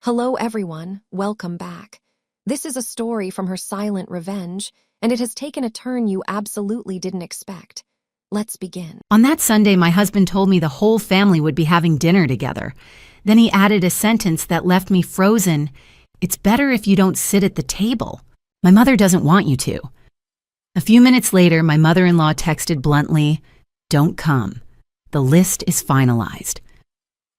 Hello everyone, welcome back. This is a story from Her Silent Revenge, and it has taken a turn you absolutely didn't expect. Let's begin. On that Sunday, my husband told me the whole family would be having dinner together. Then he added a sentence that left me frozen. "It's better if you don't sit at the table. My mother doesn't want you to." A few minutes later, my mother-in-law texted bluntly, "Don't come. The list is finalized."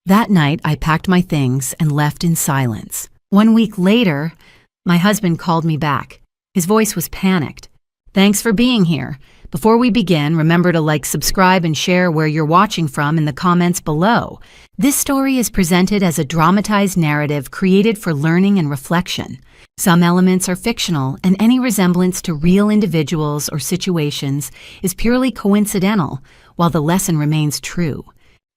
That night, I packed my things and left in silence. 1 week later, my husband called me back. His voice was panicked. "Thanks for being here. Before we begin, remember to like, subscribe, and share where you're watching from in the comments below. This story is presented as a dramatized narrative created for learning and reflection. Some elements are fictional, and any resemblance to real individuals or situations is purely coincidental, while the lesson remains true."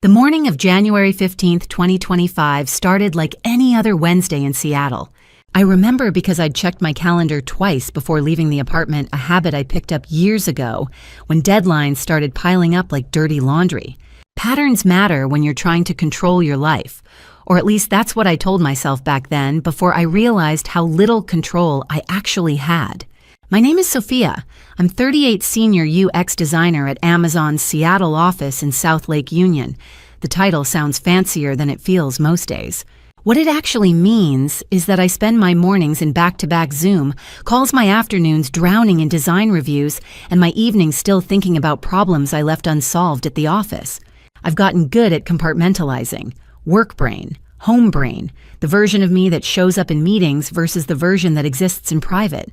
The morning of January 15th, 2025 started like any other Wednesday in Seattle. I remember because I'd checked my calendar twice before leaving the apartment, a habit I picked up years ago when deadlines started piling up like dirty laundry. Patterns matter when you're trying to control your life, or at least that's what I told myself back then before I realized how little control I actually had. My name is Sophia. I'm 38 senior UX designer at Amazon's Seattle office in South Lake Union. The title sounds fancier than it feels most days. What it actually means is that I spend my mornings in back-to-back Zoom calls, my afternoons drowning in design reviews, and my evenings still thinking about problems I left unsolved at the office. I've gotten good at compartmentalizing. Work brain, home brain, the version of me that shows up in meetings versus the version that exists in private.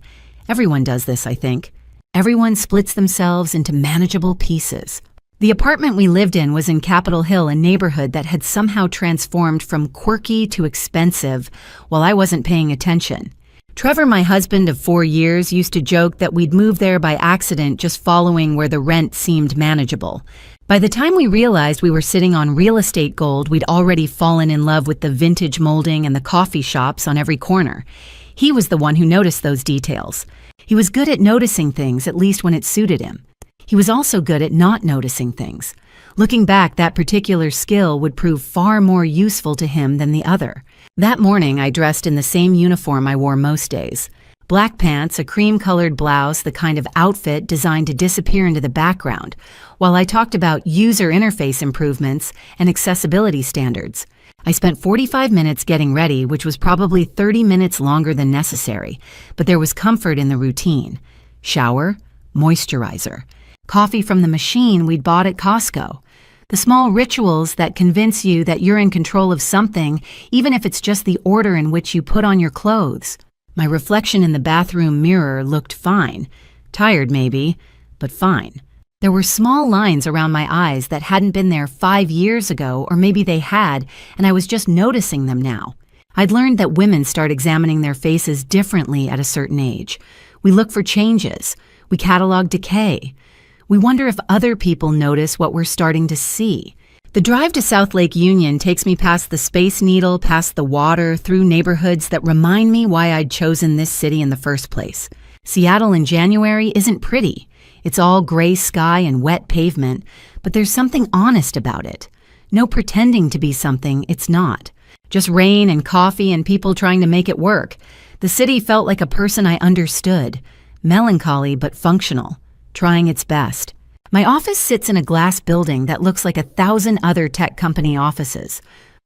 Everyone does this, I think. Everyone splits themselves into manageable pieces. The apartment we lived in was in Capitol Hill, a neighborhood that had somehow transformed from quirky to expensive while I wasn't paying attention. Trevor, my husband of 4 years, used to joke that we'd moved there by accident, just following where the rent seemed manageable. By the time we realized we were sitting on real estate gold, we'd already fallen in love with the vintage molding and the coffee shops on every corner. He was the one who noticed those details. He was good at noticing things, at least when it suited him. He was also good at not noticing things. Looking back, that particular skill would prove far more useful to him than the other. That morning, I dressed in the same uniform I wore most days. Black pants, a cream-colored blouse, the kind of outfit designed to disappear into the background, while I talked about user interface improvements and accessibility standards. I spent 45 minutes getting ready, which was probably 30 minutes longer than necessary, but there was comfort in the routine. Shower, moisturizer, coffee from the machine we'd bought at Costco. The small rituals that convince you that you're in control of something, even if it's just the order in which you put on your clothes. My reflection in the bathroom mirror looked fine. Tired maybe, but fine. There were small lines around my eyes that hadn't been there 5 years ago, or maybe they had, and I was just noticing them now. I'd learned that women start examining their faces differently at a certain age. We look for changes. We catalog decay. We wonder if other people notice what we're starting to see. The drive to South Lake Union takes me past the Space Needle, past the water, through neighborhoods that remind me why I'd chosen this city in the first place. Seattle in January isn't pretty. It's all gray sky and wet pavement, but there's something honest about it. No pretending to be something it's not. Just rain and coffee and people trying to make it work. The city felt like a person I understood. Melancholy but functional. Trying its best. My office sits in a glass building that looks like 1,000 other tech company offices.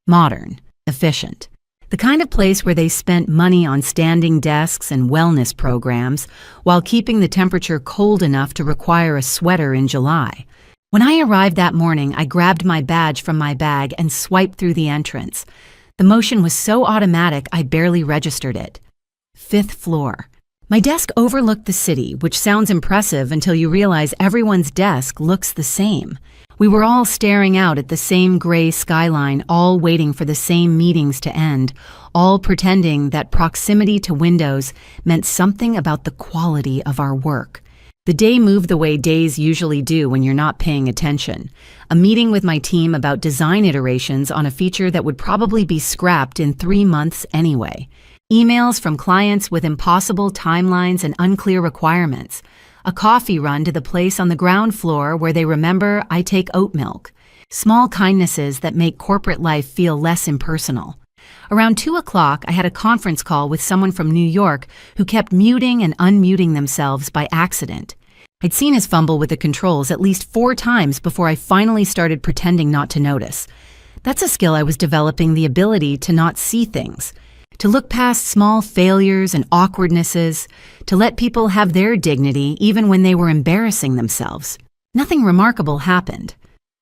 Modern, efficient. The kind of place where they spent money on standing desks and wellness programs while keeping the temperature cold enough to require a sweater in July. When I arrived that morning, I grabbed my badge from my bag and swiped through the entrance. The motion was so automatic I barely registered it. 5th floor. My desk overlooked the city, which sounds impressive until you realize everyone's desk looks the same. We were all staring out at the same gray skyline, all waiting for the same meetings to end, all pretending that proximity to windows meant something about the quality of our work. The day moved the way days usually do when you're not paying attention. A meeting with my team about design iterations on a feature that would probably be scrapped in 3 months anyway. Emails from clients with impossible timelines and unclear requirements. A coffee run to the place on the ground floor where they remember I take oat milk. Small kindnesses that make corporate life feel less impersonal. Around 2 o'clock, I had a conference call with someone from New York who kept muting and unmuting themselves by accident. I'd seen his fumble with the controls at least 4 times before I finally started pretending not to notice. That's a skill I was developing, the ability to not see things, to look past small failures and awkwardnesses, to let people have their dignity even when they were embarrassing themselves. Nothing remarkable happened.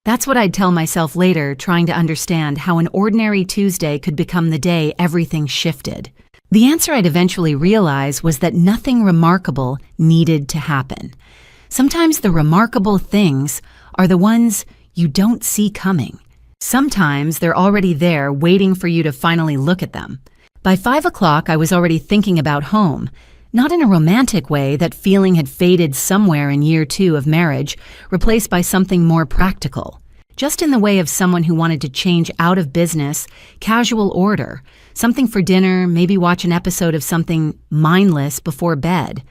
That's what I'd tell myself later, trying to understand how an ordinary Tuesday could become the day everything shifted. The answer I'd eventually realize was that nothing remarkable needed to happen. Sometimes the remarkable things are the ones you don't see coming. Sometimes they're already there waiting for you to finally look at them. By 5 o'clock, I was already thinking about home, not in a romantic way. That feeling had faded somewhere in year 2 of marriage, replaced by something more practical. Just in the way of someone who wanted to change out of business, casual order, something for dinner, maybe watch an episode of something mindless before bed.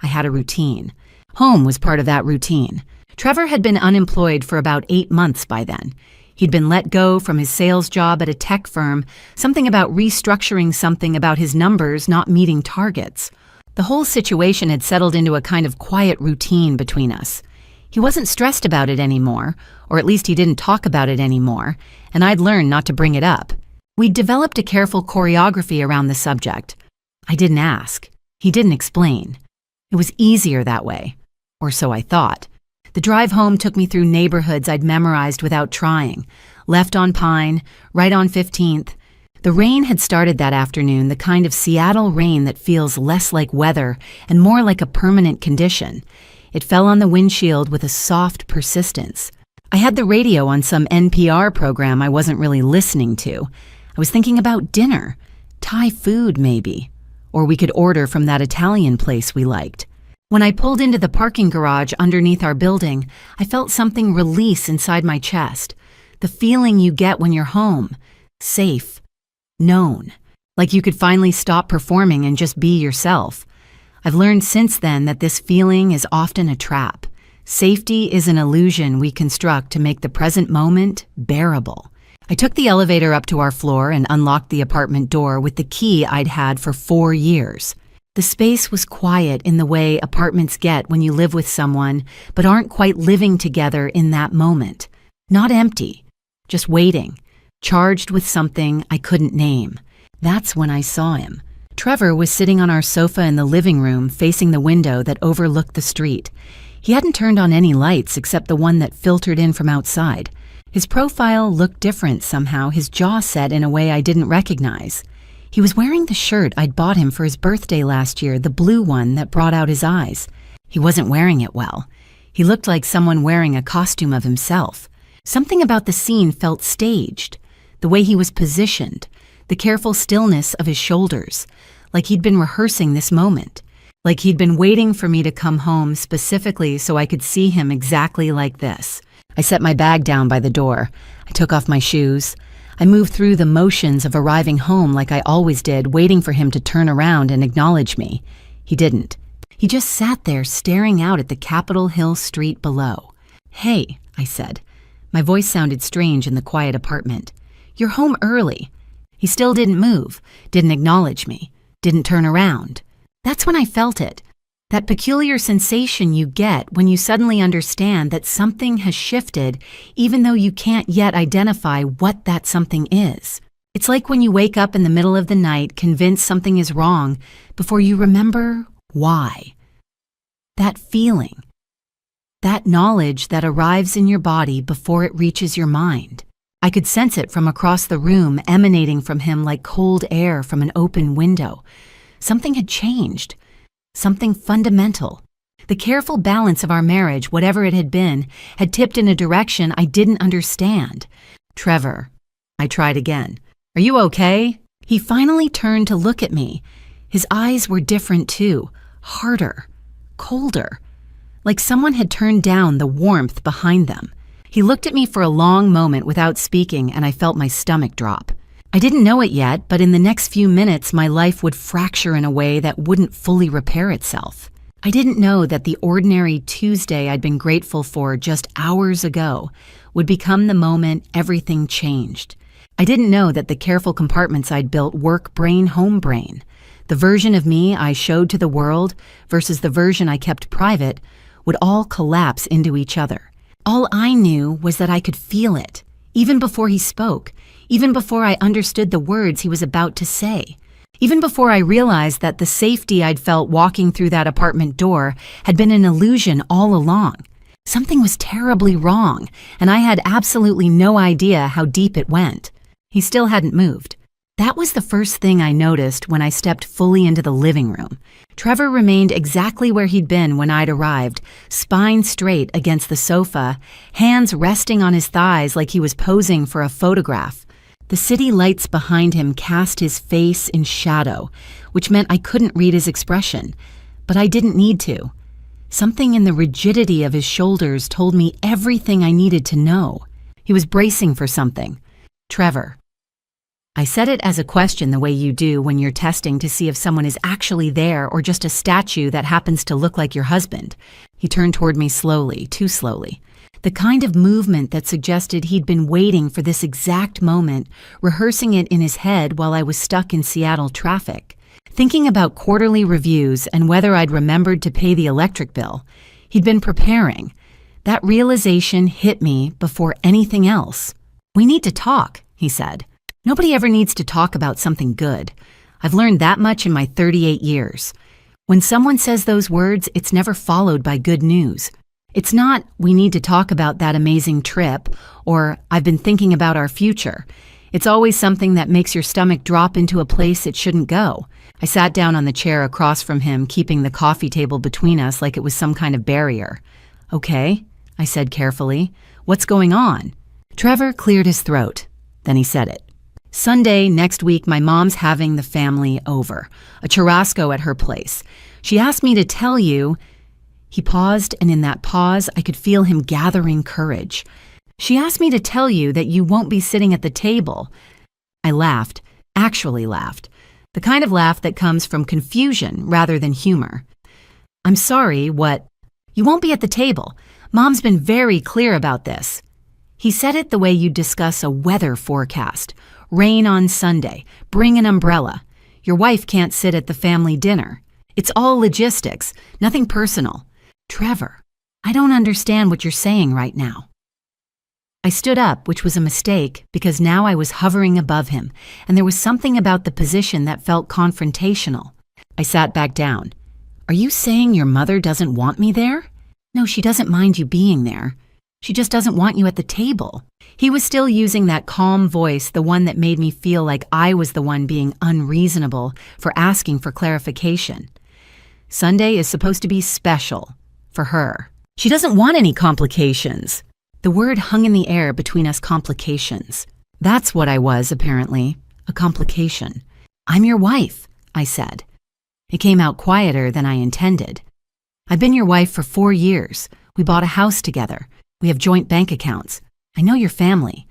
I had a routine. Home was part of that routine. Trevor had been unemployed for about 8 months by then. He'd been let go from his sales job at a tech firm, something about restructuring something about his numbers not meeting targets. The whole situation had settled into a kind of quiet routine between us. He wasn't stressed about it anymore, or at least he didn't talk about it anymore, and I'd learned not to bring it up. We'd developed a careful choreography around the subject. I didn't ask. He didn't explain. It was easier that way, or so I thought. The drive home took me through neighborhoods I'd memorized without trying. Left on Pine, right on 15th. The rain had started that afternoon, the kind of Seattle rain that feels less like weather and more like a permanent condition. It fell on the windshield with a soft persistence. I had the radio on some NPR program I wasn't really listening to. I was thinking about dinner, Thai food maybe, or we could order from that Italian place we liked. When I pulled into the parking garage underneath our building, I felt something release inside my chest. The feeling you get when you're home, safe, known, like you could finally stop performing and just be yourself. I've learned since then that this feeling is often a trap. Safety is an illusion we construct to make the present moment bearable. I took the elevator up to our floor and unlocked the apartment door with the key I'd had for 4 years. The space was quiet in the way apartments get when you live with someone but aren't quite living together in that moment. Not empty, just waiting, charged with something I couldn't name. That's when I saw him. Trevor was sitting on our sofa in the living room facing the window that overlooked the street. He hadn't turned on any lights except the one that filtered in from outside. His profile looked different somehow, his jaw set in a way I didn't recognize. He was wearing the shirt I'd bought him for his birthday last year, the blue one that brought out his eyes. He wasn't wearing it well. He looked like someone wearing a costume of himself. Something about the scene felt staged. The way he was positioned, the careful stillness of his shoulders, like he'd been rehearsing this moment, like he'd been waiting for me to come home specifically so I could see him exactly like this. I set my bag down by the door. I took off my shoes. I moved through the motions of arriving home like I always did, waiting for him to turn around and acknowledge me. He didn't. He just sat there staring out at the Capitol Hill street below. "Hey," I said. My voice sounded strange in the quiet apartment. "You're home early." He still didn't move, didn't acknowledge me, didn't turn around. That's when I felt it. That peculiar sensation you get when you suddenly understand that something has shifted, even though you can't yet identify what that something is. It's like when you wake up in the middle of the night convinced something is wrong before you remember why. That feeling, that knowledge that arrives in your body before it reaches your mind. I could sense it from across the room, emanating from him like cold air from an open window. Something had changed. Something fundamental. The careful balance of our marriage, whatever it had been, had tipped in a direction I didn't understand. "Trevor," I tried again. "Are you okay?" He finally turned to look at me. His eyes were different too, harder, colder, like someone had turned down the warmth behind them. He looked at me for a long moment without speaking, and I felt my stomach drop. I didn't know it yet, but in the next few minutes my life would fracture in a way that wouldn't fully repair itself. I didn't know that the ordinary Tuesday I'd been grateful for just hours ago would become the moment everything changed. I didn't know that the careful compartments I'd built work brain, home brain. The version of me I showed to the world versus the version I kept private would all collapse into each other. All I knew was that I could feel it, even before he spoke, even before I understood the words he was about to say, even before I realized that the safety I'd felt walking through that apartment door had been an illusion all along. Something was terribly wrong, and I had absolutely no idea how deep it went. He still hadn't moved. That was the first thing I noticed when I stepped fully into the living room. Trevor remained exactly where he'd been when I'd arrived, spine straight against the sofa, hands resting on his thighs like he was posing for a photograph. The city lights behind him cast his face in shadow, which meant I couldn't read his expression, but I didn't need to. Something in the rigidity of his shoulders told me everything I needed to know. He was bracing for something. Trevor. I said it as a question the way you do when you're testing to see if someone is actually there or just a statue that happens to look like your husband. He turned toward me slowly, too slowly. The kind of movement that suggested he'd been waiting for this exact moment, rehearsing it in his head while I was stuck in Seattle traffic. Thinking about quarterly reviews and whether I'd remembered to pay the electric bill. He'd been preparing. That realization hit me before anything else. "We need to talk," he said. "Nobody ever needs to talk about something good. I've learned that much in my 38 years. When someone says those words, it's never followed by good news. It's not, 'We need to talk about that amazing trip,' or 'I've been thinking about our future.' It's always something that makes your stomach drop into a place it shouldn't go." I sat down on the chair across from him, keeping the coffee table between us like it was some kind of barrier. "Okay," I said carefully. "What's going on?" Trevor cleared his throat. Then he said it. "Sunday next week, my mom's having the family over. A churrasco at her place. She asked me to tell you—" He paused, and in that pause, I could feel him gathering courage. "She asked me to tell you that you won't be sitting at the table." I laughed, actually laughed. The kind of laugh that comes from confusion rather than humor. "I'm sorry, what?" "You won't be at the table. Mom's been very clear about this." He said it the way you'd discuss a weather forecast. "Rain on Sunday. Bring an umbrella. Your wife can't sit at the family dinner. It's all logistics, nothing personal." "Trevor, I don't understand what you're saying right now." I stood up, which was a mistake because now I was hovering above him, and there was something about the position that felt confrontational. I sat back down. "Are you saying your mother doesn't want me there?" "No, she doesn't mind you being there. She just doesn't want you at the table." He was still using that calm voice, the one that made me feel like I was the one being unreasonable for asking for clarification. "Sunday is supposed to be special for her. She doesn't want any complications." The word hung in the air between us, complications. That's what I was, apparently, a complication. "I'm your wife," I said. It came out quieter than I intended. "I've been your wife for 4 years. We bought a house together. We have joint bank accounts. I know your family.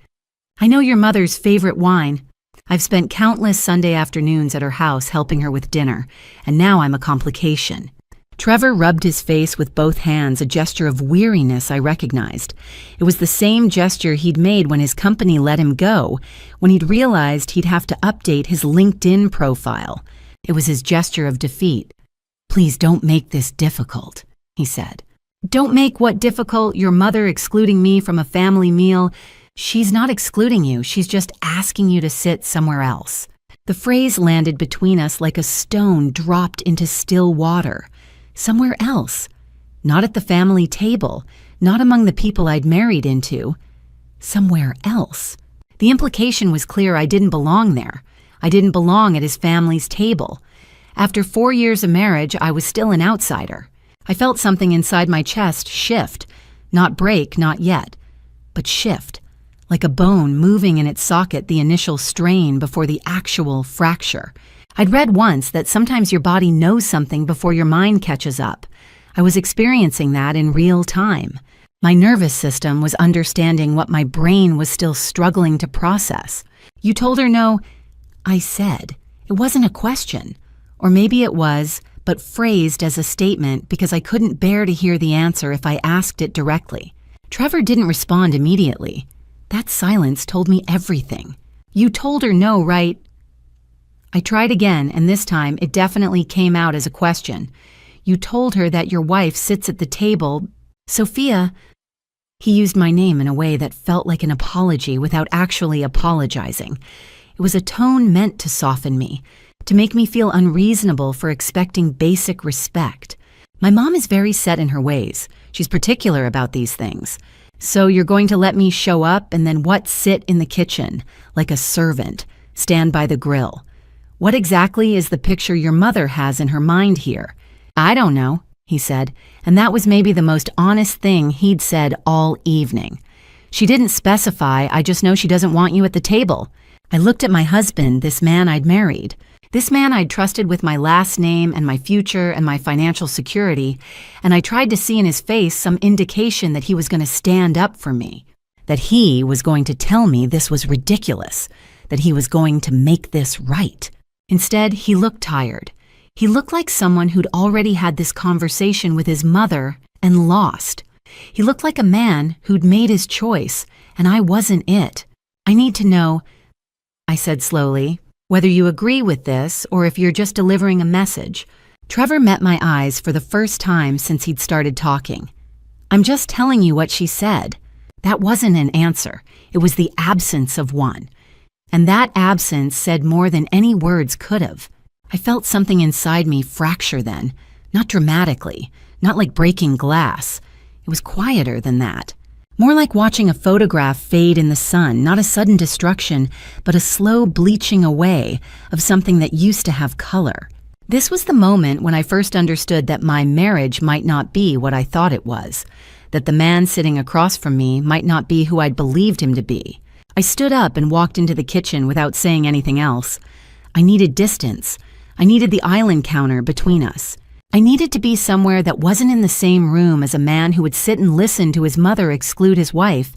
I know your mother's favorite wine. I've spent countless Sunday afternoons at her house helping her with dinner, and now I'm a complication." Trevor rubbed his face with both hands, a gesture of weariness I recognized. It was the same gesture he'd made when his company let him go, when he'd realized he'd have to update his LinkedIn profile. It was his gesture of defeat. "Please don't make this difficult," he said. "Don't make what difficult? Your mother excluding me from a family meal? She's not excluding you, she's just asking you to sit somewhere else." The phrase landed between us like a stone dropped into still water. Somewhere else. Not at the family table, not among the people I'd married into. Somewhere else. The implication was clear. I didn't belong there. I didn't belong at his family's table. After 4 years of marriage, I was still an outsider. I felt something inside my chest shift. Not break, not yet, but shift. Like a bone moving in its socket, the initial strain before the actual fracture. I'd read once that sometimes your body knows something before your mind catches up. I was experiencing that in real time. My nervous system was understanding what my brain was still struggling to process. "You told her no," I said. It wasn't a question. Or maybe it was, but phrased as a statement because I couldn't bear to hear the answer if I asked it directly. Trevor didn't respond immediately. That silence told me everything. You told her no, right? I tried again, and this time it definitely came out as a question. You told her that your wife sits at the table. Sophia. He used my name in a way that felt like an apology without actually apologizing. It was a tone meant to soften me, to make me feel unreasonable for expecting basic respect. My mom is very set in her ways. She's particular about these things. So you're going to let me show up and then what, sit in the kitchen, like a servant, stand by the grill? What exactly is the picture your mother has in her mind here? I don't know, he said, and that was maybe the most honest thing he'd said all evening. She didn't specify, I just know she doesn't want you at the table. I looked at my husband, this man I'd married. This man I'd trusted with my last name and my future and my financial security, and I tried to see in his face some indication that he was going to stand up for me, that he was going to tell me this was ridiculous, that he was going to make this right. Instead, he looked tired. He looked like someone who'd already had this conversation with his mother and lost. He looked like a man who'd made his choice, and I wasn't it. I need to know, I said slowly, whether you agree with this or if you're just delivering a message. Trevor met my eyes for the first time since he'd started talking. I'm just telling you what she said. That wasn't an answer. It was the absence of one. And that absence said more than any words could have. I felt something inside me fracture then, not dramatically, not like breaking glass. It was quieter than that. More like watching a photograph fade in the sun, not a sudden destruction, but a slow bleaching away of something that used to have color. This was the moment when I first understood that my marriage might not be what I thought it was, that the man sitting across from me might not be who I'd believed him to be. I stood up and walked into the kitchen without saying anything else. I needed distance. I needed the island counter between us. I needed to be somewhere that wasn't in the same room as a man who would sit and listen to his mother exclude his wife,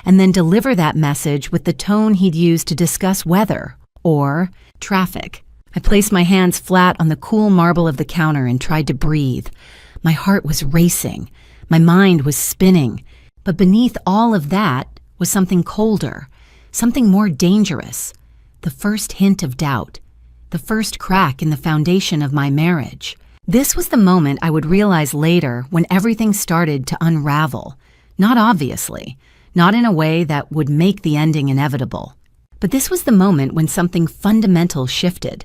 and then deliver that message with the tone he'd used to discuss weather or traffic. I placed my hands flat on the cool marble of the counter and tried to breathe. My heart was racing. My mind was spinning. But beneath all of that was something colder, something more dangerous. The first hint of doubt. The first crack in the foundation of my marriage. This was the moment I would realize later when everything started to unravel. Not obviously, not in a way that would make the ending inevitable. But this was the moment when something fundamental shifted.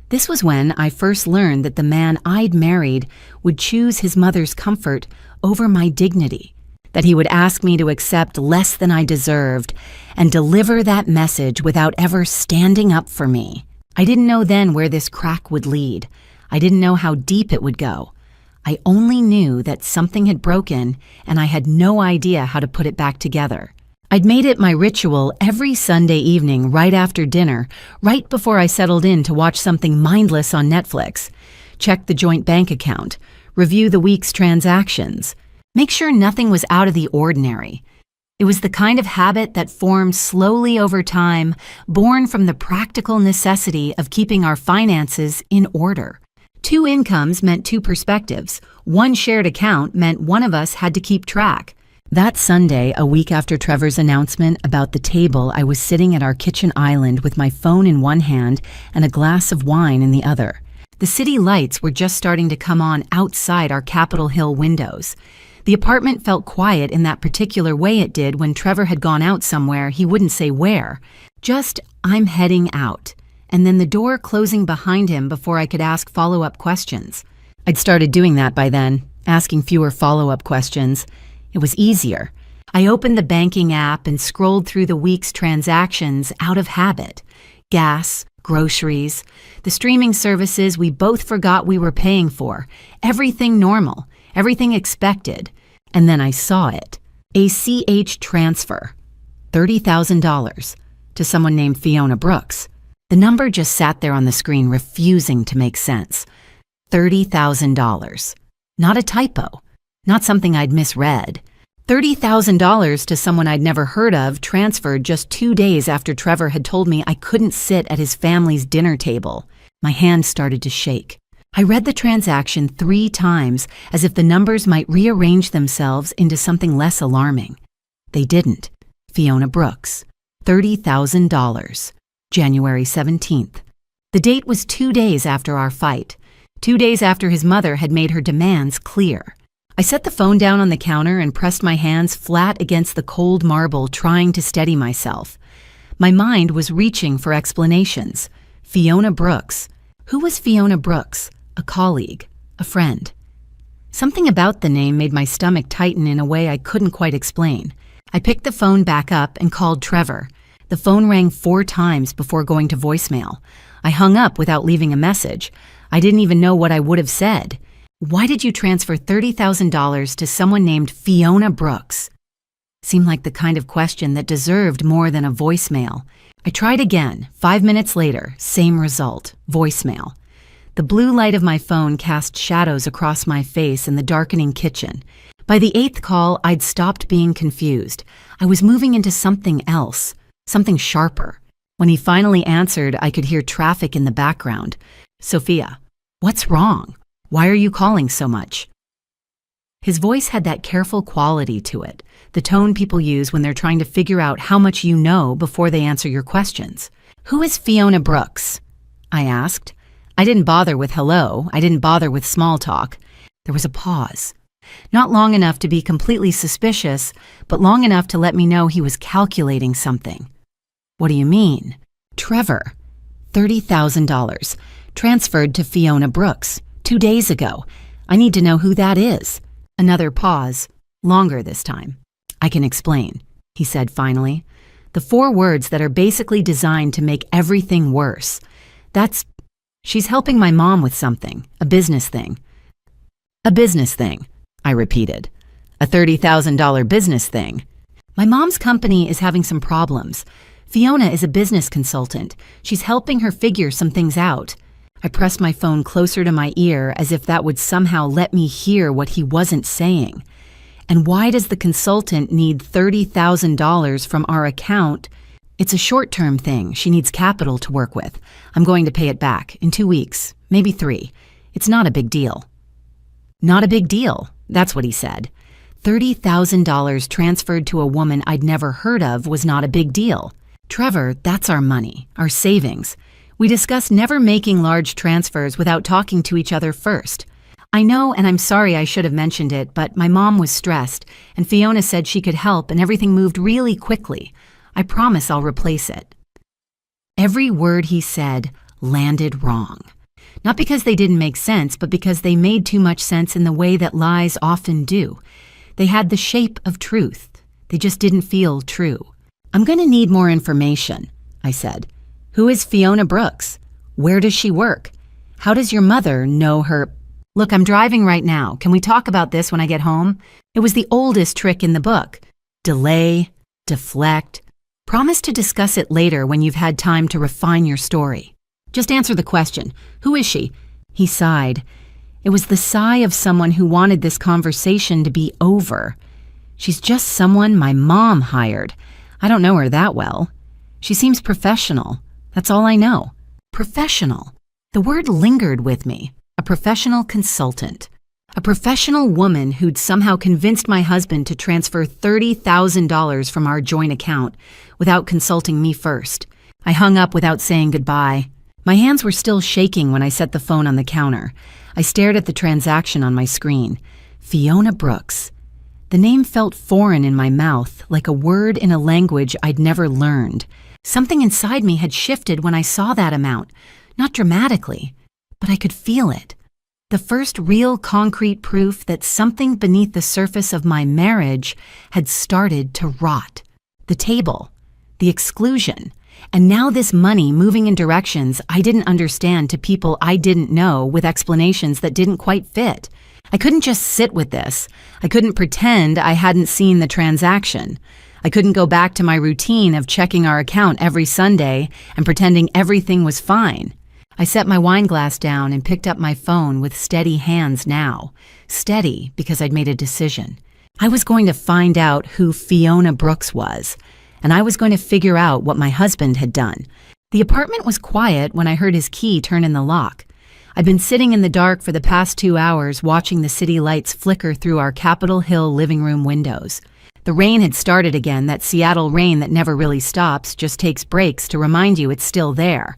This was when I first learned that the man I'd married would choose his mother's comfort over my dignity, that he would ask me to accept less than I deserved and deliver that message without ever standing up for me. I didn't know then where this crack would lead. I didn't know how deep it would go. I only knew that something had broken, and I had no idea how to put it back together. I'd made it my ritual every Sunday evening right after dinner, right before I settled in to watch something mindless on Netflix. Check the joint bank account, review the week's transactions, make sure nothing was out of the ordinary. It was the kind of habit that formed slowly over time, born from the practical necessity of keeping our finances in order. 2 incomes meant 2 perspectives. 1 shared account meant one of us had to keep track. That Sunday, a week after Trevor's announcement about the table, I was sitting at our kitchen island with my phone in one hand and a glass of wine in the other. The city lights were just starting to come on outside our Capitol Hill windows. The apartment felt quiet in that particular way it did when Trevor had gone out somewhere he wouldn't say where. Just, I'm heading out. And then the door closing behind him before I could ask follow-up questions. I'd started doing that by then, asking fewer follow-up questions. It was easier. I opened the banking app and scrolled through the week's transactions out of habit. Gas, groceries, the streaming services we both forgot we were paying for. Everything normal, everything expected. And then I saw it. A CH transfer. $30,000 to someone named Fiona Brooks. The number just sat there on the screen, refusing to make sense. $30,000. Not a typo. Not something I'd misread. $30,000 to someone I'd never heard of, transferred just 2 days after Trevor had told me I couldn't sit at his family's dinner table. My hands started to shake. I read the transaction 3 times, as if the numbers might rearrange themselves into something less alarming. They didn't. Fiona Brooks. $30,000. January 17th. The date was 2 days after our fight, 2 days after his mother had made her demands clear. I set the phone down on the counter and pressed my hands flat against the cold marble, trying to steady myself. My mind was reaching for explanations. Fiona Brooks. Who was Fiona Brooks? A colleague? A friend? Something about the name made my stomach tighten in a way I couldn't quite explain. I picked the phone back up and called Trevor. The phone rang 4 times before going to voicemail. I hung up without leaving a message. I didn't even know what I would have said. Why did you transfer $30,000 to someone named Fiona Brooks? Seemed like the kind of question that deserved more than a voicemail. I tried again. 5 minutes later, same result, voicemail. The blue light of my phone cast shadows across my face in the darkening kitchen. By the 8th call, I'd stopped being confused. I was moving into something else, something sharper. When he finally answered, I could hear traffic in the background. Sophia, what's wrong? Why are you calling so much? His voice had that careful quality to it, the tone people use when they're trying to figure out how much you know before they answer your questions. Who is Fiona Brooks? I asked. I didn't bother with hello. I didn't bother with small talk. There was a pause. Not long enough to be completely suspicious, but long enough to let me know he was calculating something. What do you mean? Trevor. $30,000. Transferred to Fiona Brooks. 2 days ago. I need to know who that is. Another pause. Longer this time. I can explain, he said finally. The 4 words that are basically designed to make everything worse. She's helping my mom with something. A business thing. A business thing, I repeated. A $30,000 business thing. My mom's company is having some problems. Fiona is a business consultant. She's helping her figure some things out. I pressed my phone closer to my ear as if that would somehow let me hear what he wasn't saying. And why does the consultant need $30,000 from our account? It's a short-term thing. She needs capital to work with. I'm going to pay it back in 2 weeks, maybe 3. It's not a big deal. Not a big deal, that's what he said. $30,000 transferred to a woman I'd never heard of was not a big deal. Trevor, that's our money, our savings. We discussed never making large transfers without talking to each other first. I know, and I'm sorry I should have mentioned it, but my mom was stressed, and Fiona said she could help, and everything moved really quickly. I promise I'll replace it. Every word he said landed wrong. Not because they didn't make sense, but because they made too much sense in the way that lies often do. They had the shape of truth. They just didn't feel true. I'm going to need more information, I said. Who is Fiona Brooks? Where does she work? How does your mother know her? Look, I'm driving right now. Can we talk about this when I get home? It was the oldest trick in the book. Delay, deflect. Promise to discuss it later when you've had time to refine your story. Just answer the question. Who is she? He sighed. It was the sigh of someone who wanted this conversation to be over. She's just someone my mom hired. I don't know her that well. She seems professional. That's all I know. Professional. The word lingered with me. A professional consultant. A professional woman who'd somehow convinced my husband to transfer $30,000 from our joint account without consulting me first. I hung up without saying goodbye. My hands were still shaking when I set the phone on the counter. I stared at the transaction on my screen. Fiona Brooks. The name felt foreign in my mouth, like a word in a language I'd never learned. Something inside me had shifted when I saw that amount. Not dramatically, but I could feel it. The first real concrete proof that something beneath the surface of my marriage had started to rot. The table, the exclusion, and now this money moving in directions I didn't understand to people I didn't know with explanations that didn't quite fit. I couldn't just sit with this. I couldn't pretend I hadn't seen the transaction. I couldn't go back to my routine of checking our account every Sunday and pretending everything was fine. I set my wine glass down and picked up my phone with steady hands now. Steady because I'd made a decision. I was going to find out who Fiona Brooks was, and I was going to figure out what my husband had done. The apartment was quiet when I heard his key turn in the lock. I'd been sitting in the dark for the past 2 hours watching the city lights flicker through our Capitol Hill living room windows. The rain had started again, that Seattle rain that never really stops, just takes breaks to remind you it's still there.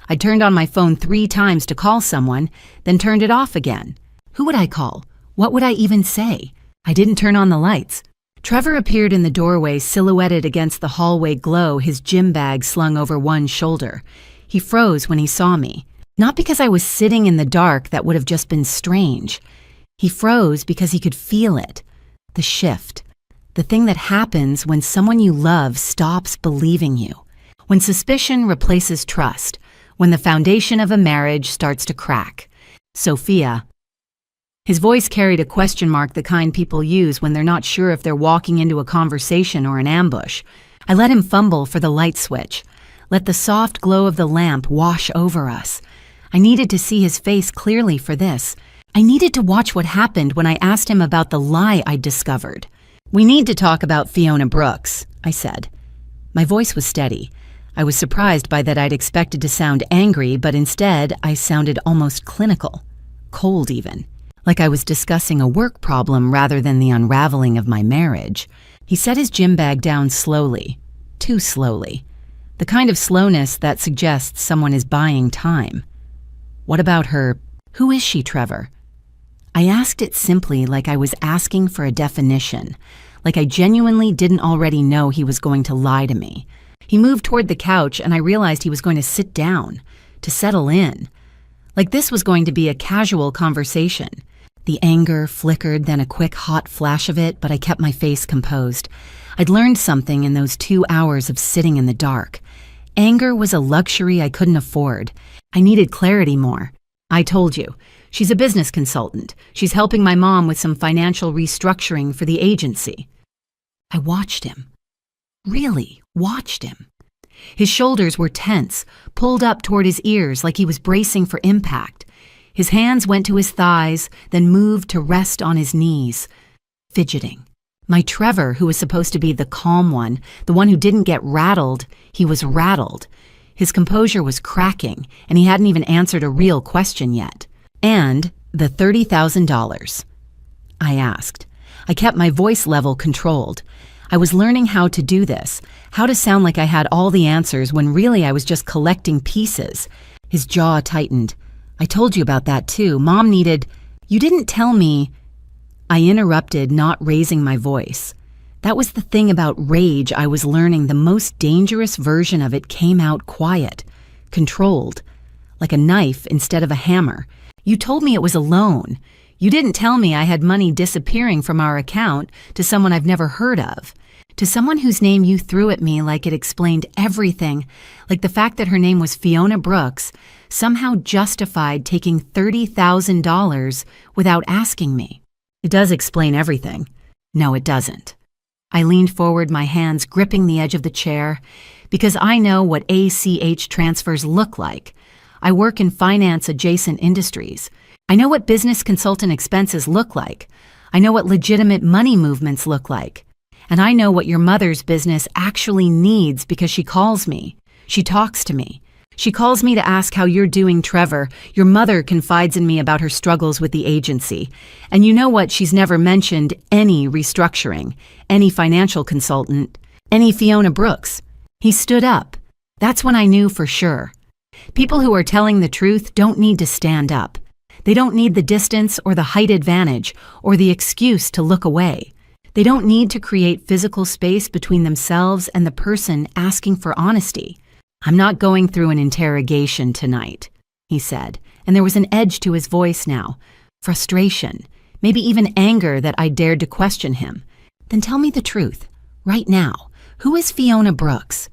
I turned on my phone 3 times to call someone, then turned it off again. Who would I call? What would I even say? I didn't turn on the lights. Trevor appeared in the doorway, silhouetted against the hallway glow, his gym bag slung over one shoulder. He froze when he saw me. Not because I was sitting in the dark, that would have just been strange. He froze because he could feel it. The shift. The thing that happens when someone you love stops believing you. When suspicion replaces trust. When the foundation of a marriage starts to crack. Sophia. His voice carried a question mark, the kind people use when they're not sure if they're walking into a conversation or an ambush. I let him fumble for the light switch. Let the soft glow of the lamp wash over us. I needed to see his face clearly for this. I needed to watch what happened when I asked him about the lie I'd discovered. "We need to talk about Fiona Brooks," I said. My voice was steady. I was surprised by that. I'd expected to sound angry, but instead I sounded almost clinical. Cold even. Like I was discussing a work problem rather than the unraveling of my marriage. He set his gym bag down slowly. Too slowly. The kind of slowness that suggests someone is buying time. "What about her? Who is she, Trevor?" I asked it simply, like I was asking for a definition, like I genuinely didn't already know he was going to lie to me. He moved toward the couch, and I realized he was going to sit down, to settle in. Like this was going to be a casual conversation. The anger flickered, then a quick hot flash of it, but I kept my face composed. I'd learned something in those 2 hours of sitting in the dark. Anger was a luxury I couldn't afford. I needed clarity more. "I told you. She's a business consultant. She's helping my mom with some financial restructuring for the agency." I watched him. Really watched him. His shoulders were tense, pulled up toward his ears like he was bracing for impact. His hands went to his thighs, then moved to rest on his knees. Fidgeting. My Trevor, who was supposed to be the calm one, the one who didn't get rattled, he was rattled. His composure was cracking, and he hadn't even answered a real question yet. "And the $30,000. I asked. I kept my voice level controlled. I was learning how to do this, how to sound like I had all the answers when really I was just collecting pieces. His jaw tightened. "I told you about that too. Mom needed—" "You didn't tell me—" I interrupted, not raising my voice. That was the thing about rage I was learning. The most dangerous version of it came out quiet, controlled, like a knife instead of a hammer. "You told me it was a loan. You didn't tell me I had money disappearing from our account to someone I've never heard of. To someone whose name you threw at me like it explained everything, like the fact that her name was Fiona Brooks somehow justified taking $30,000 without asking me. It does explain everything." "No, it doesn't." I leaned forward, my hands gripping the edge of the chair, because I know what ACH transfers look like. I work in finance-adjacent industries. I know what business consultant expenses look like. I know what legitimate money movements look like. And I know what your mother's business actually needs because she calls me. She talks to me. She calls me to ask how you're doing, Trevor. Your mother confides in me about her struggles with the agency. And you know what? She's never mentioned any restructuring, any financial consultant, any Fiona Brooks. He stood up. That's when I knew for sure. People who are telling the truth don't need to stand up. They don't need the distance or the height advantage or the excuse to look away. They don't need to create physical space between themselves and the person asking for honesty. "I'm not going through an interrogation tonight," he said, and there was an edge to his voice now. Frustration, maybe even anger that I dared to question him. "Then tell me the truth, right now. Who is Fiona Brooks?"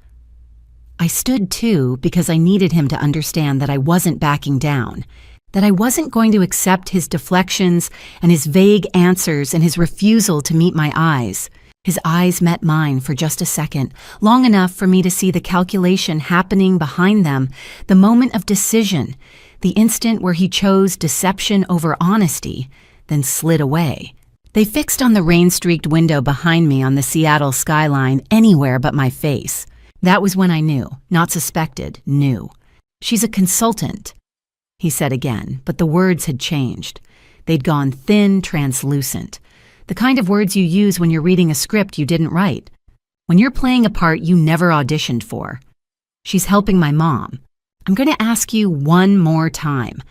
I stood too because I needed him to understand that I wasn't backing down, that I wasn't going to accept his deflections and his vague answers and his refusal to meet my eyes. His eyes met mine for just a second, long enough for me to see the calculation happening behind them, the moment of decision, the instant where he chose deception over honesty, then slid away. They fixed on the rain-streaked window behind me on the Seattle skyline, anywhere but my face. That was when I knew, not suspected, knew. "She's a consultant," he said again, but the words had changed. They'd gone thin, translucent. The kind of words you use when you're reading a script you didn't write. When you're playing a part you never auditioned for. She's helping my mom. I'm going to ask you one more time.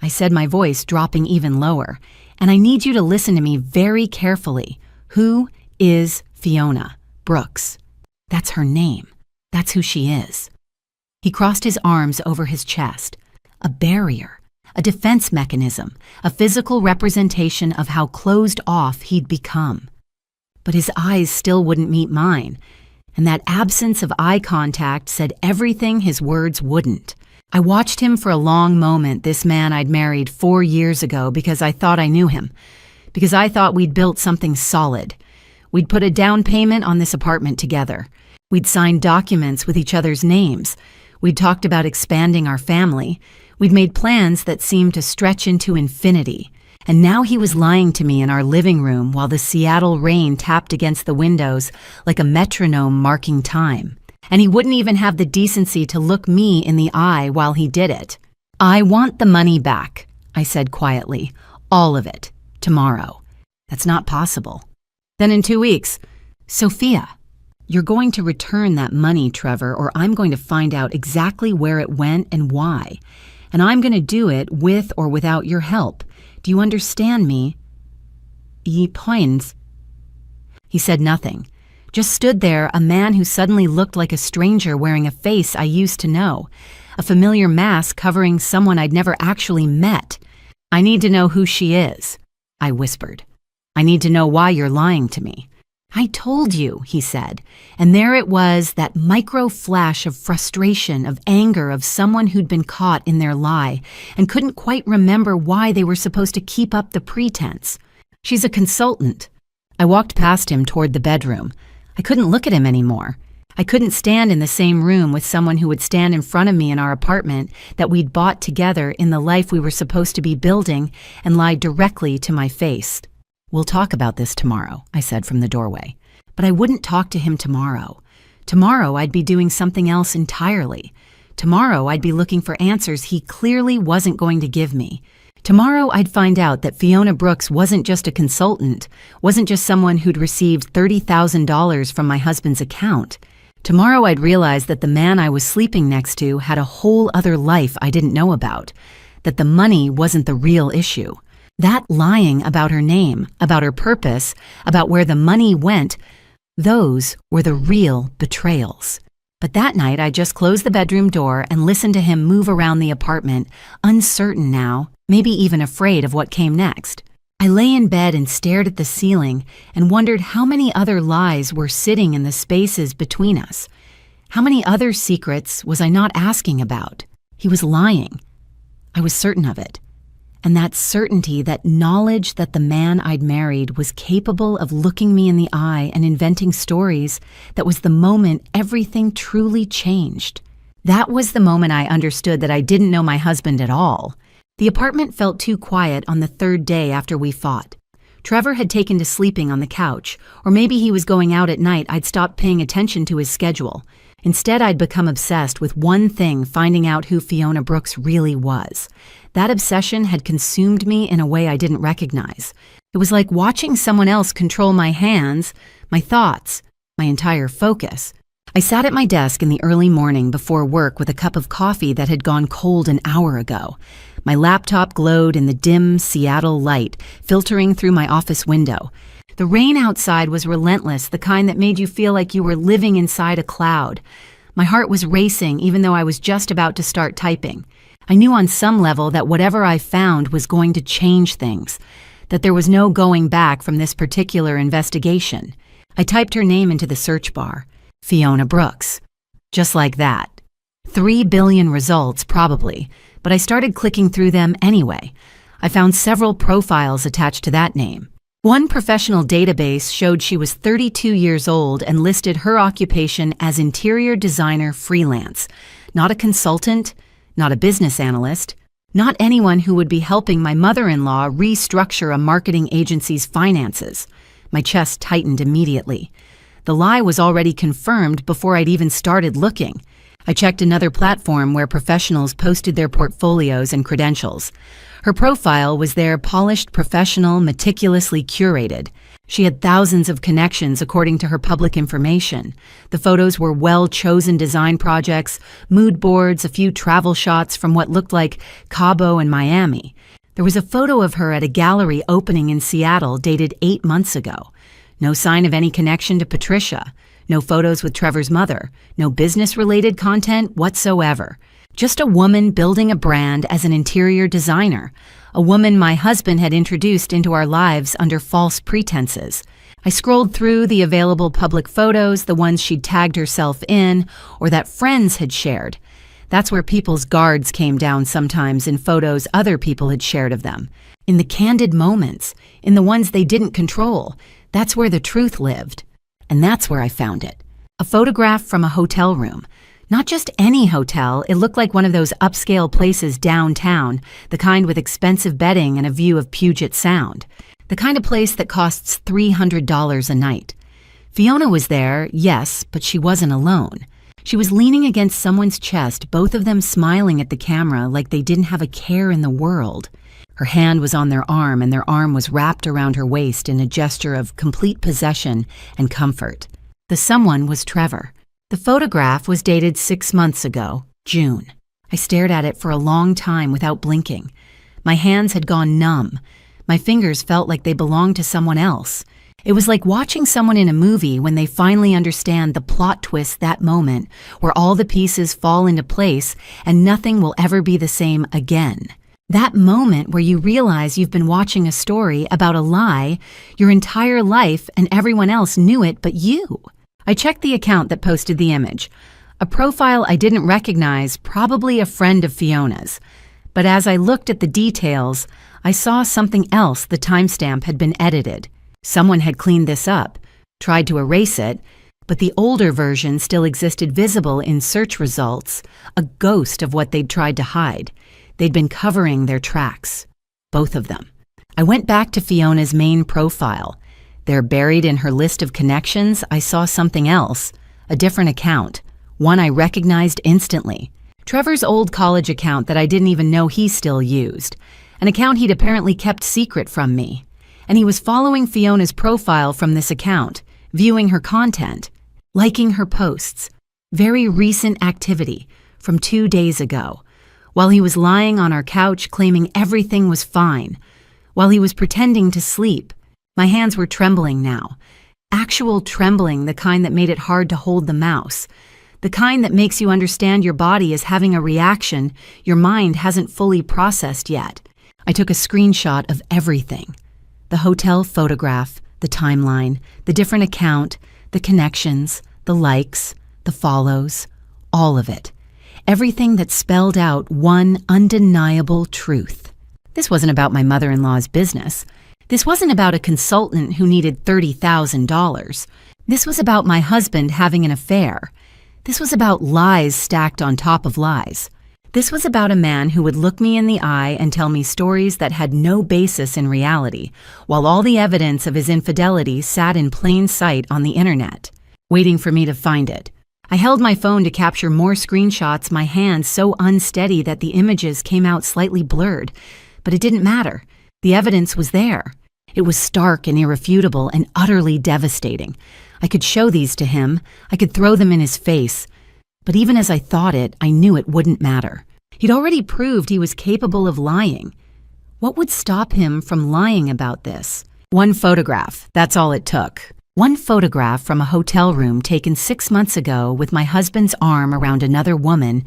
I said, my voice dropping even lower, and I need you to listen to me very carefully. Who is Fiona Brooks? That's her name. That's who she is. He crossed his arms over his chest. A barrier, a defense mechanism, a physical representation of how closed off he'd become. But his eyes still wouldn't meet mine, and that absence of eye contact said everything his words wouldn't. I watched him for a long moment, this man I'd married 4 years ago, because I thought I knew him, because I thought we'd built something solid. We'd put a down payment on this apartment together. We'd signed documents with each other's names. We'd talked about expanding our family. We'd made plans that seemed to stretch into infinity. And now he was lying to me in our living room while the Seattle rain tapped against the windows like a metronome marking time. And he wouldn't even have the decency to look me in the eye while he did it. I want the money back, I said quietly. All of it. Tomorrow. That's not possible. Then in 2 weeks, Sophia, you're going to return that money, Trevor, or I'm going to find out exactly where it went and why. And I'm going to do it with or without your help. Do you understand me? Ye points. He said nothing. Just stood there, a man who suddenly looked like a stranger wearing a face I used to know, a familiar mask covering someone I'd never actually met. I need to know who she is, I whispered. I need to know why you're lying to me. I told you, he said, and there it was, that micro flash of frustration, of anger, of someone who'd been caught in their lie and couldn't quite remember why they were supposed to keep up the pretense. She's a consultant. I walked past him toward the bedroom. I couldn't look at him anymore. I couldn't stand in the same room with someone who would stand in front of me in our apartment that we'd bought together in the life we were supposed to be building and lie directly to my face. We'll talk about this tomorrow, I said from the doorway. But I wouldn't talk to him tomorrow. Tomorrow I'd be doing something else entirely. Tomorrow I'd be looking for answers he clearly wasn't going to give me. Tomorrow I'd find out that Fiona Brooks wasn't just a consultant, wasn't just someone who'd received $30,000 from my husband's account. Tomorrow I'd realize that the man I was sleeping next to had a whole other life I didn't know about, that the money wasn't the real issue. That lying about her name, about her purpose, about where the money went, those were the real betrayals. But that night I just closed the bedroom door and listened to him move around the apartment, uncertain now, maybe even afraid of what came next. I lay in bed and stared at the ceiling and wondered how many other lies were sitting in the spaces between us. How many other secrets was I not asking about? He was lying. I was certain of it. And that certainty, that knowledge that the man I'd married was capable of looking me in the eye and inventing stories, that was the moment everything truly changed. That was the moment I understood that I didn't know my husband at all. The apartment felt too quiet on the 3rd day after we fought. Trevor had taken to sleeping on the couch, or maybe he was going out at night. I'd stopped paying attention to his schedule. Instead, I'd become obsessed with one thing, finding out who Fiona Brooks really was. That obsession had consumed me in a way I didn't recognize. It was like watching someone else control my hands, my thoughts, my entire focus. I sat at my desk in the early morning before work with a cup of coffee that had gone cold an hour ago. My laptop glowed in the dim Seattle light, filtering through my office window. The rain outside was relentless, the kind that made you feel like you were living inside a cloud. My heart was racing even though I was just about to start typing. I knew on some level that whatever I found was going to change things, that there was no going back from this particular investigation. I typed her name into the search bar, Fiona Brooks. Just like that. 3 billion results, probably, but I started clicking through them anyway. I found several profiles attached to that name. One professional database showed she was 32 years old and listed her occupation as interior designer freelance, not a consultant, not a business analyst, not anyone who would be helping my mother-in-law restructure a marketing agency's finances. My chest tightened immediately. The lie was already confirmed before I'd even started looking. I checked another platform where professionals posted their portfolios and credentials. Her profile was there, polished, professional, meticulously curated. She had thousands of connections according to her public information. The photos were well-chosen design projects, mood boards, a few travel shots from what looked like Cabo and Miami. There was a photo of her at a gallery opening in Seattle dated 8 months ago. No sign of any connection to Patricia. No photos with Trevor's mother. No business-related content whatsoever. Just a woman building a brand as an interior designer. A woman my husband had introduced into our lives under false pretenses. I scrolled through the available public photos, the ones she'd tagged herself in, or that friends had shared. That's where people's guards came down sometimes in photos other people had shared of them. In the candid moments, in the ones they didn't control, that's where the truth lived. And that's where I found it. A photograph from a hotel room. Not just any hotel, it looked like one of those upscale places downtown, the kind with expensive bedding and a view of Puget Sound. The kind of place that costs $300 a night. Fiona was there, yes, but she wasn't alone. She was leaning against someone's chest, both of them smiling at the camera like they didn't have a care in the world. Her hand was on their arm, and their arm was wrapped around her waist in a gesture of complete possession and comfort. The someone was Trevor. The photograph was dated 6 months ago, June. I stared at it for a long time without blinking. My hands had gone numb. My fingers felt like they belonged to someone else. It was like watching someone in a movie when they finally understand the plot twist that moment, where all the pieces fall into place and nothing will ever be the same again. That moment where you realize you've been watching a story about a lie your entire life and everyone else knew it but you. I checked the account that posted the image. A profile I didn't recognize, probably a friend of Fiona's. But as I looked at the details, I saw something else. The timestamp had been edited. Someone had cleaned this up, tried to erase it, but the older version still existed visible in search results, a ghost of what they'd tried to hide. They'd been covering their tracks, both of them. I went back to Fiona's main profile. There, buried in her list of connections, I saw something else, a different account, one I recognized instantly. Trevor's old college account that I didn't even know he still used, an account he'd apparently kept secret from me. And he was following Fiona's profile from this account, viewing her content, liking her posts. Very recent activity from 2 days ago, while he was lying on our couch claiming everything was fine, while he was pretending to sleep. My hands were trembling now. Actual trembling, the kind that made it hard to hold the mouse. The kind that makes you understand your body is having a reaction your mind hasn't fully processed yet. I took a screenshot of everything. The hotel photograph, the timeline, the different account, the connections, the likes, the follows, all of it. Everything that spelled out one undeniable truth. This wasn't about my mother-in-law's business. This wasn't about a consultant who needed $30,000. This was about my husband having an affair. This was about lies stacked on top of lies. This was about a man who would look me in the eye and tell me stories that had no basis in reality, while all the evidence of his infidelity sat in plain sight on the internet, waiting for me to find it. I held my phone to capture more screenshots, my hand so unsteady that the images came out slightly blurred. But it didn't matter. The evidence was there. It was stark and irrefutable and utterly devastating. I could show these to him. I could throw them in his face. But even as I thought it, I knew it wouldn't matter. He'd already proved he was capable of lying. What would stop him from lying about this? One photograph, that's all it took. One photograph from a hotel room taken 6 months ago with my husband's arm around another woman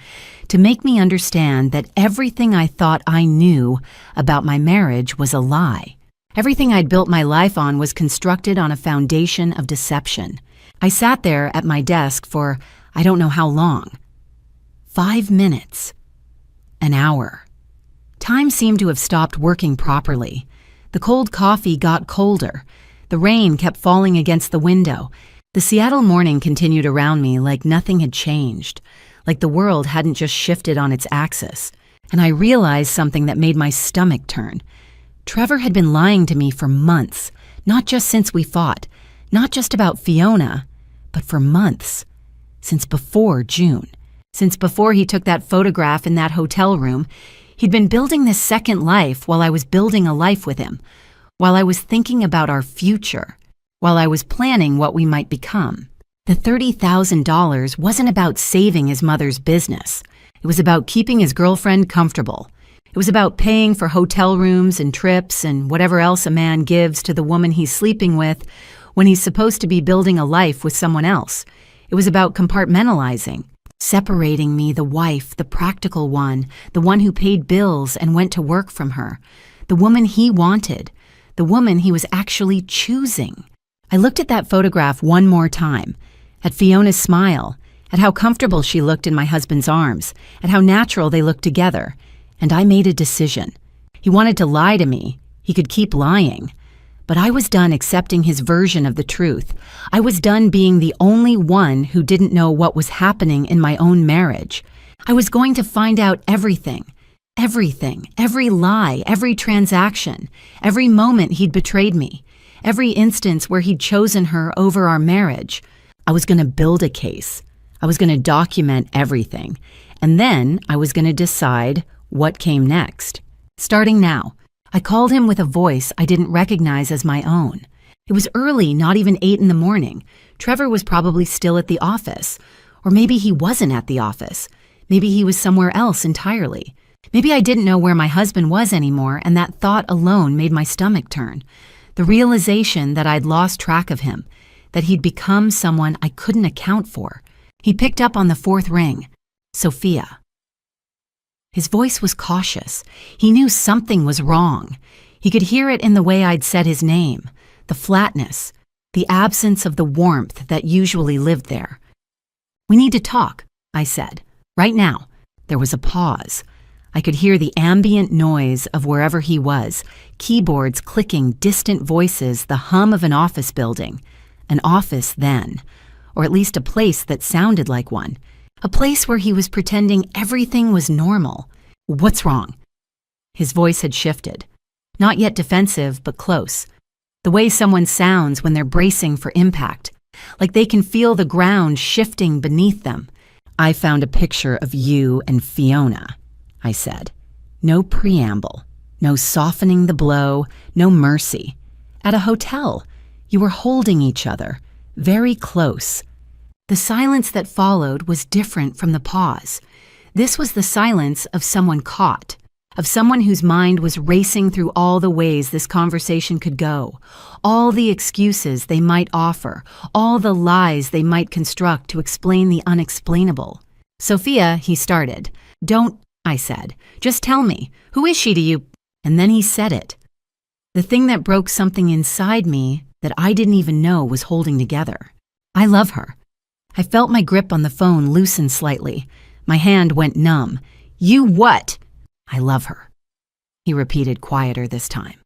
to make me understand that everything I thought I knew about my marriage was a lie. Everything I'd built my life on was constructed on a foundation of deception. I sat there at my desk for I don't know how long. 5 minutes. An hour. Time seemed to have stopped working properly. The cold coffee got colder. The rain kept falling against the window. The Seattle morning continued around me like nothing had changed, like the world hadn't just shifted on its axis. And I realized something that made my stomach turn. Trevor had been lying to me for months, not just since we fought, not just about Fiona, but for months. Since before June. Since before he took that photograph in that hotel room, he'd been building this second life while I was building a life with him. While I was thinking about our future. while I was planning what we might become. The $30,000 wasn't about saving his mother's business. It was about keeping his girlfriend comfortable. It was about paying for hotel rooms and trips and whatever else a man gives to the woman he's sleeping with when he's supposed to be building a life with someone else. It was about compartmentalizing, separating me, the wife, the practical one, the one who paid bills and went to work from her, the woman he wanted, the woman he was actually choosing. I looked at that photograph one more time, at Fiona's smile, at how comfortable she looked in my husband's arms, at how natural they looked together, and I made a decision. He wanted to lie to me. He could keep lying. But I was done accepting his version of the truth. I was done being the only one who didn't know what was happening in my own marriage. I was going to find out everything, every lie, every transaction, every moment he'd betrayed me, every instance where he'd chosen her over our marriage. I was going to build a case. I was going to document everything. And then I was going to decide what came next. Starting now, I called him with a voice I didn't recognize as my own. It was early, not even 8 in the morning. Trevor was probably still at the office. Or maybe he wasn't at the office. Maybe he was somewhere else entirely. Maybe I didn't know where my husband was anymore, and that thought alone made my stomach turn. The realization that I'd lost track of him, that he'd become someone I couldn't account for. He picked up on the 4th ring. Sophia. His voice was cautious. He knew something was wrong. He could hear it in the way I'd said his name, the flatness, the absence of the warmth that usually lived there. "We need to talk," I said. "Right now." There was a pause. I could hear the ambient noise of wherever he was, keyboards clicking, distant voices, the hum of an office building. An office then, or at least a place that sounded like one. A place where he was pretending everything was normal. "What's wrong?" His voice had shifted. Not yet defensive, but close. The way someone sounds when they're bracing for impact, like they can feel the ground shifting beneath them. "I found a picture of you and Fiona," I said. No preamble, no softening the blow, no mercy. "At a hotel. You were holding each other, very close." The silence that followed was different from the pause. This was the silence of someone caught, of someone whose mind was racing through all the ways this conversation could go, all the excuses they might offer, all the lies they might construct to explain the unexplainable. "Sophia," he started. "Don't," I said. "Just tell me. Who is she to you?" And then he said it. The thing that broke something inside me that I didn't even know was holding together. "I love her." I felt my grip on the phone loosen slightly. My hand went numb. "You what?" "I love her," he repeated quieter this time,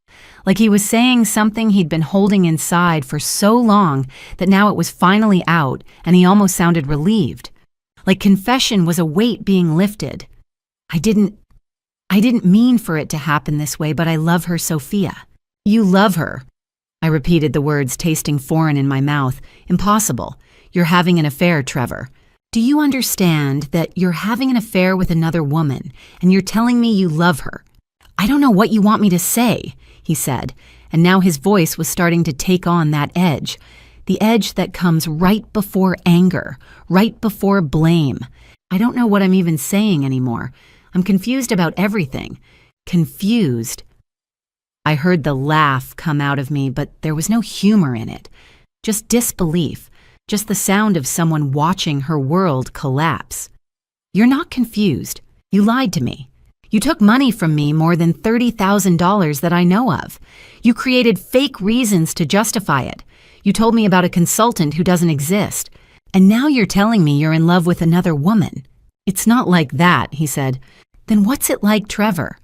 like he was saying something he'd been holding inside for so long that now it was finally out, and he almost sounded relieved. Like confession was a weight being lifted. I didn't mean for it to happen this way, but I love her, Sophia." "You love her." I repeated the words, tasting foreign in my mouth. "Impossible. You're having an affair, Trevor. Do you understand that you're having an affair with another woman, and you're telling me you love her?" "I don't know what you want me to say," he said, and now his voice was starting to take on that edge, the edge that comes right before anger, right before blame. I don't know what I'm even saying anymore. I'm confused about everything. Confused. I heard the laugh come out of me, but there was no humor in it. Just disbelief. Just the sound of someone watching her world collapse. "You're not confused. You lied to me. You took money from me, more than $30,000 that I know of. You created fake reasons to justify it. You told me about a consultant who doesn't exist. And now you're telling me you're in love with another woman." "It's not like that," he said. "Then what's it like, Trevor?"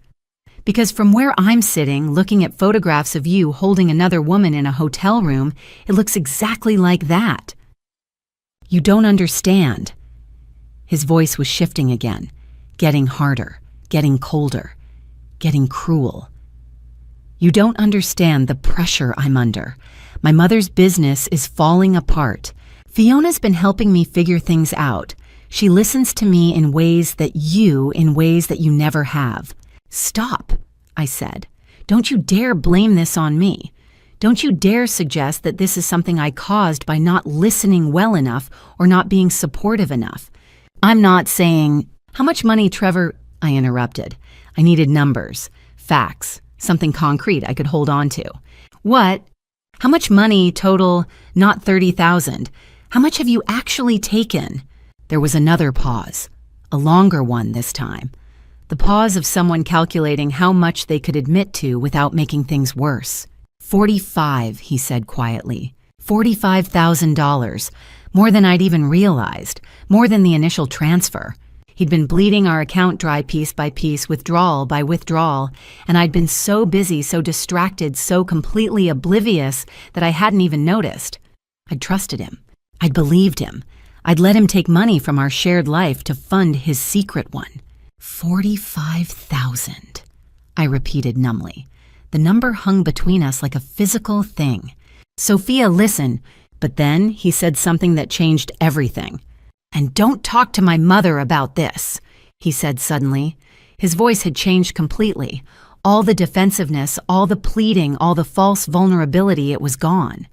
Because from where I'm sitting, looking at photographs of you holding another woman in a hotel room, it looks exactly like that. "You don't understand." His voice was shifting again, getting harder, getting colder, getting cruel. "You don't understand the pressure I'm under. My mother's business is falling apart. Fiona's been helping me figure things out. She listens to me in ways that you never have." "Stop," I said. "Don't you dare blame this on me. Don't you dare suggest that this is something I caused by not listening well enough or not being supportive enough. I'm not saying, how much money, Trevor? I interrupted. I needed numbers, facts, something concrete I could hold on to. What? How much money total? Not 30,000. How much have you actually taken? There was another pause, a longer one this time. The pause of someone calculating how much they could admit to without making things worse. 45, he said quietly. $45,000. More than I'd even realized. More than the initial transfer. He'd been bleeding our account dry piece by piece, withdrawal by withdrawal, and I'd been so busy, so distracted, so completely oblivious that I hadn't even noticed. I'd trusted him. I'd believed him. I'd let him take money from our shared life to fund his secret one. 45,000, I repeated numbly. The number hung between us like a physical thing. Sophia, listen. But then he said something that changed everything. And don't talk to my mother about this, he said suddenly. His voice had changed completely. All the defensiveness, all the pleading, all the false vulnerability, it was gone.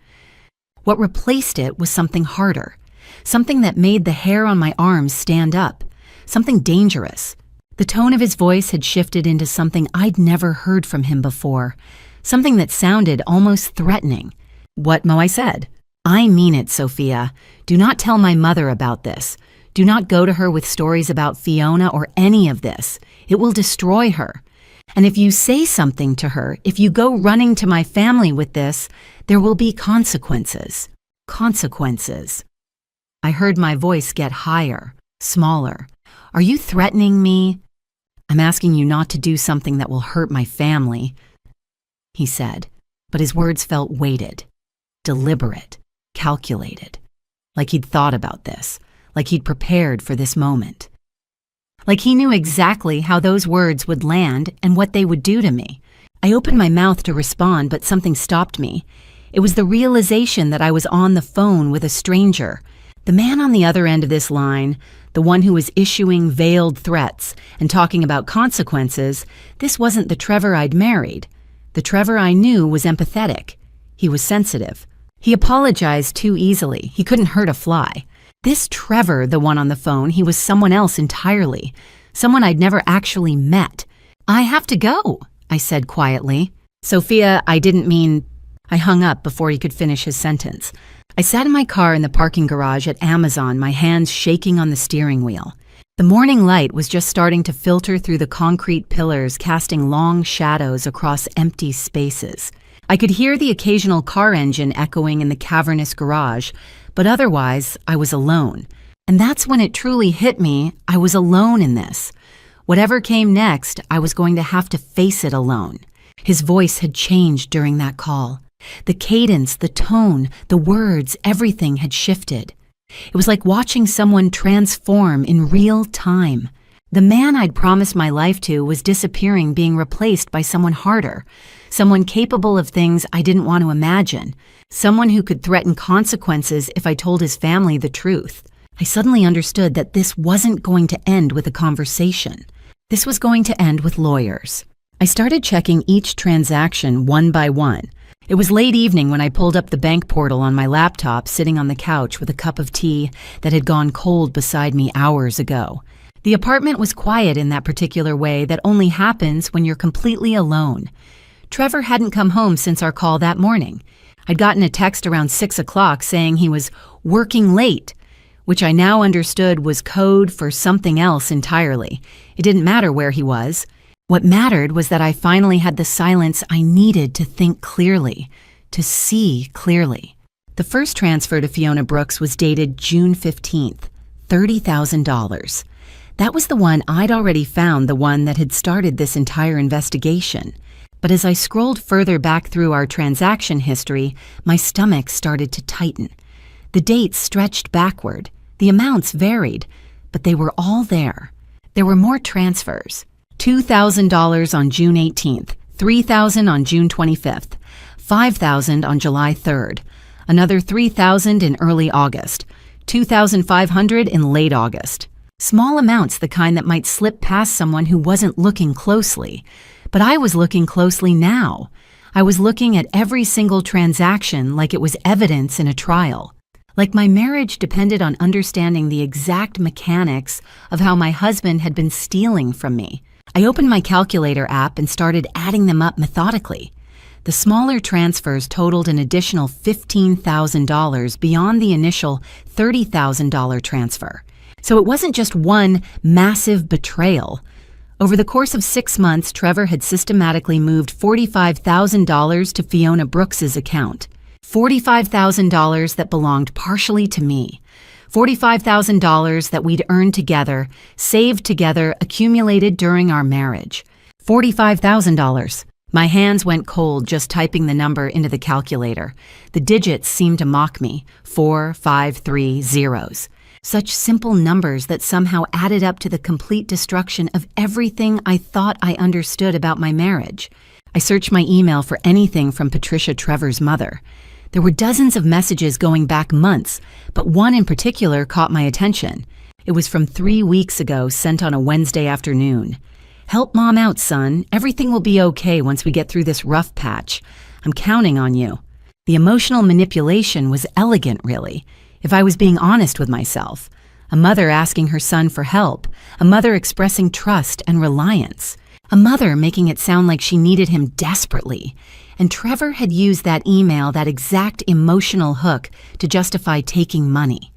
What replaced it was something harder. Something that made the hair on my arms stand up. Something dangerous. The tone of his voice had shifted into something I'd never heard from him before. Something that sounded almost threatening. What, Mo? I said. I mean it, Sophia. Do not tell my mother about this. Do not go to her with stories about Fiona or any of this. It will destroy her. And if you say something to her, if you go running to my family with this, there will be consequences. Consequences. I heard my voice get higher, smaller. Are you threatening me? I'm asking you not to do something that will hurt my family, he said, but his words felt weighted, deliberate, calculated, like he'd thought about this, like he'd prepared for this moment. Like he knew exactly how those words would land and what they would do to me. I opened my mouth to respond, but something stopped me. It was the realization that I was on the phone with a stranger. The man on the other end of this line, the one who was issuing veiled threats and talking about consequences, this wasn't the Trevor I'd married. The Trevor I knew was empathetic. He was sensitive. He apologized too easily. He couldn't hurt a fly. This Trevor, the one on the phone, he was someone else entirely. Someone I'd never actually met. I have to go, I said quietly. Sophia, I didn't mean... I hung up before he could finish his sentence. I sat in my car in the parking garage at Amazon, my hands shaking on the steering wheel. The morning light was just starting to filter through the concrete pillars, casting long shadows across empty spaces. I could hear the occasional car engine echoing in the cavernous garage, but otherwise, I was alone. And that's when it truly hit me, I was alone in this. Whatever came next, I was going to have to face it alone. His voice had changed during that call. The cadence, the tone, the words, everything had shifted. It was like watching someone transform in real time. The man I'd promised my life to was disappearing, being replaced by someone harder, someone capable of things I didn't want to imagine, someone who could threaten consequences if I told his family the truth. I suddenly understood that this wasn't going to end with a conversation. This was going to end with lawyers. I started checking each transaction one by one. It was late evening when I pulled up the bank portal on my laptop, sitting on the couch with a cup of tea that had gone cold beside me hours ago. The apartment was quiet in that particular way that only happens when you're completely alone. Trevor hadn't come home since our call that morning. I'd gotten a text around 6 o'clock saying he was working late, which I now understood was code for something else entirely. It didn't matter where he was. What mattered was that I finally had the silence I needed to think clearly, to see clearly. The first transfer to Fiona Brooks was dated June 15th, $30,000. That was the one I'd already found, the one that had started this entire investigation. But as I scrolled further back through our transaction history, my stomach started to tighten. The dates stretched backward. The amounts varied, but they were all there. There were more transfers. $2,000 on June 18th, $3,000 on June 25th, $5,000 on July 3rd, another $3,000 in early August, $2,500 in late August. Small amounts, the kind that might slip past someone who wasn't looking closely. But I was looking closely now. I was looking at every single transaction like it was evidence in a trial. Like my marriage depended on understanding the exact mechanics of how my husband had been stealing from me. I opened my calculator app and started adding them up methodically. The smaller transfers totaled an additional $15,000 beyond the initial $30,000 transfer. So it wasn't just one massive betrayal. Over the course of 6 months, Trevor had systematically moved $45,000 to Fiona Brooks's account. $45,000 that belonged partially to me. $45,000 that we'd earned together, saved together, accumulated during our marriage. $45,000. My hands went cold just typing the number into the calculator. The digits seemed to mock me. 4, 5, 3 zeros. Such simple numbers that somehow added up to the complete destruction of everything I thought I understood about my marriage. I searched my email for anything from Patricia Trevor's mother. There were dozens of messages going back months, but one in particular caught my attention. It was from 3 weeks ago, sent on a Wednesday afternoon. "Help Mom out, son. Everything will be okay once we get through this rough patch. I'm counting on you." The emotional manipulation was elegant, really, if I was being honest with myself. A mother asking her son for help, a mother expressing trust and reliance, a mother making it sound like she needed him desperately. And Trevor had used that email, that exact emotional hook, to justify taking money,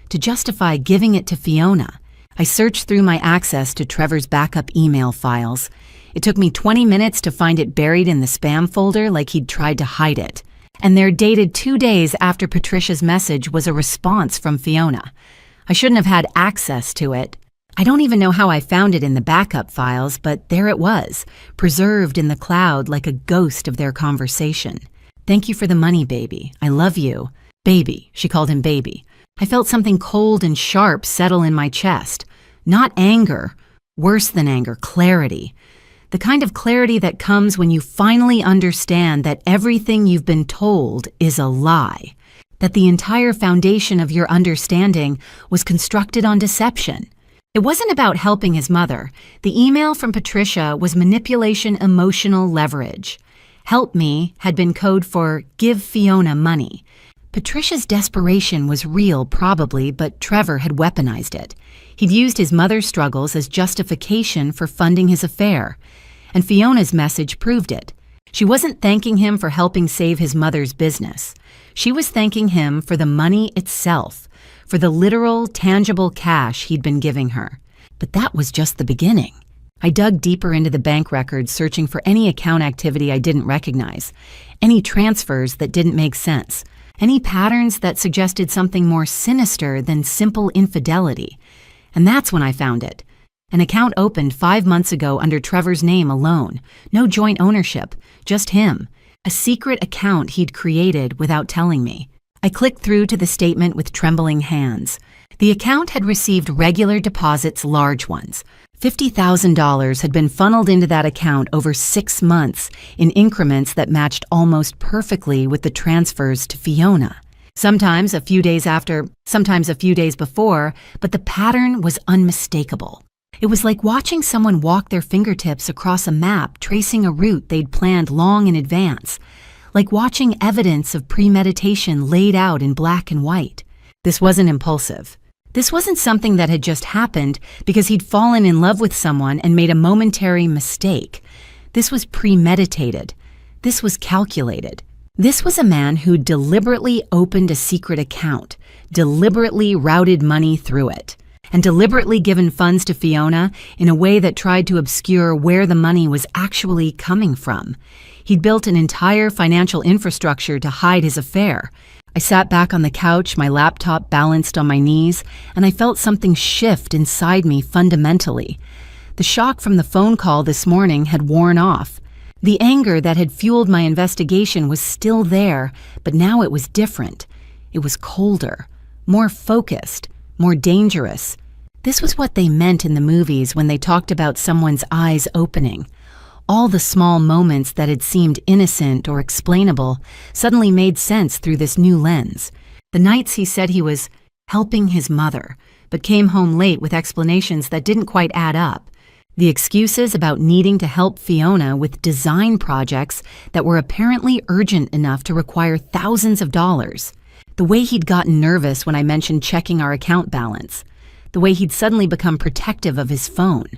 to justify giving it to Fiona. I searched through my access to Trevor's backup email files. It took me 20 minutes to find it buried in the spam folder like he'd tried to hide it. And they're dated 2 days after Patricia's message was a response from Fiona. I shouldn't have had access to it. I don't even know how I found it in the backup files, but there it was, preserved in the cloud like a ghost of their conversation. "Thank you for the money, baby. I love you." Baby, she called him baby. I felt something cold and sharp settle in my chest. Not anger, worse than anger, clarity. The kind of clarity that comes when you finally understand that everything you've been told is a lie, that the entire foundation of your understanding was constructed on deception. It wasn't about helping his mother. The email from Patricia was manipulation, emotional leverage. "Help me" had been code for "give Fiona money." Patricia's desperation was real, probably, but Trevor had weaponized it. He'd used his mother's struggles as justification for funding his affair. And Fiona's message proved it. She wasn't thanking him for helping save his mother's business. She was thanking him for the money itself, for the literal, tangible cash he'd been giving her. But that was just the beginning. I dug deeper into the bank records, searching for any account activity I didn't recognize, any transfers that didn't make sense, any patterns that suggested something more sinister than simple infidelity. And that's when I found it. An account opened 5 months ago under Trevor's name alone. No joint ownership, just him. A secret account he'd created without telling me. I clicked through to the statement with trembling hands. The account had received regular deposits, large ones. $50,000 had been funneled into that account over 6 months in increments that matched almost perfectly with the transfers to Fiona. Sometimes a few days after, sometimes a few days before, but the pattern was unmistakable. It was like watching someone walk their fingertips across a map, tracing a route they'd planned long in advance. Like watching evidence of premeditation laid out in black and white. This wasn't impulsive. This wasn't something that had just happened because he'd fallen in love with someone and made a momentary mistake. This was premeditated. This was calculated. This was a man who deliberately opened a secret account, deliberately routed money through it, and deliberately given funds to Fiona in a way that tried to obscure where the money was actually coming from. He'd built an entire financial infrastructure to hide his affair. I sat back on the couch, my laptop balanced on my knees, and I felt something shift inside me fundamentally. The shock from the phone call this morning had worn off. The anger that had fueled my investigation was still there, but now it was different. It was colder, more focused, more dangerous. This was what they meant in the movies when they talked about someone's eyes opening. All the small moments that had seemed innocent or explainable suddenly made sense through this new lens. The nights he said he was helping his mother, but came home late with explanations that didn't quite add up. The excuses about needing to help Fiona with design projects that were apparently urgent enough to require thousands of dollars. The way he'd gotten nervous when I mentioned checking our account balance. The way he'd suddenly become protective of his phone.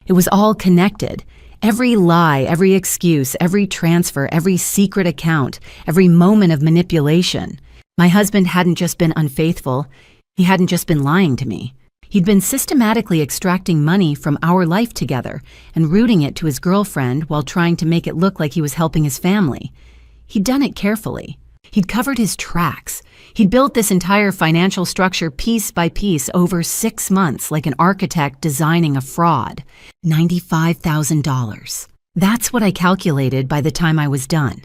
It was all connected. Every lie, every excuse, every transfer, every secret account, every moment of manipulation. My husband hadn't just been unfaithful. He hadn't just been lying to me. He'd been systematically extracting money from our life together and routing it to his girlfriend while trying to make it look like he was helping his family. He'd done it carefully. He'd covered his tracks. He'd built this entire financial structure piece by piece over 6 months like an architect designing a fraud. $95,000. That's what I calculated by the time I was done.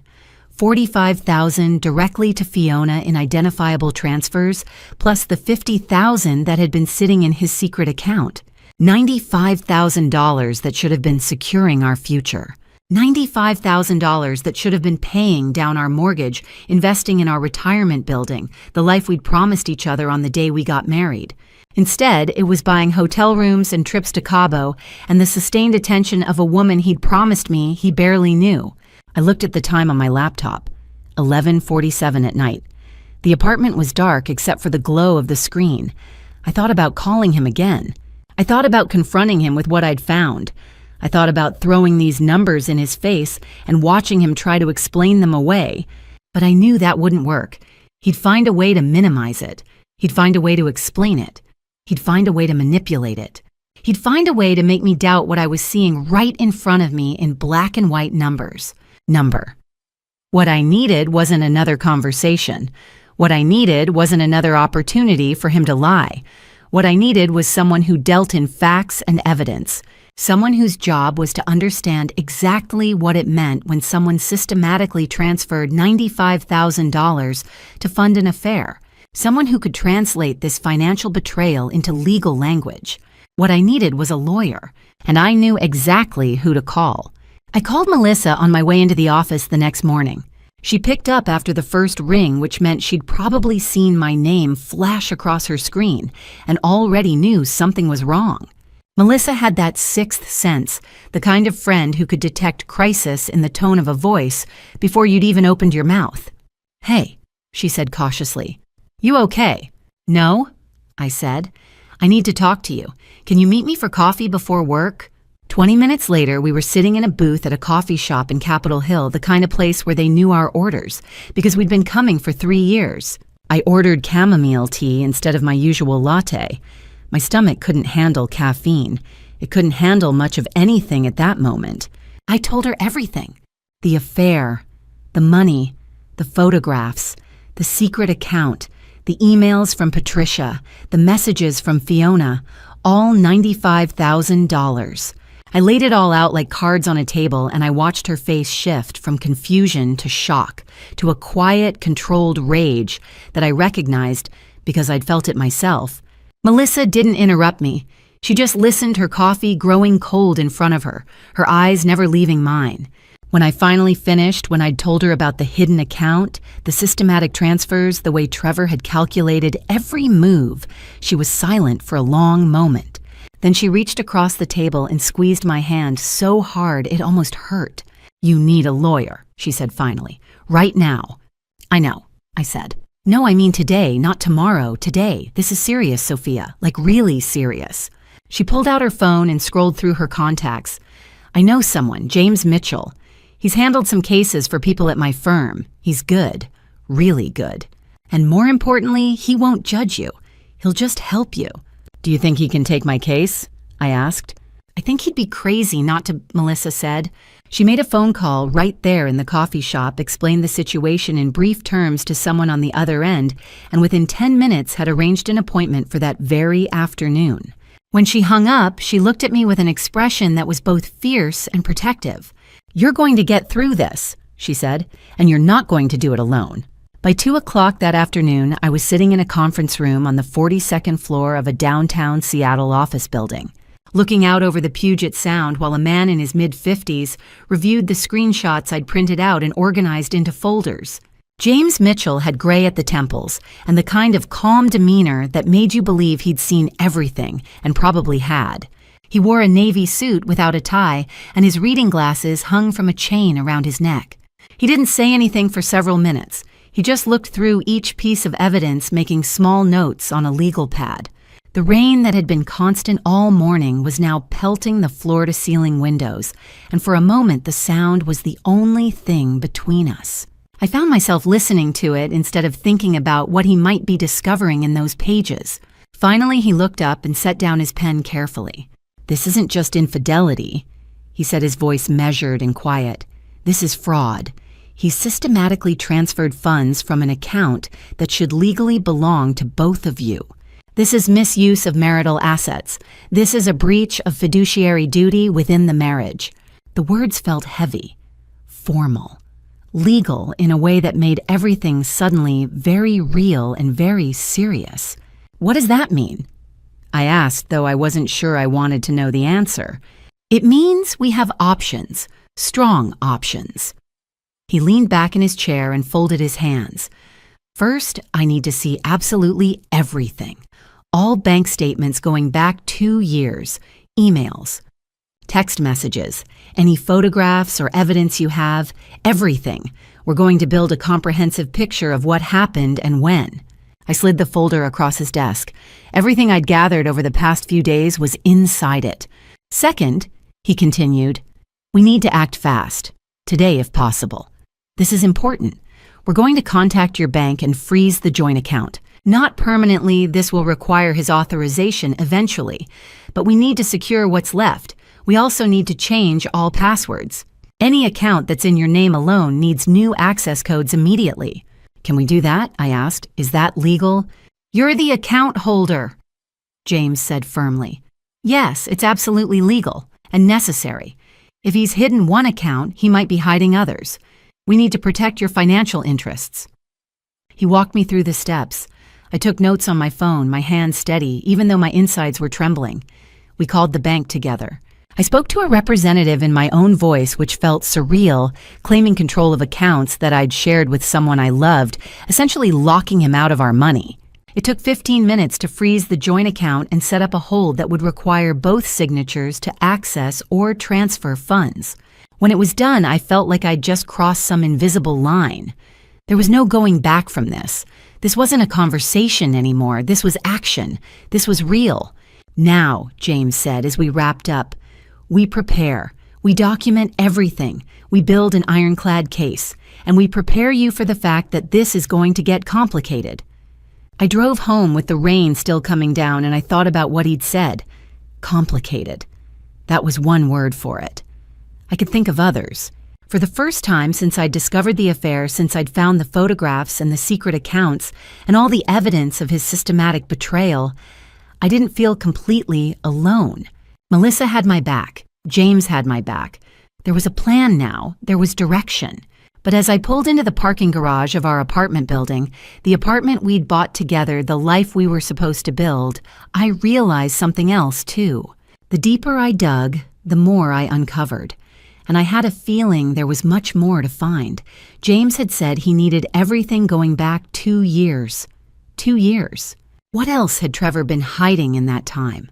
$45,000 directly to Fiona in identifiable transfers, plus the $50,000 that had been sitting in his secret account. $95,000 that should have been securing our future. $95,000 that should have been paying down our mortgage, investing in our retirement building, the life we'd promised each other on the day we got married. Instead, it was buying hotel rooms and trips to Cabo and the sustained attention of a woman he'd promised me he barely knew. I looked at the time on my laptop. 11:47 at night. The apartment was dark except for the glow of the screen. I thought about calling him again. I thought about confronting him with what I'd found. I thought about throwing these numbers in his face and watching him try to explain them away. But I knew that wouldn't work. He'd find a way to minimize it. He'd find a way to explain it. He'd find a way to manipulate it. He'd find a way to make me doubt what I was seeing right in front of me in black and white numbers. What I needed wasn't another conversation. What I needed wasn't another opportunity for him to lie. What I needed was someone who dealt in facts and evidence. Someone whose job was to understand exactly what it meant when someone systematically transferred $95,000 to fund an affair. Someone who could translate this financial betrayal into legal language. What I needed was a lawyer, and I knew exactly who to call. I called Melissa on my way into the office the next morning. She picked up after the first ring, which meant she'd probably seen my name flash across her screen and already knew something was wrong. Melissa had that sixth sense, the kind of friend who could detect crisis in the tone of a voice before you'd even opened your mouth. "Hey," she said cautiously. "You okay?" "No," I said. "I need to talk to you. Can you meet me for coffee before work?" 20 minutes later, we were sitting in a booth at a coffee shop in Capitol Hill, the kind of place where they knew our orders, because we'd been coming for 3 years. I ordered chamomile tea instead of my usual latte. My stomach couldn't handle caffeine. It couldn't handle much of anything at that moment. I told her everything. The affair, the money, the photographs, the secret account, the emails from Patricia, the messages from Fiona, all $95,000. I laid it all out like cards on a table, and I watched her face shift from confusion to shock, to a quiet, controlled rage that I recognized because I'd felt it myself. Melissa didn't interrupt me. She just listened, her coffee growing cold in front of her, her eyes never leaving mine. When I finally finished, when I'd told her about the hidden account, the systematic transfers, the way Trevor had calculated every move, she was silent for a long moment. Then she reached across the table and squeezed my hand so hard it almost hurt. "You need a lawyer," she said finally. "Right now." "I know," I said. "No, I mean today, not tomorrow, today. This is serious, Sophia, like really serious." She pulled out her phone and scrolled through her contacts. "I know someone, James Mitchell. He's handled some cases for people at my firm. He's good, really good. And more importantly, he won't judge you. He'll just help you." "Do you think he can take my case?" I asked. "I think he'd be crazy not to," Melissa said. She made a phone call right there in the coffee shop, explained the situation in brief terms to someone on the other end, and within 10 minutes had arranged an appointment for that very afternoon. When she hung up, she looked at me with an expression that was both fierce and protective. "You're going to get through this," she said, "and you're not going to do it alone." By 2 o'clock that afternoon, I was sitting in a conference room on the 42nd floor of a downtown Seattle office building, looking out over the Puget Sound while a man in his mid-50s reviewed the screenshots I'd printed out and organized into folders. James Mitchell had gray at the temples and the kind of calm demeanor that made you believe he'd seen everything and probably had. He wore a navy suit without a tie, and his reading glasses hung from a chain around his neck. He didn't say anything for several minutes. He just looked through each piece of evidence, making small notes on a legal pad. The rain that had been constant all morning was now pelting the floor-to-ceiling windows, and for a moment the sound was the only thing between us. I found myself listening to it instead of thinking about what he might be discovering in those pages. Finally, he looked up and set down his pen carefully. "This isn't just infidelity," he said, his voice measured and quiet. "This is fraud. He systematically transferred funds from an account that should legally belong to both of you. This is misuse of marital assets. This is a breach of fiduciary duty within the marriage." The words felt heavy, formal, legal in a way that made everything suddenly very real and very serious. "What does that mean?" I asked, though I wasn't sure I wanted to know the answer. "It means we have options, strong options." He leaned back in his chair and folded his hands. "First, I need to see absolutely everything. All bank statements going back 2 years, emails, text messages, any photographs or evidence you have, everything. We're going to build a comprehensive picture of what happened and when." I slid the folder across his desk. Everything I'd gathered over the past few days was inside it. "Second," he continued, "we need to act fast. Today, if possible. This is important. We're going to contact your bank and freeze the joint account. Not permanently, this will require his authorization eventually, but we need to secure what's left. We also need to change all passwords. Any account that's in your name alone needs new access codes immediately." "Can we do that?" I asked. "Is that legal?" "You're the account holder," James said firmly. "Yes, it's absolutely legal and necessary. If he's hidden one account, he might be hiding others. We need to protect your financial interests." He walked me through the steps. I took notes on my phone, my hands steady, even though my insides were trembling. We called the bank together. I spoke to a representative in my own voice, which felt surreal, claiming control of accounts that I'd shared with someone I loved, essentially locking him out of our money. It took 15 minutes to freeze the joint account and set up a hold that would require both signatures to access or transfer funds. When it was done, I felt like I'd just crossed some invisible line. There was no going back from this. This wasn't a conversation anymore. This was action. This was real. "Now," James said as we wrapped up, "we prepare. We document everything. We build an ironclad case. And we prepare you for the fact that this is going to get complicated." I drove home with the rain still coming down, and I thought about what he'd said. Complicated. That was one word for it. I could think of others. For the first time since I'd discovered the affair, since I'd found the photographs and the secret accounts and all the evidence of his systematic betrayal, I didn't feel completely alone. Melissa had my back. James had my back. There was a plan now. There was direction. But as I pulled into the parking garage of our apartment building, the apartment we'd bought together, the life we were supposed to build, I realized something else too. The deeper I dug, the more I uncovered. And I had a feeling there was much more to find. James had said he needed everything going back 2 years. 2 years. What else had Trevor been hiding in that time?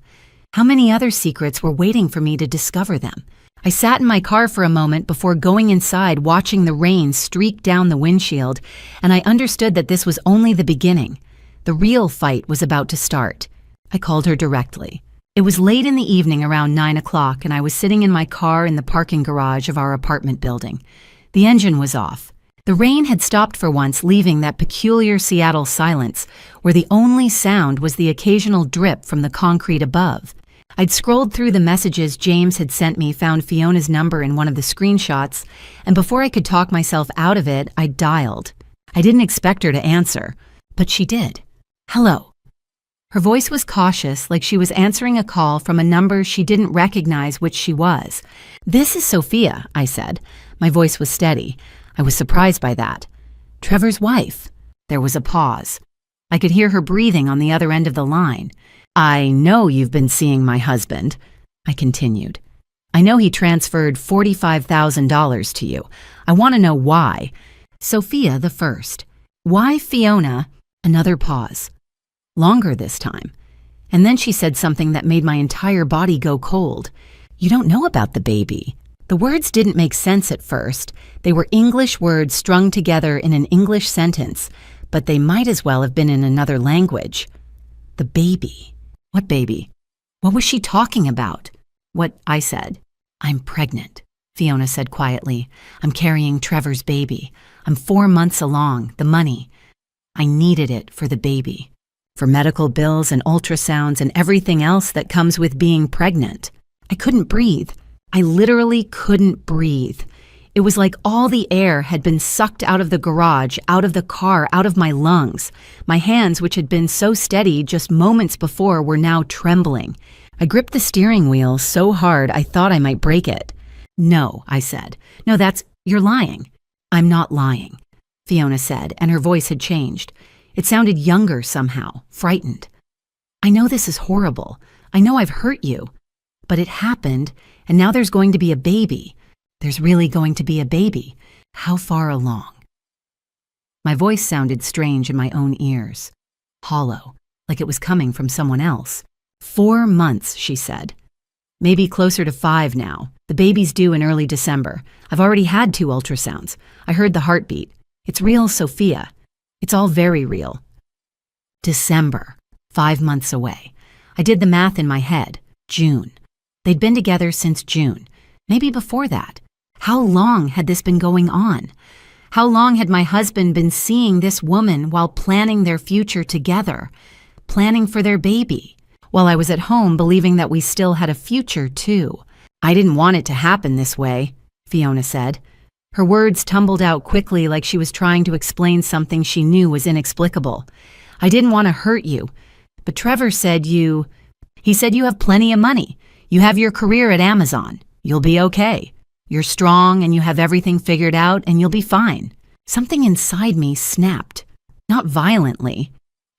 How many other secrets were waiting for me to discover them? I sat in my car for a moment before going inside, watching the rain streak down the windshield, and I understood that this was only the beginning. The real fight was about to start. I called her directly. It was late in the evening, around 9 o'clock, and I was sitting in my car in the parking garage of our apartment building. The engine was off. The rain had stopped for once, leaving that peculiar Seattle silence, where the only sound was the occasional drip from the concrete above. I'd scrolled through the messages James had sent me, found Fiona's number in one of the screenshots, and before I could talk myself out of it, I dialed. I didn't expect her to answer, but she did. "Hello." Her voice was cautious, like she was answering a call from a number she didn't recognize which she was. "This is Sophia," I said. My voice was steady. I was surprised by that. "Trevor's wife." There was a pause. I could hear her breathing on the other end of the line. "I know you've been seeing my husband," I continued. "I know he transferred $45,000 to you. I want to know why." Sophia the first. "Why Fiona?" Another pause. Longer this time. And then she said something that made my entire body go cold. "You don't know about the baby." The words didn't make sense at first. They were English words strung together in an English sentence, but they might as well have been in another language. The baby. What baby? What was she talking about? What I said. "I'm pregnant," Fiona said quietly. "I'm carrying Trevor's baby. I'm 4 months along. The money. I needed it for the baby. For medical bills and ultrasounds and everything else that comes with being pregnant." I couldn't breathe. I literally couldn't breathe. It was like all the air had been sucked out of the garage, out of the car, out of my lungs. My hands, which had been so steady just moments before, were now trembling. I gripped the steering wheel so hard I thought I might break it. "No," I said. "No, you're lying." "I'm not lying," Fiona said, and her voice had changed. It sounded younger somehow, frightened. "I know this is horrible. I know I've hurt you. But it happened, and now there's going to be a baby. There's really going to be a baby. How far along?" My voice sounded strange in my own ears. Hollow, like it was coming from someone else. 4 months, she said. "Maybe closer to 5 now. The baby's due in early December. I've already had 2 ultrasounds. I heard the heartbeat. It's real, Sophia. It's all very real." December, 5 months away. I did the math in my head. June. They'd been together since June. Maybe before that. How long had this been going on? How long had my husband been seeing this woman while planning their future together? Planning for their baby? While I was at home believing that we still had a future, too. "I didn't want it to happen this way," Fiona said. Her words tumbled out quickly like she was trying to explain something she knew was inexplicable. "I didn't want to hurt you. But Trevor said He said you have plenty of money. You have your career at Amazon. You'll be okay. You're strong and you have everything figured out and you'll be fine." Something inside me snapped. Not violently.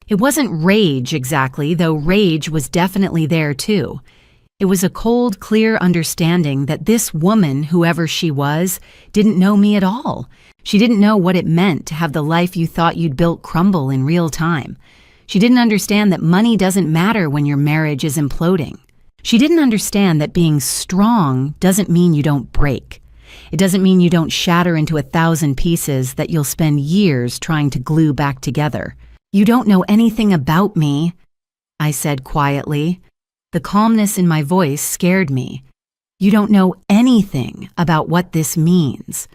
It wasn't rage exactly, though rage was definitely there too. It was a cold, clear understanding that this woman, whoever she was, didn't know me at all. She didn't know what it meant to have the life you thought you'd built crumble in real time. She didn't understand that money doesn't matter when your marriage is imploding. She didn't understand that being strong doesn't mean you don't break. It doesn't mean you don't shatter into 1,000 pieces that you'll spend years trying to glue back together. "You don't know anything about me," I said quietly. The calmness in my voice scared me. "You don't know anything about what this means."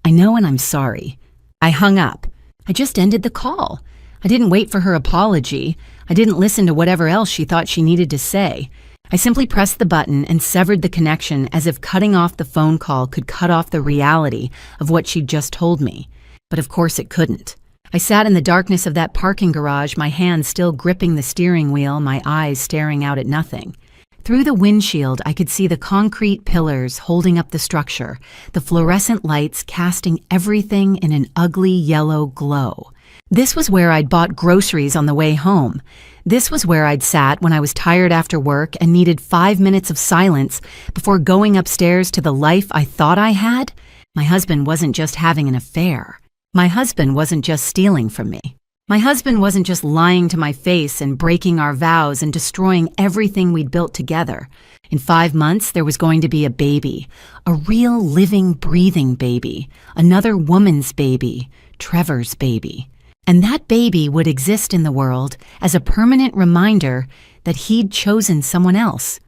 "I know, and I'm sorry." I hung up. I just ended the call. I didn't wait for her apology. I didn't listen to whatever else she thought she needed to say. I simply pressed the button and severed the connection as if cutting off the phone call could cut off the reality of what she'd just told me. But of course it couldn't. I sat in the darkness of that parking garage, my hands still gripping the steering wheel, my eyes staring out at nothing. Through the windshield, I could see the concrete pillars holding up the structure, the fluorescent lights casting everything in an ugly yellow glow. This was where I'd bought groceries on the way home. This was where I'd sat when I was tired after work and needed 5 minutes of silence before going upstairs to the life I thought I had. My husband wasn't just having an affair. My husband wasn't just stealing from me. My husband wasn't just lying to my face and breaking our vows and destroying everything we'd built together. In 5 months, there was going to be a baby, a real living, breathing baby, another woman's baby, Trevor's baby. And that baby would exist in the world as a permanent reminder that he'd chosen someone else.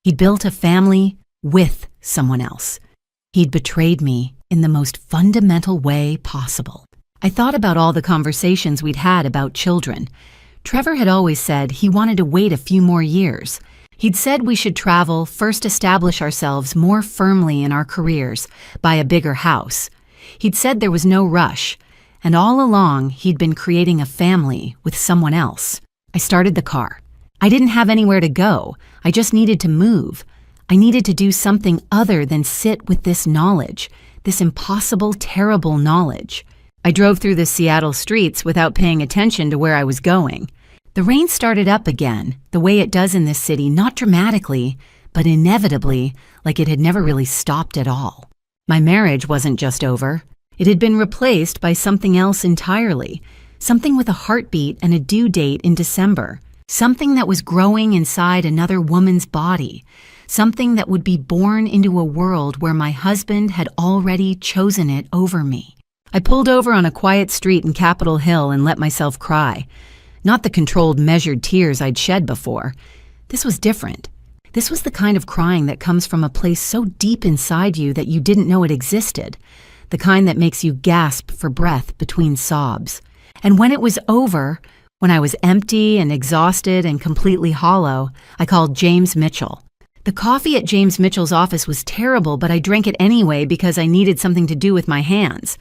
He'd built a family with someone else. He'd betrayed me in the most fundamental way possible. I thought about all the conversations we'd had about children. Trevor had always said he wanted to wait a few more years. He'd said we should travel, first establish ourselves more firmly in our careers, buy a bigger house. He'd said there was no rush. And all along, he'd been creating a family with someone else. I started the car. I didn't have anywhere to go. I just needed to move. I needed to do something other than sit with this knowledge, this impossible, terrible knowledge. I drove through the Seattle streets without paying attention to where I was going. The rain started up again, the way it does in this city, not dramatically, but inevitably, like it had never really stopped at all. My marriage wasn't just over. It had been replaced by something else entirely, something with a heartbeat and a due date in December. something that was growing inside another woman's body, something that would be born into a world where my husband had already chosen it over me. I pulled over on a quiet street in Capitol Hill and let myself cry. Not the controlled, measured tears I'd shed before. This was different. This was the kind of crying that comes from a place so deep inside you that you didn't know it existed, the kind that makes you gasp for breath between sobs. And when it was over, when I was empty and exhausted and completely hollow, I called James Mitchell. The coffee at James Mitchell's office was terrible, but I drank it anyway because I needed something to do with my hands.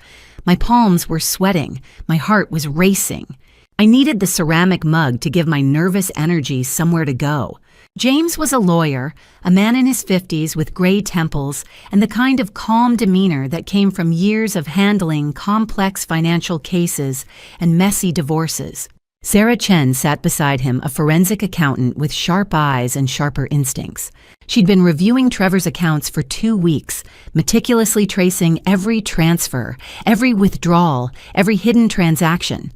My palms were sweating. My heart was racing. I needed the ceramic mug to give my nervous energy somewhere to go. James was a lawyer, a man in his 50s with gray temples and the kind of calm demeanor that came from years of handling complex financial cases and messy divorces. Sarah Chen sat beside him, a forensic accountant with sharp eyes and sharper instincts. She'd been reviewing Trevor's accounts for 2 weeks, meticulously tracing every transfer, every withdrawal, every hidden transaction.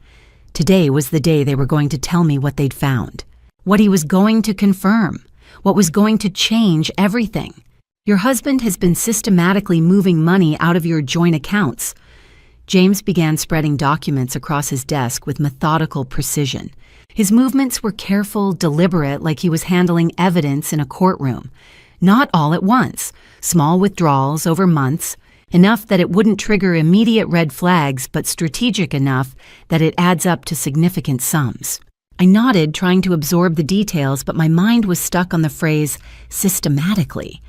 Today was the day they were going to tell me what they'd found, what he was going to confirm, what was going to change everything. Your husband has been systematically moving money out of your joint accounts. James began spreading documents across his desk with methodical precision. His movements were careful, deliberate, like he was handling evidence in a courtroom. Not all at once, small withdrawals over months, enough that it wouldn't trigger immediate red flags, but strategic enough that it adds up to significant sums. I nodded, trying to absorb the details, but my mind was stuck on the phrase systematically.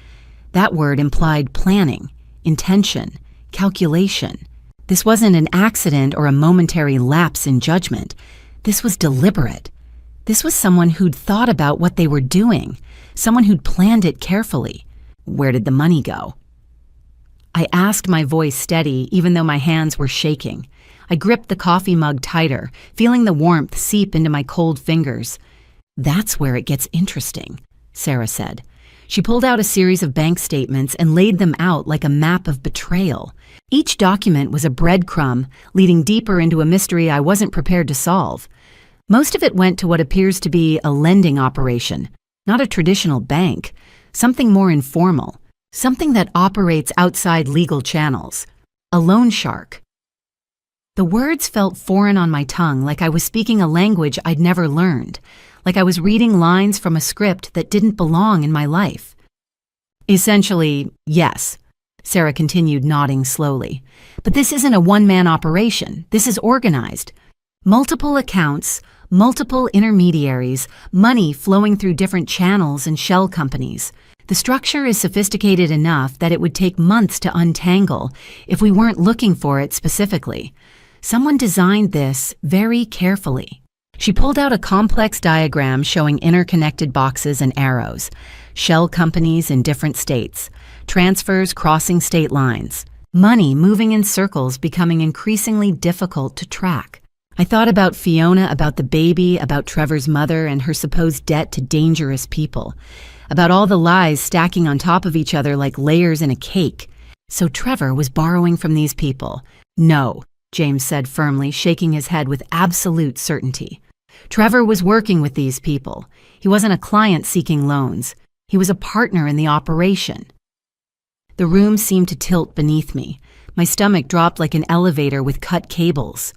That word implied planning, intention, calculation. This wasn't an accident or a momentary lapse in judgment. This was deliberate. This was someone who'd thought about what they were doing, someone who'd planned it carefully. Where did the money go? I asked, my voice steady, even though my hands were shaking. I gripped the coffee mug tighter, feeling the warmth seep into my cold fingers. "That's where it gets interesting," Sarah said. She pulled out a series of bank statements and laid them out like a map of betrayal. Each document was a breadcrumb, leading deeper into a mystery I wasn't prepared to solve. Most of it went to what appears to be a lending operation, not a traditional bank, something more informal, something that operates outside legal channels. A loan shark. The words felt foreign on my tongue, like I was speaking a language I'd never learned, like I was reading lines from a script that didn't belong in my life. "Essentially, yes," Sarah continued, nodding slowly. "But this isn't a one-man operation. This is organized. Multiple accounts, multiple intermediaries, money flowing through different channels and shell companies. The structure is sophisticated enough that it would take months to untangle if we weren't looking for it specifically. Someone designed this very carefully." She pulled out a complex diagram showing interconnected boxes and arrows, shell companies in different states, transfers crossing state lines, money moving in circles becoming increasingly difficult to track. I thought about Fiona, about the baby, about Trevor's mother and her supposed debt to dangerous people, about all the lies stacking on top of each other like layers in a cake. So Trevor was borrowing from these people. "No," James said firmly, shaking his head with absolute certainty. Trevor was working with these people. He wasn't a client seeking loans. He was a partner in the operation. The room seemed to tilt beneath me. My stomach dropped like an elevator with cut cables.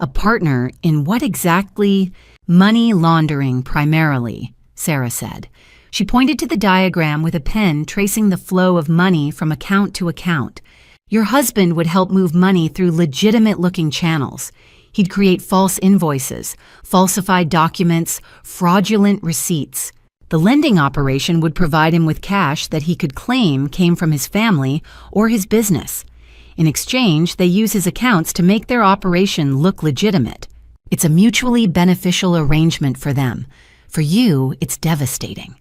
A partner in what exactly? "Money laundering, primarily," Sarah said. She pointed to the diagram with a pen tracing the flow of money from account to account. "Your husband would help move money through legitimate-looking channels. He'd create false invoices, falsified documents, fraudulent receipts. The lending operation would provide him with cash that he could claim came from his family or his business. In exchange, they use his accounts to make their operation look legitimate. It's a mutually beneficial arrangement for them. For you, it's devastating."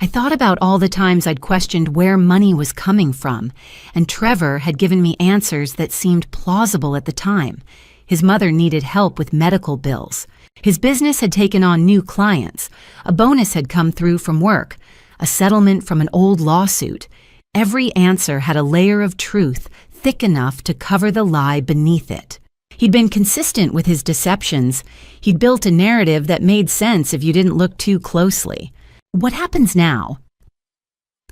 I thought about all the times I'd questioned where money was coming from, and Trevor had given me answers that seemed plausible at the time. His mother needed help with medical bills. His business had taken on new clients. A bonus had come through from work. A settlement from an old lawsuit. Every answer had a layer of truth thick enough to cover the lie beneath it. He'd been consistent with his deceptions. He'd built a narrative that made sense if you didn't look too closely. What happens now?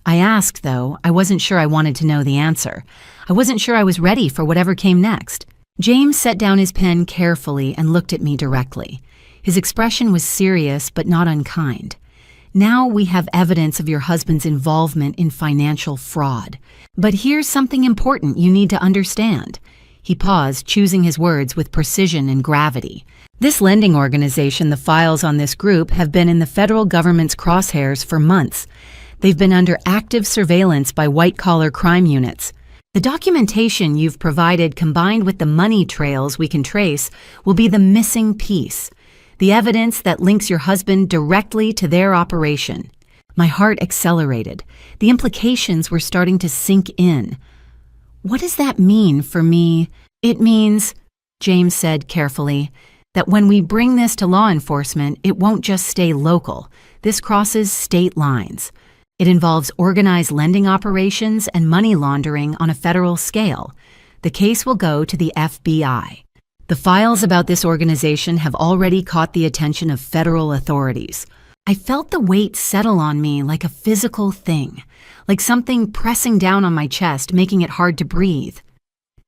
I asked, though. I wasn't sure I wanted to know the answer. I wasn't sure I was ready for whatever came next. James set down his pen carefully and looked at me directly. His expression was serious but not unkind. Now we have evidence of your husband's involvement in financial fraud. But here's something important you need to understand. He paused, choosing his words with precision and gravity. This lending organization, the files on this group, have been in the federal government's crosshairs for months. They've been under active surveillance by white-collar crime units. The documentation you've provided, combined with the money trails we can trace, will be the missing piece. The evidence that links your husband directly to their operation. My heart accelerated. The implications were starting to sink in. What does that mean for me? It means, James said carefully, that when we bring this to law enforcement, it won't just stay local. This crosses state lines. It involves organized lending operations and money laundering on a federal scale. The case will go to the FBI. The files about this organization have already caught the attention of federal authorities. I felt the weight settle on me like a physical thing, like something pressing down on my chest, making it hard to breathe.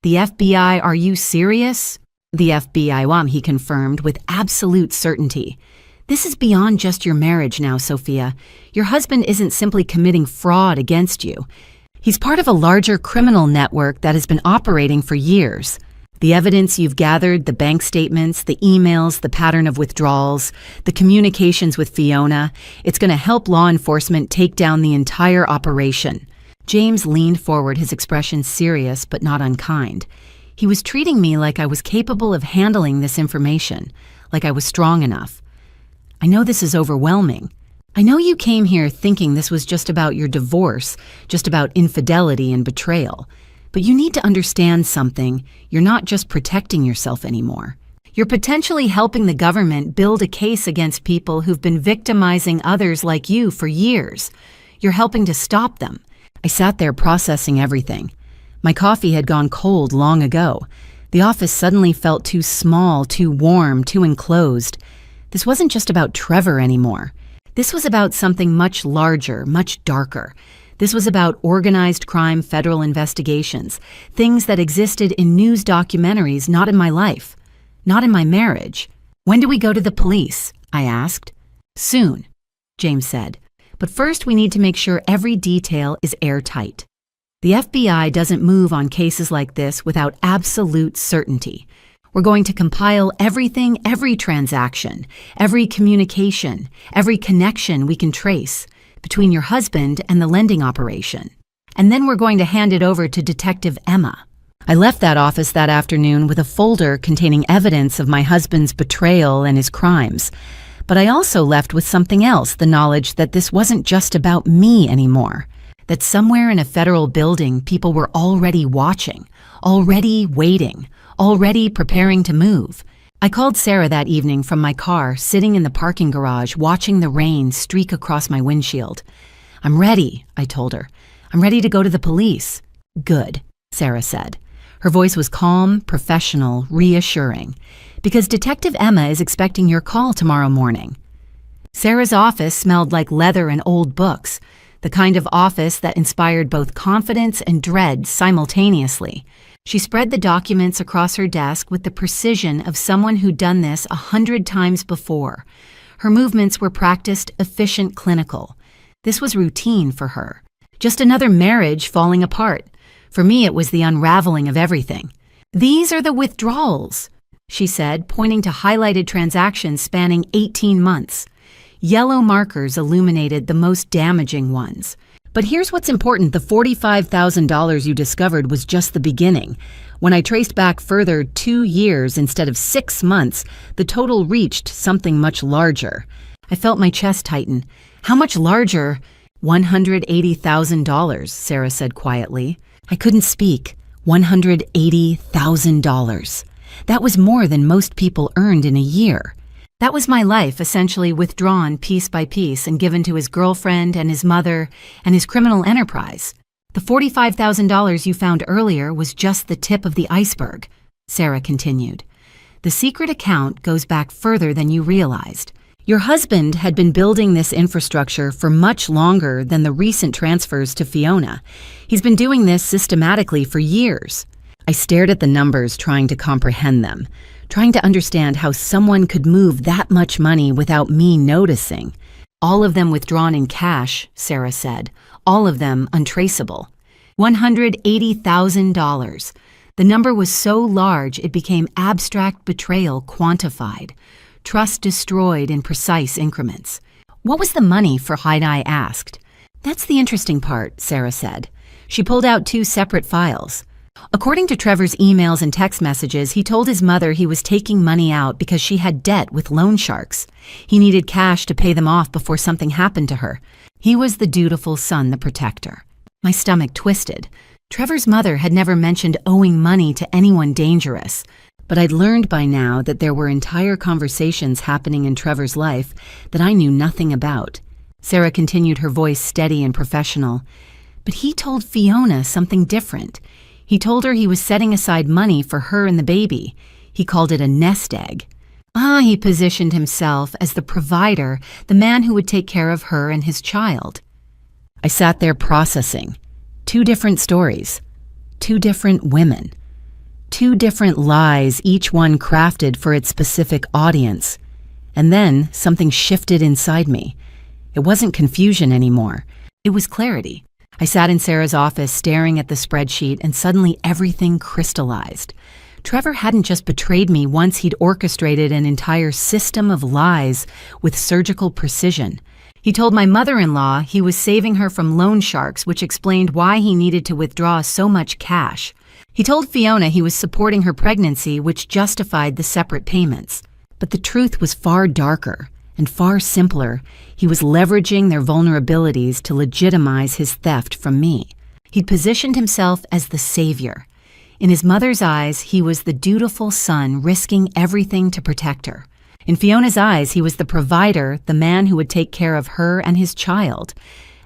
The FBI, are you serious? The FBI, he confirmed with absolute certainty. This is beyond just your marriage now, Sophia. Your husband isn't simply committing fraud against you. He's part of a larger criminal network that has been operating for years. The evidence you've gathered, the bank statements, the emails, the pattern of withdrawals, the communications with Fiona, it's going to help law enforcement take down the entire operation. James leaned forward, his expression serious but not unkind. He was treating me like I was capable of handling this information, like I was strong enough. I know this is overwhelming. I know you came here thinking this was just about your divorce, just about infidelity and betrayal. But you need to understand something. You're not just protecting yourself anymore. You're potentially helping the government build a case against people who've been victimizing others like you for years. You're helping to stop them. I sat there processing everything. My coffee had gone cold long ago. The office suddenly felt too small, too warm, too enclosed. This wasn't just about Trevor anymore. This was about something much larger, much darker. This was about organized crime federal investigations, things that existed in news documentaries, not in my life, not in my marriage. When do we go to the police? I asked. Soon, James said. But first we need to make sure every detail is airtight. The FBI doesn't move on cases like this without absolute certainty. We're going to compile everything, every transaction, every communication, every connection we can trace between your husband and the lending operation. And then we're going to hand it over to Detective Emma. I left that office that afternoon with a folder containing evidence of my husband's betrayal and his crimes. But I also left with something else, the knowledge that this wasn't just about me anymore. That somewhere in a federal building, people were already watching, already waiting, already preparing to move. I called Sarah that evening from my car, sitting in the parking garage, watching the rain streak across my windshield. I'm ready, I told her. I'm ready to go to the police. Good, Sarah said. Her voice was calm, professional, reassuring. Because Detective Emma is expecting your call tomorrow morning. Sarah's office smelled like leather and old books, the kind of office that inspired both confidence and dread simultaneously. She spread the documents across her desk with the precision of someone who'd done this 100 times before. Her movements were practiced, efficient, clinical. This was routine for her. Just another marriage falling apart. For me, it was the unraveling of everything. These are the withdrawals, she said, pointing to highlighted transactions spanning 18 months. Yellow markers illuminated the most damaging ones. But here's what's important. The $45,000 you discovered was just the beginning. When I traced back further 2 years instead of 6 months, the total reached something much larger. I felt my chest tighten. How much larger? $180,000, Sarah said quietly. I couldn't speak. $180,000. That was more than most people earned in a year. That was my life, essentially withdrawn piece by piece and given to his girlfriend and his mother and his criminal enterprise. The $45,000 you found earlier was just the tip of the iceberg. Sarah continued. The secret account goes back further than you realized. Your husband had been building this infrastructure for much longer than the recent transfers to Fiona. He's been doing this systematically for years. I stared at the numbers, trying to comprehend them, trying to understand how someone could move that much money without me noticing. All of them withdrawn in cash, Sarah said. All of them untraceable. $180,000. The number was so large it became abstract betrayal quantified. Trust destroyed in precise increments. What was the money for? I asked. That's the interesting part, Sarah said. She pulled out 2 separate files. According to Trevor's emails and text messages, he told his mother he was taking money out because she had debt with loan sharks. He needed cash to pay them off before something happened to her. He was the dutiful son, the protector. My stomach twisted. Trevor's mother had never mentioned owing money to anyone dangerous. But I'd learned by now that there were entire conversations happening in Trevor's life that I knew nothing about. Sarah continued, her voice steady and professional. But he told Fiona something different. He told her he was setting aside money for her and the baby. He called it a nest egg. He positioned himself as the provider, the man who would take care of her and his child. I sat there processing. 2 different stories. 2 different women. 2 different lies, each one crafted for its specific audience. And then something shifted inside me. It wasn't confusion anymore. It was clarity. I sat in Sarah's office staring at the spreadsheet, and suddenly everything crystallized. Trevor hadn't just betrayed me once, he'd orchestrated an entire system of lies with surgical precision. He told my mother-in-law he was saving her from loan sharks, which explained why he needed to withdraw so much cash. He told Fiona he was supporting her pregnancy, which justified the separate payments. But the truth was far darker and far simpler. He was leveraging their vulnerabilities to legitimize his theft from me. He'd positioned himself as the savior. In his mother's eyes, he was the dutiful son risking everything to protect her. In Fiona's eyes, he was the provider, the man who would take care of her and his child.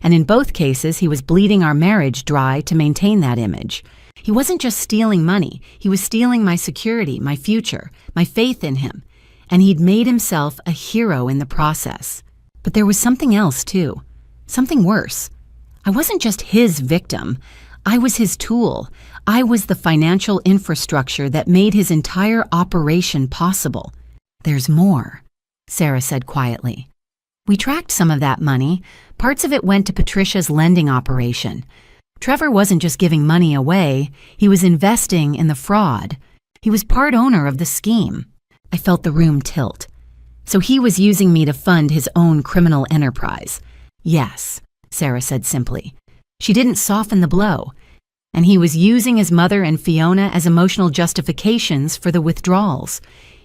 And in both cases, he was bleeding our marriage dry to maintain that image. He wasn't just stealing money, he was stealing my security, my future, my faith in him. And he'd made himself a hero in the process. But there was something else, too. Something worse. I wasn't just his victim. I was his tool. I was the financial infrastructure that made his entire operation possible. There's more, Sarah said quietly. We tracked some of that money. Parts of it went to Patricia's lending operation. Trevor wasn't just giving money away, he was investing in the fraud. He was part owner of the scheme. I felt the room tilt. So he was using me to fund his own criminal enterprise. Yes, Sarah said simply. She didn't soften the blow. And he was using his mother and Fiona as emotional justifications for the withdrawals.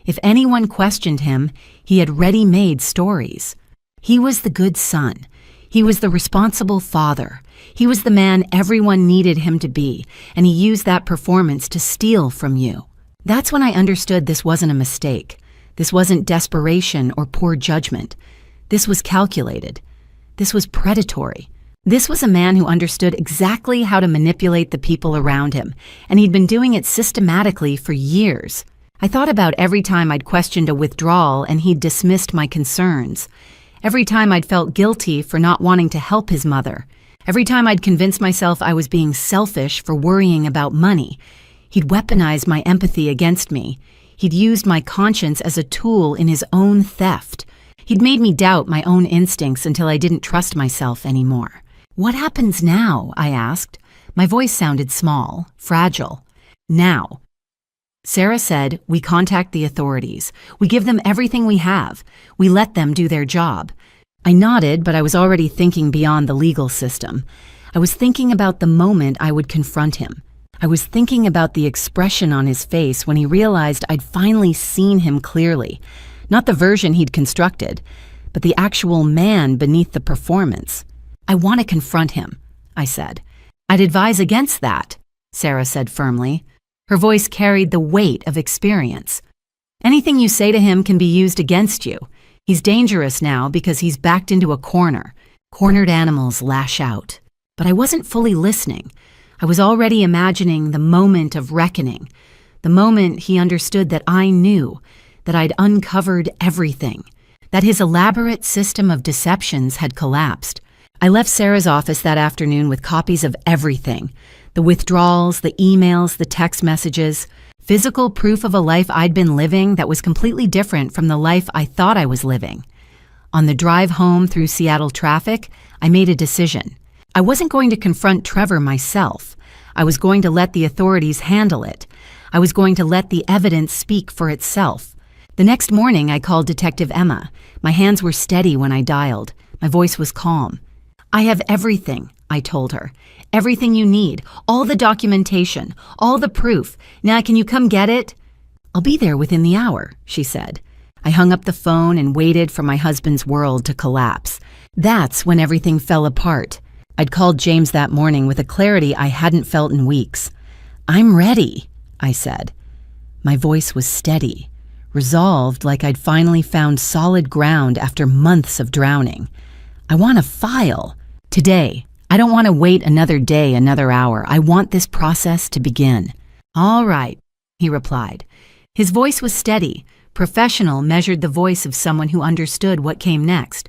If anyone questioned him, he had ready-made stories. He was the good son. He was the responsible father. He was the man everyone needed him to be, and he used that performance to steal from you. That's when I understood this wasn't a mistake. This wasn't desperation or poor judgment. This was calculated. This was predatory. This was a man who understood exactly how to manipulate the people around him, and he'd been doing it systematically for years. I thought about every time I'd questioned a withdrawal and he'd dismissed my concerns. Every time I'd felt guilty for not wanting to help his mother. Every time I'd convinced myself I was being selfish for worrying about money. He'd weaponized my empathy against me. He'd used my conscience as a tool in his own theft. He'd made me doubt my own instincts until I didn't trust myself anymore. What happens now? I asked. My voice sounded small, fragile. Now. Sarah said, we contact the authorities. We give them everything we have. We let them do their job. I nodded, but I was already thinking beyond the legal system. I was thinking about the moment I would confront him. I was thinking about the expression on his face when he realized I'd finally seen him clearly. Not the version he'd constructed, but the actual man beneath the performance. I want to confront him, I said. I'd advise against that, Sarah said firmly. Her voice carried the weight of experience. Anything you say to him can be used against you. He's dangerous now because he's backed into a corner. Cornered animals lash out. But I wasn't fully listening. I was already imagining the moment of reckoning. The moment he understood that I knew, that I'd uncovered everything, that his elaborate system of deceptions had collapsed. I left Sarah's office that afternoon with copies of everything: the withdrawals, the emails, the text messages, physical proof of a life I'd been living that was completely different from the life I thought I was living. On the drive home through Seattle traffic, I made a decision. I wasn't going to confront Trevor myself. I was going to let the authorities handle it. I was going to let the evidence speak for itself. The next morning, I called Detective Emma. My hands were steady when I dialed. My voice was calm. "I have everything," I told her. "Everything you need, all the documentation, all the proof. Now can you come get it?" "I'll be there within the hour," she said. I hung up the phone and waited for my husband's world to collapse. That's when everything fell apart. I'd called James that morning with a clarity I hadn't felt in weeks. "I'm ready," I said. My voice was steady, resolved, like I'd finally found solid ground after months of drowning. "I want a file. Today. I don't want to wait another day, another hour. I want this process to begin." "All right," he replied. His voice was steady, professional, measured the voice of someone who understood what came next.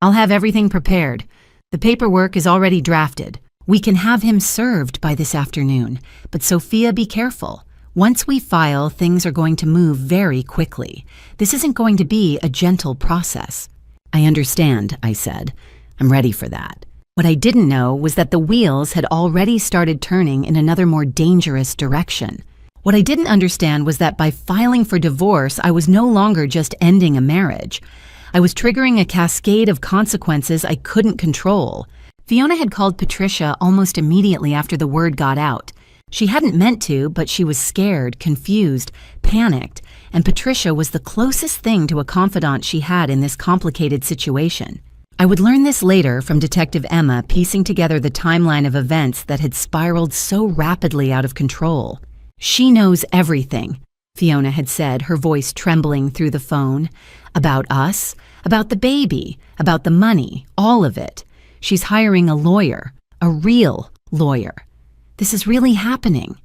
"I'll have everything prepared. The paperwork is already drafted. We can have him served by this afternoon. But Sophia, be careful. Once we file, things are going to move very quickly. This isn't going to be a gentle process." "I understand," I said. "I'm ready for that." What I didn't know was that the wheels had already started turning in another more dangerous direction. What I didn't understand was that by filing for divorce, I was no longer just ending a marriage. I was triggering a cascade of consequences I couldn't control. Fiona had called Patricia almost immediately after the word got out. She hadn't meant to, but she was scared, confused, panicked, and Patricia was the closest thing to a confidant she had in this complicated situation. I would learn this later from Detective Emma piecing together the timeline of events that had spiraled so rapidly out of control. "She knows everything," Fiona had said, her voice trembling through the phone. "About us, about the baby, about the money, all of it. She's hiring a lawyer, a real lawyer. This is really happening."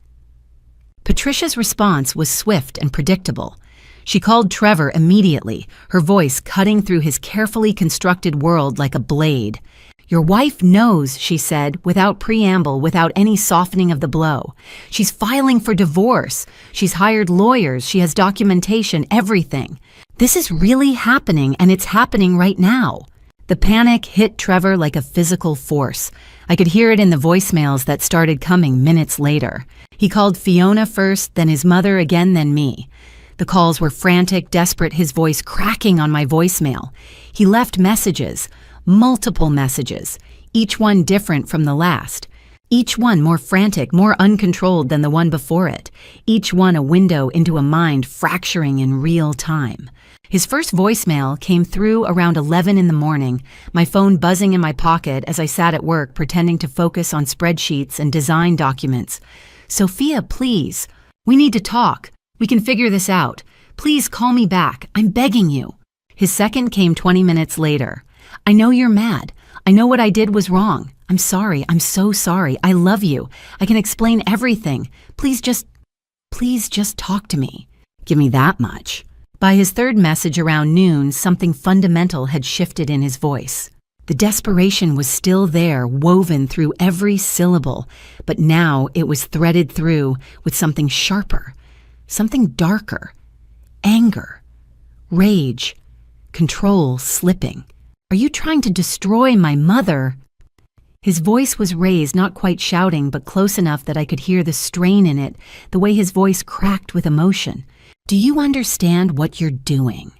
Patricia's response was swift and predictable. She called Trevor immediately, her voice cutting through his carefully constructed world like a blade. "Your wife knows," she said, without preamble, without any softening of the blow. "She's filing for divorce. She's hired lawyers. She has documentation, everything. This is really happening, and it's happening right now." The panic hit Trevor like a physical force. I could hear it in the voicemails that started coming minutes later. He called Fiona first, then his mother again, then me. The calls were frantic, desperate, his voice cracking on my voicemail. He left messages, multiple messages, each one different from the last. Each one more frantic, more uncontrolled than the one before it. Each one a window into a mind fracturing in real time. His first voicemail came through around 11 in the morning, my phone buzzing in my pocket as I sat at work pretending to focus on spreadsheets and design documents. "Sophia, please. We need to talk. We can figure this out. Please call me back. I'm begging you." His second came 20 minutes later. "I know you're mad. I know what I did was wrong. I'm sorry. I'm so sorry. I love you. I can explain everything. Please just talk to me." Give me that much. By his third message around noon, something fundamental had shifted in his voice. The desperation was still there, woven through every syllable, but now it was threaded through with something sharper, something darker. Anger, rage, control slipping. "Are you trying to destroy my mother?" His voice was raised, not quite shouting, but close enough that I could hear the strain in it, the way his voice cracked with emotion. "Do you understand what you're doing?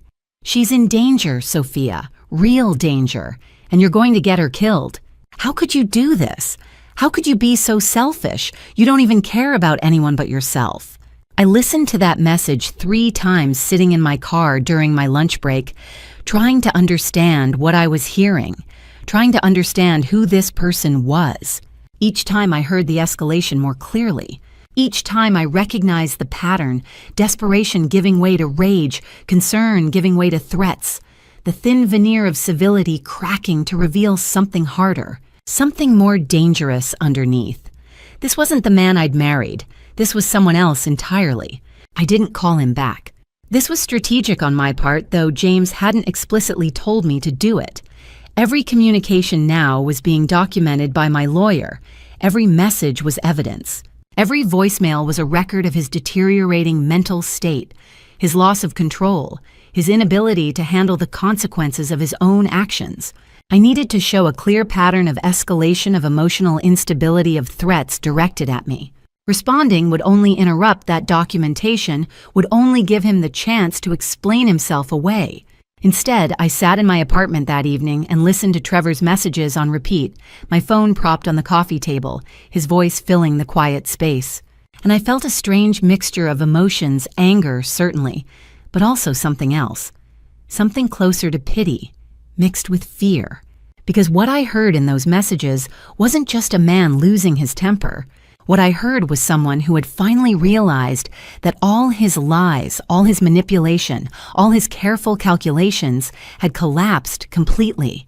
She's in danger, Sophia, real danger, and you're going to get her killed. How could you do this? How could you be so selfish? You don't even care about anyone but yourself." I listened to that message 3 times sitting in my car during my lunch break, trying to understand what I was hearing, trying to understand who this person was. Each time I heard the escalation more clearly. Each time I recognized the pattern, desperation giving way to rage, concern giving way to threats, the thin veneer of civility cracking to reveal something harder, something more dangerous underneath. This wasn't the man I'd married. This was someone else entirely. I didn't call him back. This was strategic on my part, though James hadn't explicitly told me to do it. Every communication now was being documented by my lawyer. Every message was evidence. Every voicemail was a record of his deteriorating mental state, his loss of control, his inability to handle the consequences of his own actions. I needed to show a clear pattern of escalation of emotional instability of threats directed at me. Responding would only interrupt that documentation, would only give him the chance to explain himself away. Instead, I sat in my apartment that evening and listened to Trevor's messages on repeat, my phone propped on the coffee table, his voice filling the quiet space. And I felt a strange mixture of emotions, anger, certainly, but also something else. Something closer to pity, mixed with fear. Because what I heard in those messages wasn't just a man losing his temper. What I heard was someone who had finally realized that all his lies, all his manipulation, all his careful calculations had collapsed completely.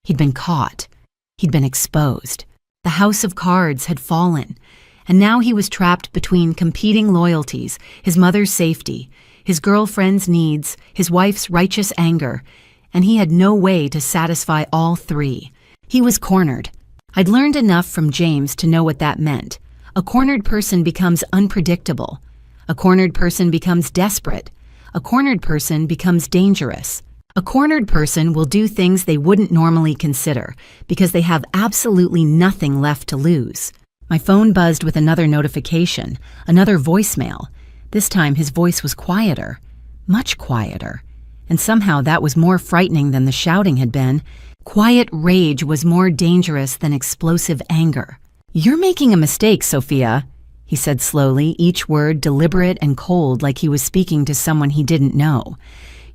He'd been caught. He'd been exposed. The house of cards had fallen. And now he was trapped between competing loyalties, his mother's safety, his girlfriend's needs, his wife's righteous anger, and he had no way to satisfy all three. He was cornered. I'd learned enough from James to know what that meant. A cornered person becomes unpredictable. A cornered person becomes desperate. A cornered person becomes dangerous. A cornered person will do things they wouldn't normally consider because they have absolutely nothing left to lose. My phone buzzed with another notification, another voicemail. This time his voice was quieter, much quieter. And somehow that was more frightening than the shouting had been. Quiet rage was more dangerous than explosive anger. "You're making a mistake, Sophia," he said slowly, each word deliberate and cold like he was speaking to someone he didn't know.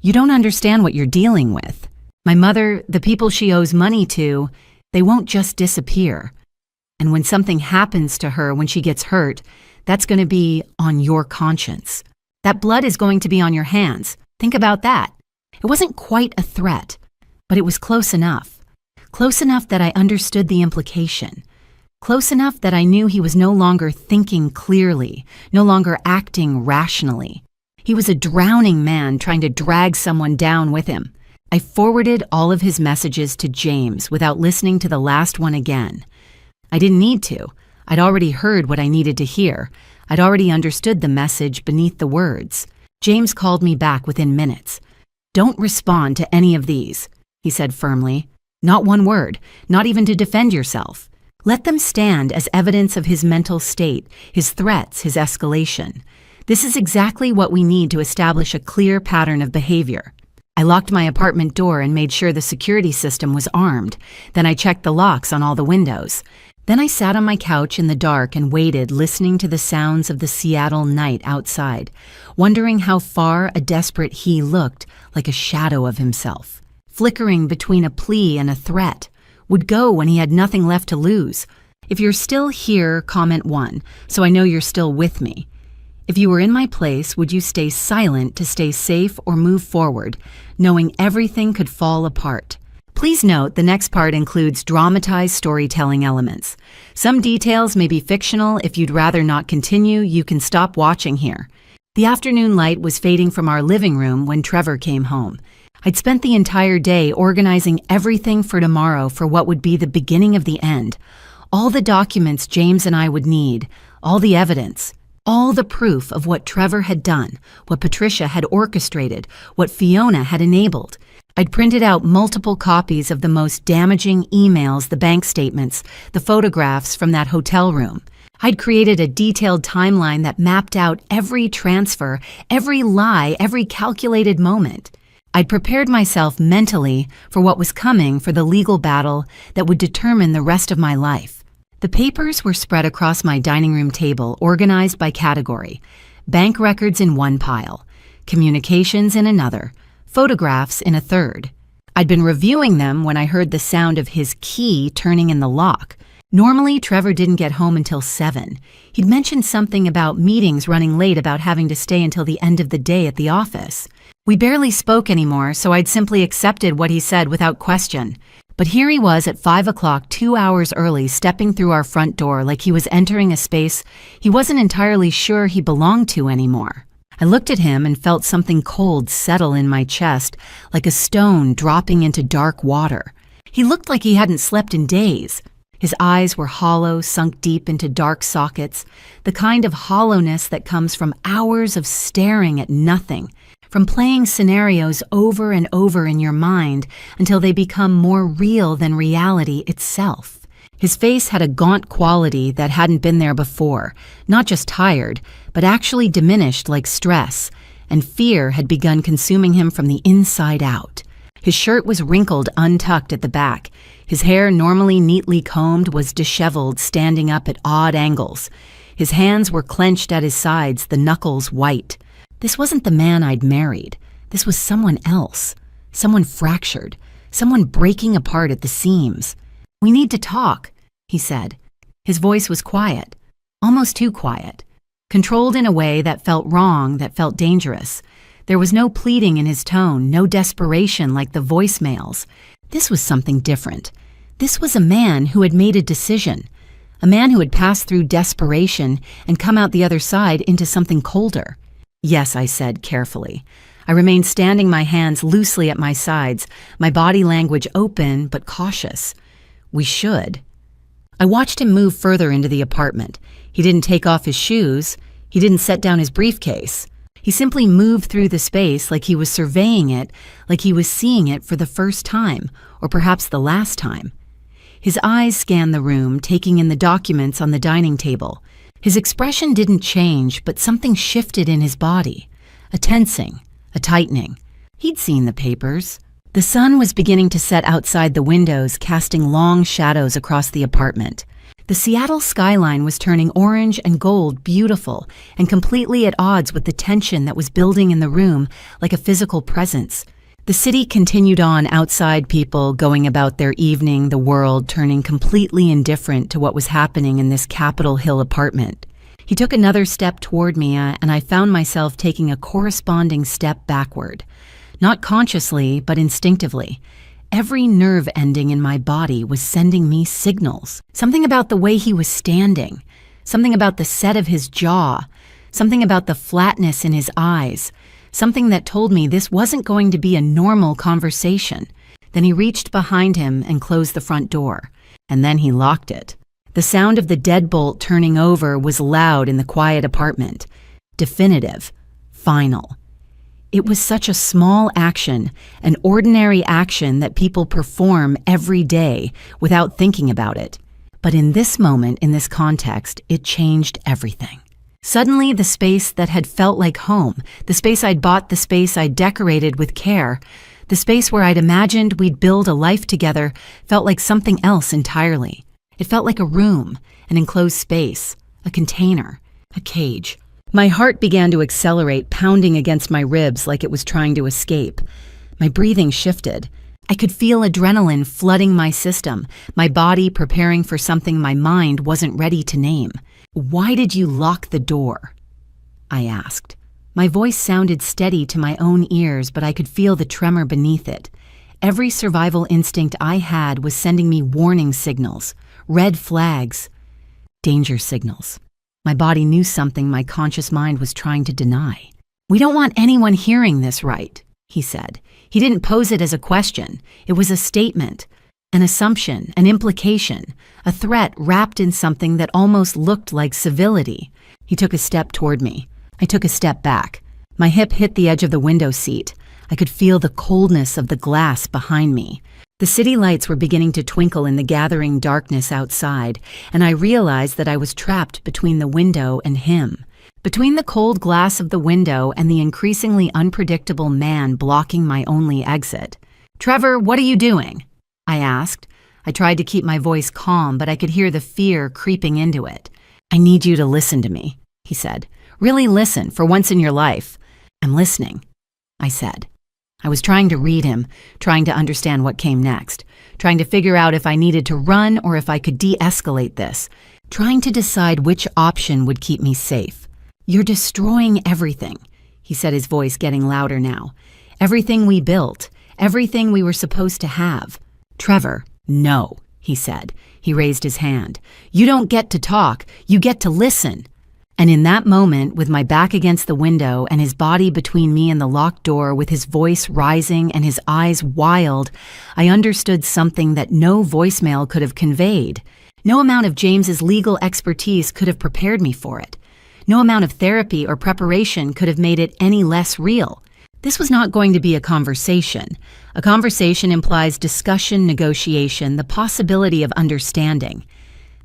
"You don't understand what you're dealing with. My mother, the people she owes money to, they won't just disappear. And when something happens to her when she gets hurt, that's going to be on your conscience. That blood is going to be on your hands. Think about that." It wasn't quite a threat, but it was close enough. Close enough that I understood the implication. Close enough that I knew he was no longer thinking clearly, no longer acting rationally. He was a drowning man trying to drag someone down with him. I forwarded all of his messages to James without listening to the last one again. I didn't need to. I'd already heard what I needed to hear. I'd already understood the message beneath the words. James called me back within minutes. "Don't respond to any of these," he said firmly. "Not one word, not even to defend yourself. Let them stand as evidence of his mental state, his threats, his escalation. This is exactly what we need to establish a clear pattern of behavior." I locked my apartment door and made sure the security system was armed. Then I checked the locks on all the windows. Then I sat on my couch in the dark and waited, listening to the sounds of the Seattle night outside, wondering how far a desperate he looked like a shadow of himself, flickering between a plea and a threat, would go when he had nothing left to lose. If you're still here, comment 1, so I know you're still with me. If you were in my place, would you stay silent to stay safe or move forward, knowing everything could fall apart? Please note the next part includes dramatized storytelling elements. Some details may be fictional. If you'd rather not continue, you can stop watching here. The afternoon light was fading from our living room when Trevor came home. I'd spent the entire day organizing everything for tomorrow for what would be the beginning of the end. All the documents James and I would need, all the evidence, all the proof of what Trevor had done, what Patricia had orchestrated, what Fiona had enabled. I'd printed out multiple copies of the most damaging emails, the bank statements, the photographs from that hotel room. I'd created a detailed timeline that mapped out every transfer, every lie, every calculated moment. I'd prepared myself mentally for what was coming, for the legal battle that would determine the rest of my life. The papers were spread across my dining room table, organized by category. Bank records in one pile, communications in another, photographs in a third. I'd been reviewing them when I heard the sound of his key turning in the lock. Normally, Trevor didn't get home until 7. He'd mentioned something about meetings running late, about having to stay until the end of the day at the office. We barely spoke anymore, so I'd simply accepted what he said without question. But here he was at 5 o'clock, 2 hours early, stepping through our front door like he was entering a space he wasn't entirely sure he belonged to anymore. I looked at him and felt something cold settle in my chest, like a stone dropping into dark water. He looked like he hadn't slept in days. His eyes were hollow, sunk deep into dark sockets, the kind of hollowness that comes from hours of staring at nothing, from playing scenarios over and over in your mind until they become more real than reality itself. His face had a gaunt quality that hadn't been there before, not just tired, but actually diminished like stress, and fear had begun consuming him from the inside out. His shirt was wrinkled, untucked at the back. His hair, normally neatly combed, was disheveled, standing up at odd angles. His hands were clenched at his sides, the knuckles white. This wasn't the man I'd married. This was someone else. Someone fractured. Someone breaking apart at the seams. "We need to talk," he said. His voice was quiet, almost too quiet, controlled in a way that felt wrong, that felt dangerous. There was no pleading in his tone, no desperation like the voicemails. This was something different. This was a man who had made a decision, a man who had passed through desperation and come out the other side into something colder. "Yes," I said carefully. I remained standing, my hands loosely at my sides, my body language open but cautious. "We should." I watched him move further into the apartment. He didn't take off his shoes. He didn't set down his briefcase. He simply moved through the space like he was surveying it, like he was seeing it for the first time, or perhaps the last time. His eyes scanned the room, taking in the documents on the dining table. His expression didn't change, but something shifted in his body. A tensing, a tightening. He'd seen the papers. The sun was beginning to set outside the windows, casting long shadows across the apartment. The Seattle skyline was turning orange and gold, beautiful, and completely at odds with the tension that was building in the room like a physical presence. The city continued on outside, people going about their evening, the world turning completely indifferent to what was happening in this Capitol Hill apartment. He took another step toward me, and I found myself taking a corresponding step backward. Not consciously, but instinctively. Every nerve ending in my body was sending me signals. Something about the way he was standing. Something about the set of his jaw. Something about the flatness in his eyes. Something that told me this wasn't going to be a normal conversation. Then he reached behind him and closed the front door. And then he locked it. The sound of the deadbolt turning over was loud in the quiet apartment. Definitive. Final. It was such a small action, an ordinary action that people perform every day without thinking about it. But in this moment, in this context, it changed everything. Suddenly, the space that had felt like home, the space I'd bought, the space I'd decorated with care, the space where I'd imagined we'd build a life together, felt like something else entirely. It felt like a room, an enclosed space, a container, a cage. My heart began to accelerate, pounding against my ribs like it was trying to escape. My breathing shifted. I could feel adrenaline flooding my system, my body preparing for something my mind wasn't ready to name. "Why did you lock the door?" I asked. My voice sounded steady to my own ears, but I could feel the tremor beneath it. Every survival instinct I had was sending me warning signals, red flags, danger signals. My body knew something my conscious mind was trying to deny. "We don't want anyone hearing this, right?" he said. He didn't pose it as a question. It was a statement, an assumption, an implication, a threat wrapped in something that almost looked like civility. He took a step toward me. I took a step back. My hip hit the edge of the window seat. I could feel the coldness of the glass behind me. The city lights were beginning to twinkle in the gathering darkness outside, and I realized that I was trapped between the window and him, between the cold glass of the window and the increasingly unpredictable man blocking my only exit. "Trevor, what are you doing?" I asked. I tried to keep my voice calm, but I could hear the fear creeping into it. "I need you to listen to me," he said. "Really listen, for once in your life." "I'm listening," I said. I was trying to read him, trying to understand what came next, trying to figure out if I needed to run or if I could de-escalate this, trying to decide which option would keep me safe. "You're destroying everything," he said, his voice getting louder now. "Everything we built, everything we were supposed to have. Trevor, "No," he said. He raised his hand. "You don't get to talk, you get to listen." And in that moment, with my back against the window and his body between me and the locked door, with his voice rising and his eyes wild, I understood something that no voicemail could have conveyed. No amount of James's legal expertise could have prepared me for it. No amount of therapy or preparation could have made it any less real. This was not going to be a conversation. A conversation implies discussion, negotiation, the possibility of understanding.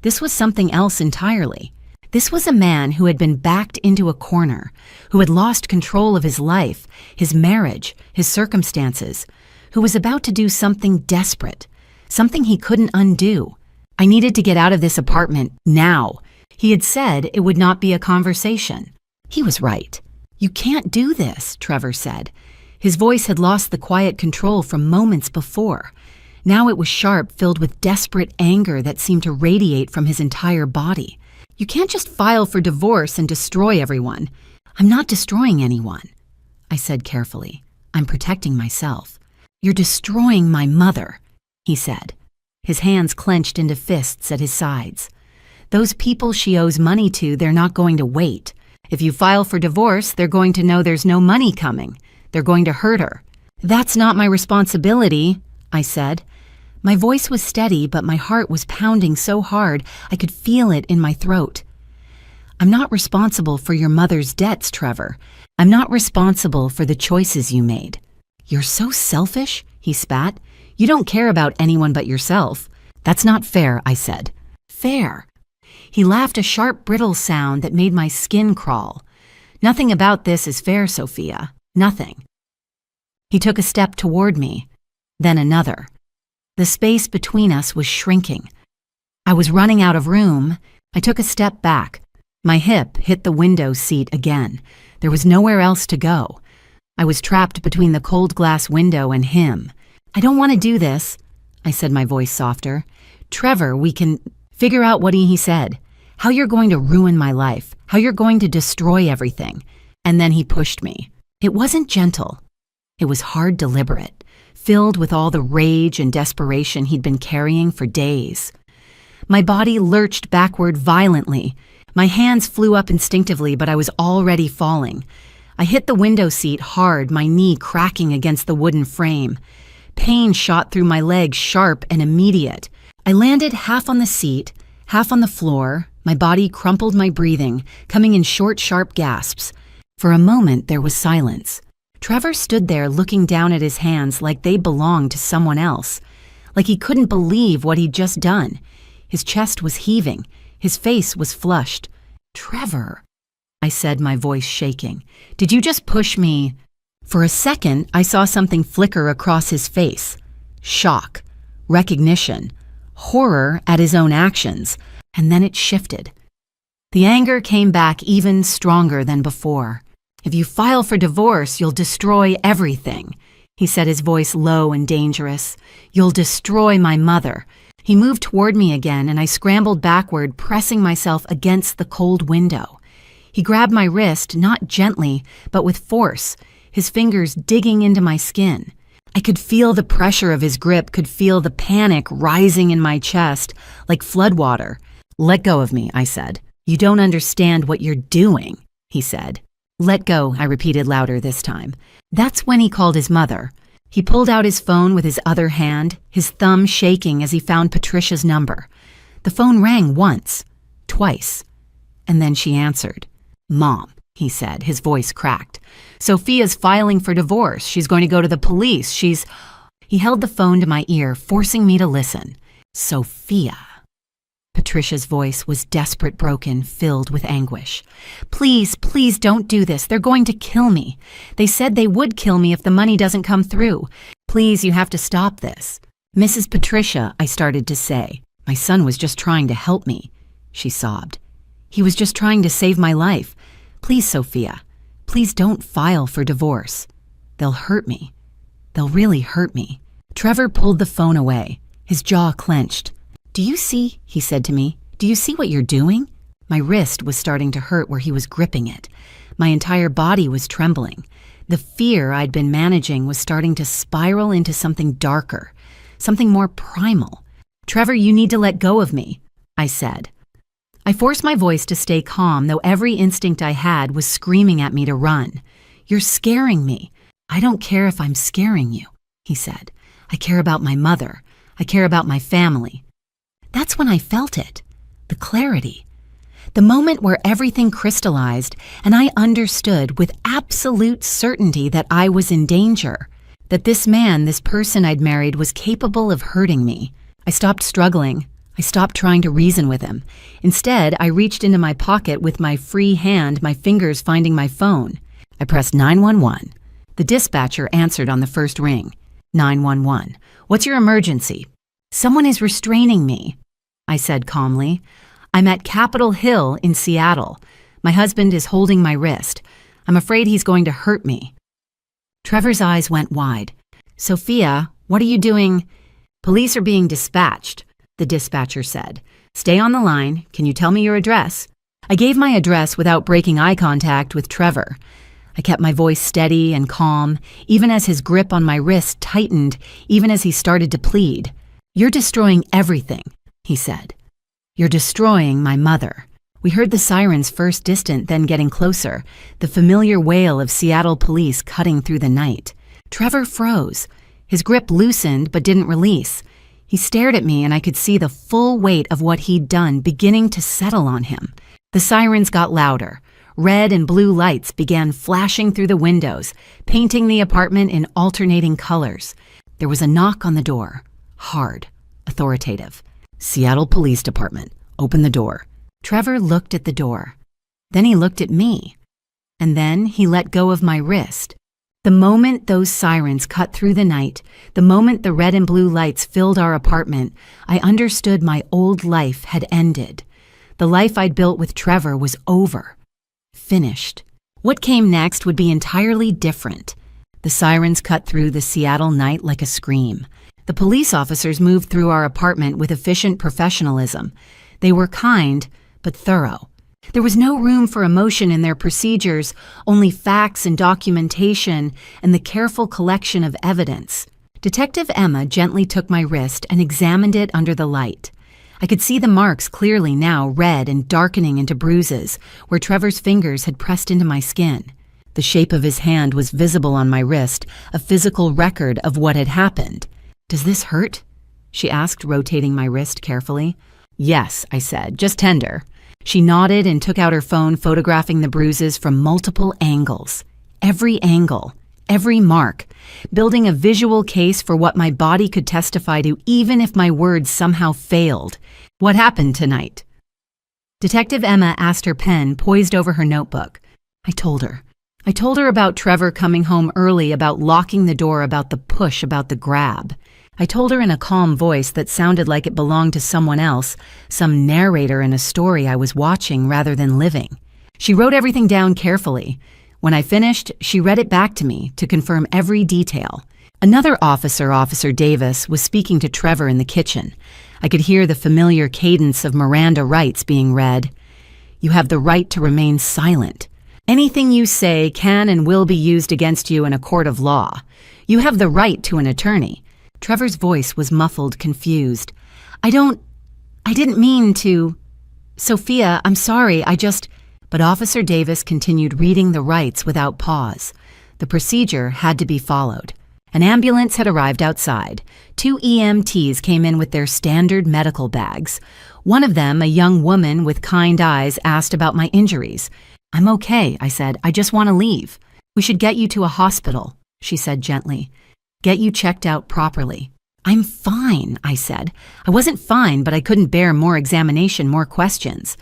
This was something else entirely. This was a man who had been backed into a corner, who had lost control of his life, his marriage, his circumstances, who was about to do something desperate, something he couldn't undo. I needed to get out of this apartment now. He had said it would not be a conversation. He was right. "You can't do this," Trevor said. His voice had lost the quiet control from moments before. Now it was sharp, filled with desperate anger that seemed to radiate from his entire body. "You can't just file for divorce and destroy everyone." "I'm not destroying anyone," I said carefully. "I'm protecting myself." "You're destroying my mother," he said. His hands clenched into fists at his sides. "Those people she owes money to, they're not going to wait. If you file for divorce, they're going to know there's no money coming. They're going to hurt her." "That's not my responsibility," I said. My voice was steady, but my heart was pounding so hard I could feel it in my throat. "I'm not responsible for your mother's debts, Trevor. I'm not responsible for the choices you made." "You're so selfish," he spat. "You don't care about anyone but yourself." "That's not fair," I said. "Fair." He laughed, a sharp, brittle sound that made my skin crawl. "Nothing about this is fair, Sophia. Nothing." He took a step toward me, then another. The space between us was shrinking. I was running out of room. I took a step back. My hip hit the window seat again. There was nowhere else to go. I was trapped between the cold glass window and him. "I don't want to do this," I said, my voice softer. "Trevor, we can figure out what he said. How you're going to ruin my life. How you're going to destroy everything." And then he pushed me. It wasn't gentle. It was hard, deliberate, filled with all the rage and desperation he'd been carrying for days. My body lurched backward violently. My hands flew up instinctively, but I was already falling. I hit the window seat hard, my knee cracking against the wooden frame. Pain shot through my legs, sharp and immediate. I landed half on the seat, half on the floor. My body crumpled my breathing, coming in short, sharp gasps. For a moment, there was silence. Trevor stood there looking down at his hands like they belonged to someone else, like he couldn't believe what he'd just done. His chest was heaving. His face was flushed. "Trevor," I said, my voice shaking, "did you just push me?" For a second, I saw something flicker across his face. Shock, recognition, horror at his own actions, and then it shifted. The anger came back even stronger than before. "If you file for divorce, you'll destroy everything," he said, his voice low and dangerous. "You'll destroy my mother." He moved toward me again, and I scrambled backward, pressing myself against the cold window. He grabbed my wrist, not gently, but with force, his fingers digging into my skin. I could feel the pressure of his grip, could feel the panic rising in my chest like floodwater. "Let go of me," I said. "You don't understand what you're doing," he said. "Let go," I repeated louder this time. That's when he called his mother. He pulled out his phone with his other hand, his thumb shaking as he found Patricia's number. The phone rang once, twice, and then she answered. "Mom," he said, his voice cracked. "Sophia's filing for divorce. She's going to go to the police. He held the phone to my ear, forcing me to listen. "Sophia." Patricia's voice was desperate, broken, filled with anguish. "Please, please don't do this. They're going to kill me. They said they would kill me if the money doesn't come through. Please, you have to stop this." "Mrs. Patricia," I started to say. "My son was just trying to help me," she sobbed. "He was just trying to save my life. Please, Sophia, please don't file for divorce. They'll hurt me. They'll really hurt me." Trevor pulled the phone away, his jaw clenched. "Do you see?" he said to me. "Do you see what you're doing?" My wrist was starting to hurt where he was gripping it. My entire body was trembling. The fear I'd been managing was starting to spiral into something darker, something more primal. "Trevor, you need to let go of me," I said. I forced my voice to stay calm, though every instinct I had was screaming at me to run. "You're scaring me." "I don't care if I'm scaring you," he said. "I care about my mother. I care about my family." That's when I felt it, the clarity. The moment where everything crystallized and I understood with absolute certainty that I was in danger, that this man, this person I'd married, was capable of hurting me. I stopped struggling. I stopped trying to reason with him. Instead, I reached into my pocket with my free hand, my fingers finding my phone. I pressed 911. The dispatcher answered on the first ring. 911. "What's your emergency?" "Someone is restraining me," I said calmly. "I'm at Capitol Hill in Seattle. My husband is holding my wrist. I'm afraid he's going to hurt me." Trevor's eyes went wide. "Sophia, what are you doing?" "Police are being dispatched," the dispatcher said. "Stay on the line. Can you tell me your address?" I gave my address without breaking eye contact with Trevor. I kept my voice steady and calm, even as his grip on my wrist tightened, even as he started to plead. "You're destroying everything," he said. "You're destroying my mother." We heard the sirens first distant, then getting closer, the familiar wail of Seattle police cutting through the night. Trevor froze. His grip loosened but didn't release. He stared at me and I could see the full weight of what he'd done beginning to settle on him. The sirens got louder. Red and blue lights began flashing through the windows, painting the apartment in alternating colors. There was a knock on the door. Hard, authoritative. "Seattle Police Department. Open the door." Trevor looked at the door. Then he looked at me. And then he let go of my wrist. The moment those sirens cut through the night, the moment the red and blue lights filled our apartment, I understood my old life had ended. The life I'd built with Trevor was over. Finished. What came next would be entirely different. The sirens cut through the Seattle night like a scream. The police officers moved through our apartment with efficient professionalism. They were kind, but thorough. There was no room for emotion in their procedures, only facts and documentation and the careful collection of evidence. Detective Emma gently took my wrist and examined it under the light. I could see the marks clearly now, red and darkening into bruises, where Trevor's fingers had pressed into my skin. The shape of his hand was visible on my wrist, a physical record of what had happened. "Does this hurt?" she asked, rotating my wrist carefully. "Yes," I said, "just tender." She nodded and took out her phone, photographing the bruises from multiple angles. Every angle, every mark, building a visual case for what my body could testify to even if my words somehow failed. "What happened tonight?" Detective Emma asked her pen, poised over her notebook. I told her. I told her about Trevor coming home early, about locking the door, about the push, about the grab. I told her in a calm voice that sounded like it belonged to someone else, some narrator in a story I was watching rather than living. She wrote everything down carefully. When I finished, she read it back to me to confirm every detail. Another officer, Officer Davis, was speaking to Trevor in the kitchen. I could hear the familiar cadence of Miranda rights being read. "You have the right to remain silent. Anything you say can and will be used against you in a court of law. You have the right to an attorney." Trevor's voice was muffled, confused. I didn't mean to. "Sophia, I'm sorry, But Officer Davis continued reading the rights without pause. The procedure had to be followed. An ambulance had arrived outside. 2 EMTs came in with their standard medical bags. One of them, a young woman with kind eyes, asked about my injuries. "I'm okay," I said. "I just want to leave." "We should get you to a hospital," she said gently. "Get you checked out properly." "I'm fine," I said. I wasn't fine, but I couldn't bear more examination, more questions.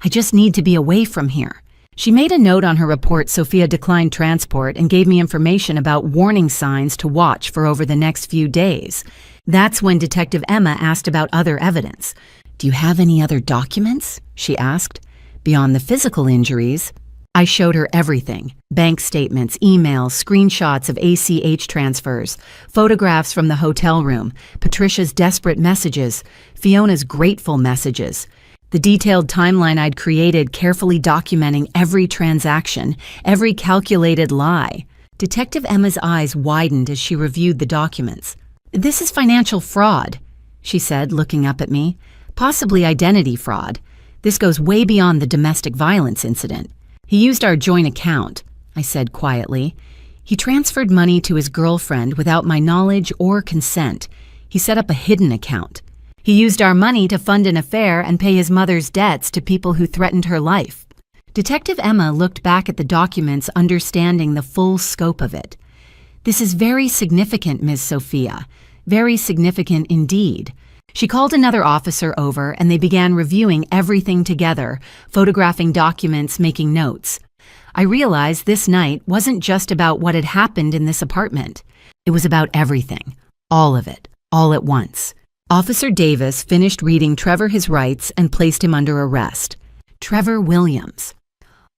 "I just need to be away from here." She made a note on her report Sophia declined transport and gave me information about warning signs to watch for over the next few days. That's when Detective Emma asked about other evidence. "Do you have any other documents?" she asked. "Beyond the physical injuries?" I showed her everything. Bank statements, emails, screenshots of ACH transfers, photographs from the hotel room, Patricia's desperate messages, Fiona's grateful messages. The detailed timeline I'd created, carefully documenting every transaction, every calculated lie. Detective Emma's eyes widened as she reviewed the documents. "This is financial fraud." she said, looking up at me. Possibly identity fraud. This goes way beyond the domestic violence incident. He used our joint account, I said quietly. He transferred money to his girlfriend without my knowledge or consent. He set up a hidden account. He used our money to fund an affair and pay his mother's debts to people who threatened her life. Detective Emma looked back at the documents, understanding the full scope of it. This is very significant, Ms. Sophia. Very significant indeed. She called another officer over and they began reviewing everything together, photographing documents, making notes. I realized this night wasn't just about what had happened in this apartment. It was about everything. All of it. All at once. Officer Davis finished reading Trevor his rights and placed him under arrest. Trevor Williams.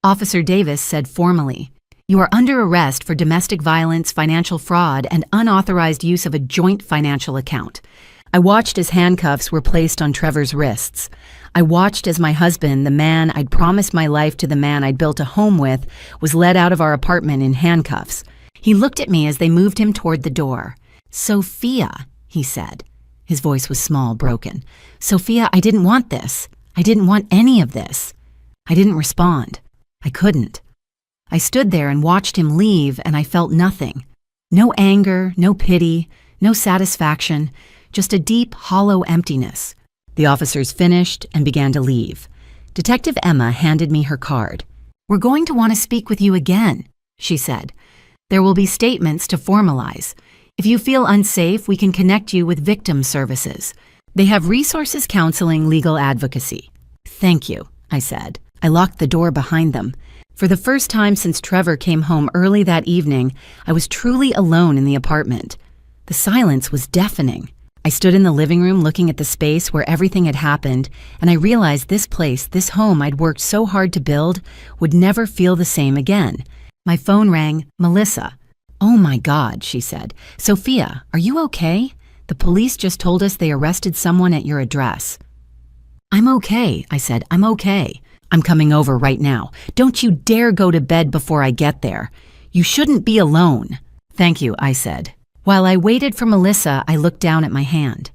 Officer Davis said formally, "You are under arrest for domestic violence, financial fraud, and unauthorized use of a joint financial account." I watched as handcuffs were placed on Trevor's wrists. I watched as my husband, the man I'd promised my life to, the man I'd built a home with, was led out of our apartment in handcuffs. He looked at me as they moved him toward the door. "Sophia," he said. His voice was small, broken. "Sophia, I didn't want this. I didn't want any of this." I didn't respond. I couldn't. I stood there and watched him leave, and I felt nothing. No anger, no pity, no satisfaction, just a deep, hollow emptiness. The officers finished and began to leave. Detective Emma handed me her card. "We're going to want to speak with you again," she said. "There will be statements to formalize. If you feel unsafe, we can connect you with victim services. They have resources, counseling, legal advocacy." "Thank you," I said. I locked the door behind them. For the first time since Trevor came home early that evening, I was truly alone in the apartment. The silence was deafening. I stood in the living room looking at the space where everything had happened, and I realized this place, this home I'd worked so hard to build, would never feel the same again. My phone rang. "Melissa." "Oh my God," she said. "Sophia, are you okay? The police just told us they arrested someone at your address." "I'm okay," I said. "I'm okay. I'm coming over right now. Don't you dare go to bed before I get there. You shouldn't be alone." "Thank you," I said. While I waited for Melissa, I looked down at my hand,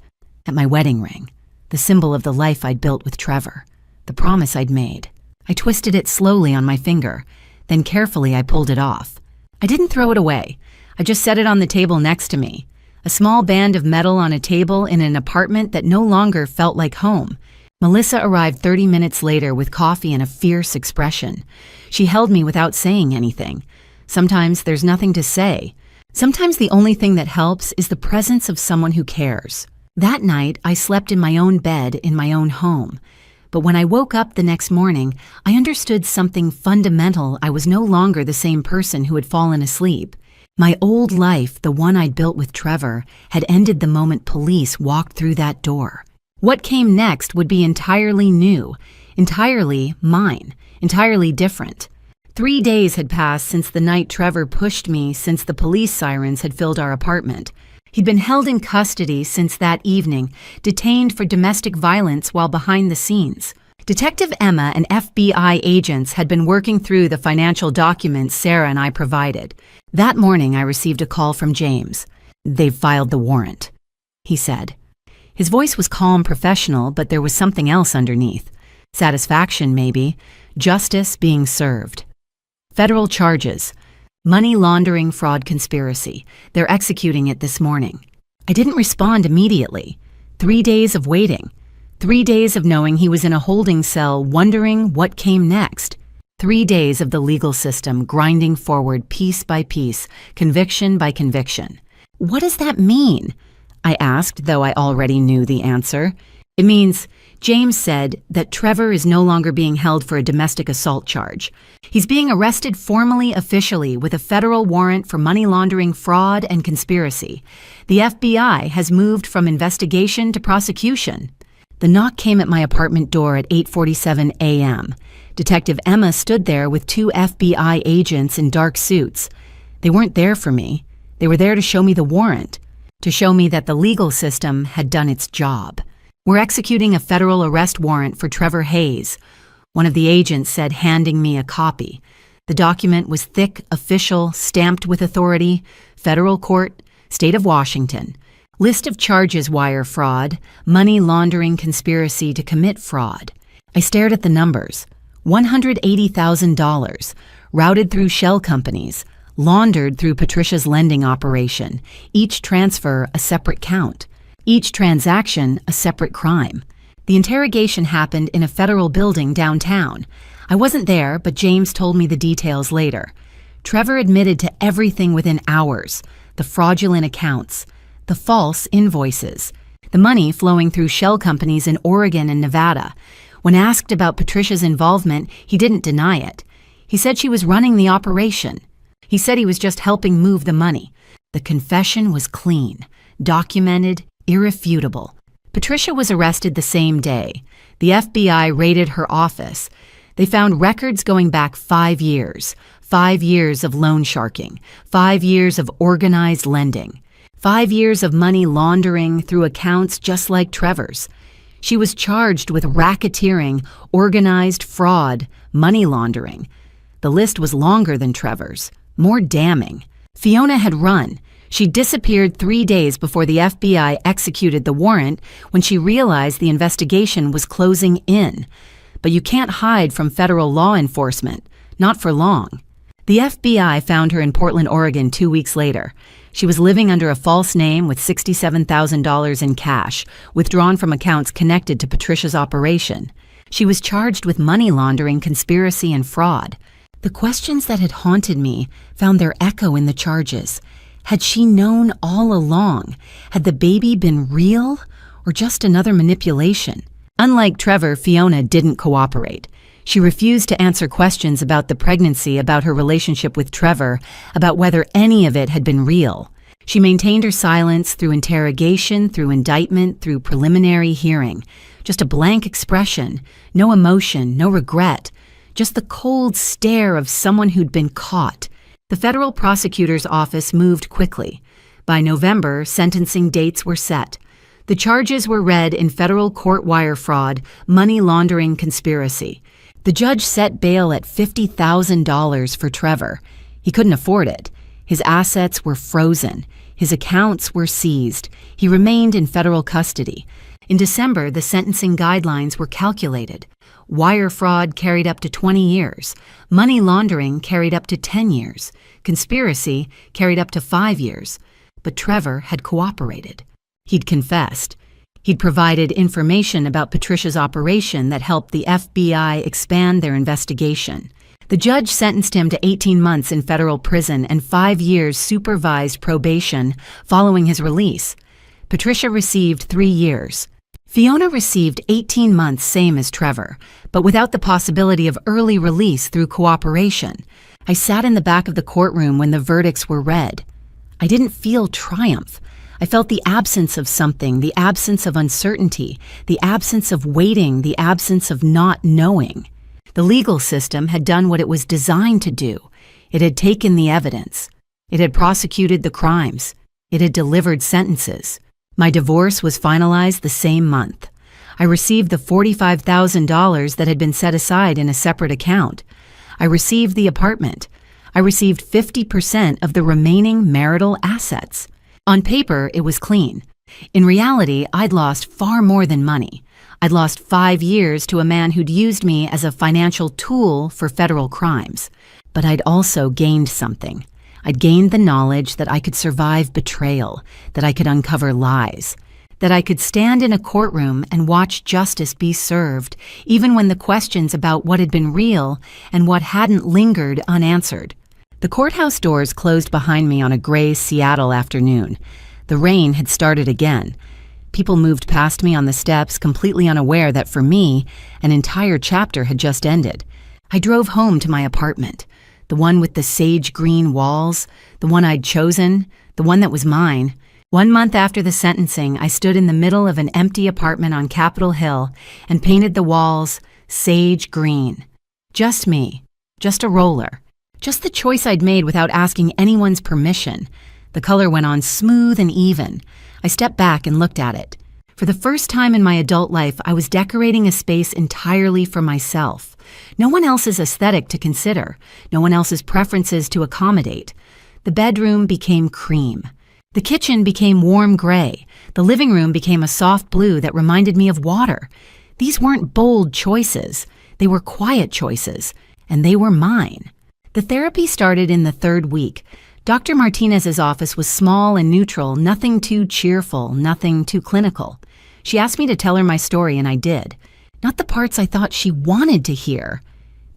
at my wedding ring, the symbol of the life I'd built with Trevor, the promise I'd made. I twisted it slowly on my finger, then carefully I pulled it off. I didn't throw it away. I just set it on the table next to me, a small band of metal on a table in an apartment that no longer felt like home. Melissa arrived 30 minutes later with coffee and a fierce expression. She held me without saying anything. Sometimes there's nothing to say. Sometimes the only thing that helps is the presence of someone who cares. That night, I slept in my own bed in my own home. But when I woke up the next morning, I understood something fundamental. I was no longer the same person who had fallen asleep. My old life, the one I'd built with Trevor, had ended the moment police walked through that door. What came next would be entirely new, entirely mine, entirely different. 3 days had passed since the night Trevor pushed me, since the police sirens had filled our apartment. He'd been held in custody since that evening, detained for domestic violence while behind the scenes. Detective Emma and FBI agents had been working through the financial documents Sarah and I provided. That morning, I received a call from James. "They've filed the warrant," he said. His voice was calm, professional, but there was something else underneath. Satisfaction, maybe. Justice being served. Federal charges. Money laundering, fraud, conspiracy. They're executing it this morning. I didn't respond immediately. 3 days of waiting. 3 days of knowing he was in a holding cell, wondering what came next. 3 days of the legal system grinding forward piece by piece, conviction by conviction. "What does that mean?" I asked, though I already knew the answer. "It means," James said, "that Trevor is no longer being held for a domestic assault charge. He's being arrested formally, officially, with a federal warrant for money laundering, fraud, and conspiracy. The FBI has moved from investigation to prosecution." The knock came at my apartment door at 8:47 a.m. Detective Emma stood there with 2 FBI agents in dark suits. They weren't there for me. They were there to show me the warrant, to show me that the legal system had done its job. "We're executing a federal arrest warrant for Trevor Hayes," one of the agents said, handing me a copy. The document was thick, official, stamped with authority, federal court, state of Washington. List of charges: wire fraud, money laundering, conspiracy to commit fraud. I stared at the numbers. $180,000, routed through shell companies, laundered through Patricia's lending operation, each transfer a separate count, each transaction a separate crime. The interrogation happened in a federal building downtown. I wasn't there, but James told me the details later. Trevor admitted to everything within hours: the fraudulent accounts, the false invoices, the money flowing through shell companies in Oregon and Nevada. When asked about Patricia's involvement, he didn't deny it. He said she was running the operation. He said he was just helping move the money. The confession was clean, documented, irrefutable. Patricia was arrested the same day. The FBI raided her office. They found records going back 5 years. 5 years of loan sharking, 5 years of organized lending, 5 years of money laundering through accounts just like Trevor's. She was charged with racketeering, organized fraud, money laundering. The list was longer than Trevor's, more damning. Fiona had run. She disappeared 3 days before the FBI executed the warrant when she realized the investigation was closing in. But you can't hide from federal law enforcement, not for long. The FBI found her in Portland, Oregon 2 weeks later. She was living under a false name with $67,000 in cash, withdrawn from accounts connected to Patricia's operation. She was charged with money laundering, conspiracy, and fraud. The questions that had haunted me found their echo in the charges. Had she known all along? Had the baby been real or just another manipulation? Unlike Trevor, Fiona didn't cooperate. She refused to answer questions about the pregnancy, about her relationship with Trevor, about whether any of it had been real. She maintained her silence through interrogation, through indictment, through preliminary hearing. Just a blank expression, no emotion, no regret, just the cold stare of someone who'd been caught. The federal prosecutor's office moved quickly. By November, sentencing dates were set. The charges were read in federal court: wire fraud, money laundering, conspiracy. The judge set bail at $50,000 for Trevor. He couldn't afford it. His assets were frozen. His accounts were seized. He remained in federal custody. In December, the sentencing guidelines were calculated. Wire fraud carried up to 20 years. Money laundering carried up to 10 years. Conspiracy carried up to 5 years. But Trevor had cooperated. He'd confessed. He'd provided information about Patricia's operation that helped the FBI expand their investigation. The judge sentenced him to 18 months in federal prison and 5 years supervised probation following his release. Patricia received 3 years. Fiona received 18 months, same as Trevor, but without the possibility of early release through cooperation. I sat in the back of the courtroom when the verdicts were read. I didn't feel triumph. I felt the absence of something, the absence of uncertainty, the absence of waiting, the absence of not knowing. The legal system had done what it was designed to do. It had taken the evidence. It had prosecuted the crimes. It had delivered sentences. My divorce was finalized the same month. I received the $45,000 that had been set aside in a separate account. I received the apartment. I received 50% of the remaining marital assets. On paper, it was clean. In reality, I'd lost far more than money. I'd lost 5 years to a man who'd used me as a financial tool for federal crimes. But I'd also gained something. I'd gained the knowledge that I could survive betrayal, that I could uncover lies, that I could stand in a courtroom and watch justice be served, even when the questions about what had been real and what hadn't lingered unanswered. The courthouse doors closed behind me on a gray Seattle afternoon. The rain had started again. People moved past me on the steps, completely unaware that for me, an entire chapter had just ended. I drove home to my apartment, the one with the sage green walls, the one I'd chosen, the one that was mine. 1 month after the sentencing, I stood in the middle of an empty apartment on Capitol Hill and painted the walls sage green. Just me, just a roller. Just the choice I'd made without asking anyone's permission. The color went on smooth and even. I stepped back and looked at it. For the first time in my adult life, I was decorating a space entirely for myself. No one else's aesthetic to consider, no one else's preferences to accommodate. The bedroom became cream. The kitchen became warm gray. The living room became a soft blue that reminded me of water. These weren't bold choices. They were quiet choices, and they were mine. The therapy started in the third week. Dr. Martinez's office was small and neutral, nothing too cheerful, nothing too clinical. She asked me to tell her my story, and I did. Not the parts I thought she wanted to hear.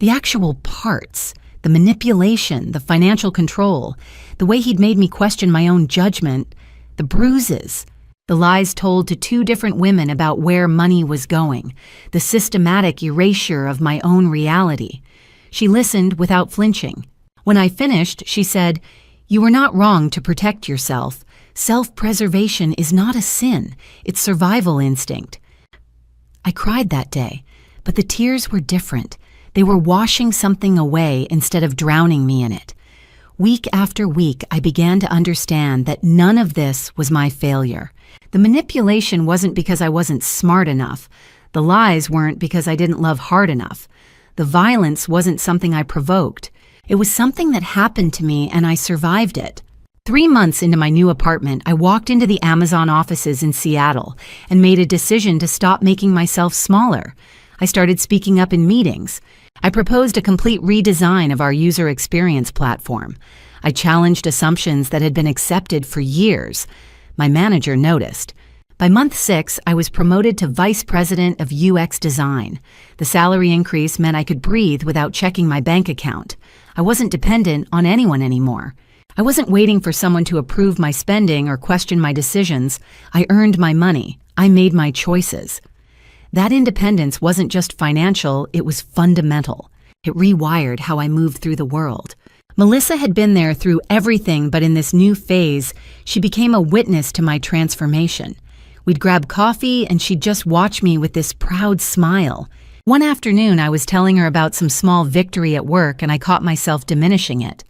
The actual parts. The manipulation, the financial control, the way he'd made me question my own judgment, the bruises, the lies told to two different women about where money was going, the systematic erasure of my own reality. She listened without flinching. When I finished, she said, "You were not wrong to protect yourself. Self-preservation is not a sin. It's survival instinct." I cried that day, but the tears were different. They were washing something away instead of drowning me in it. Week after week, I began to understand that none of this was my failure. The manipulation wasn't because I wasn't smart enough. The lies weren't because I didn't love hard enough. The violence wasn't something I provoked. It was something that happened to me, and I survived it. 3 months into my new apartment, I walked into the Amazon offices in Seattle and made a decision to stop making myself smaller. I started speaking up in meetings. I proposed a complete redesign of our user experience platform. I challenged assumptions that had been accepted for years. My manager noticed. By month 6, I was promoted to Vice President of UX Design. The salary increase meant I could breathe without checking my bank account. I wasn't dependent on anyone anymore. I wasn't waiting for someone to approve my spending or question my decisions. I earned my money. I made my choices. That independence wasn't just financial, it was fundamental. It rewired how I moved through the world. Melissa had been there through everything, but in this new phase, she became a witness to my transformation. We'd grab coffee, and she'd just watch me with this proud smile. One afternoon, I was telling her about some small victory at work, and I caught myself diminishing it.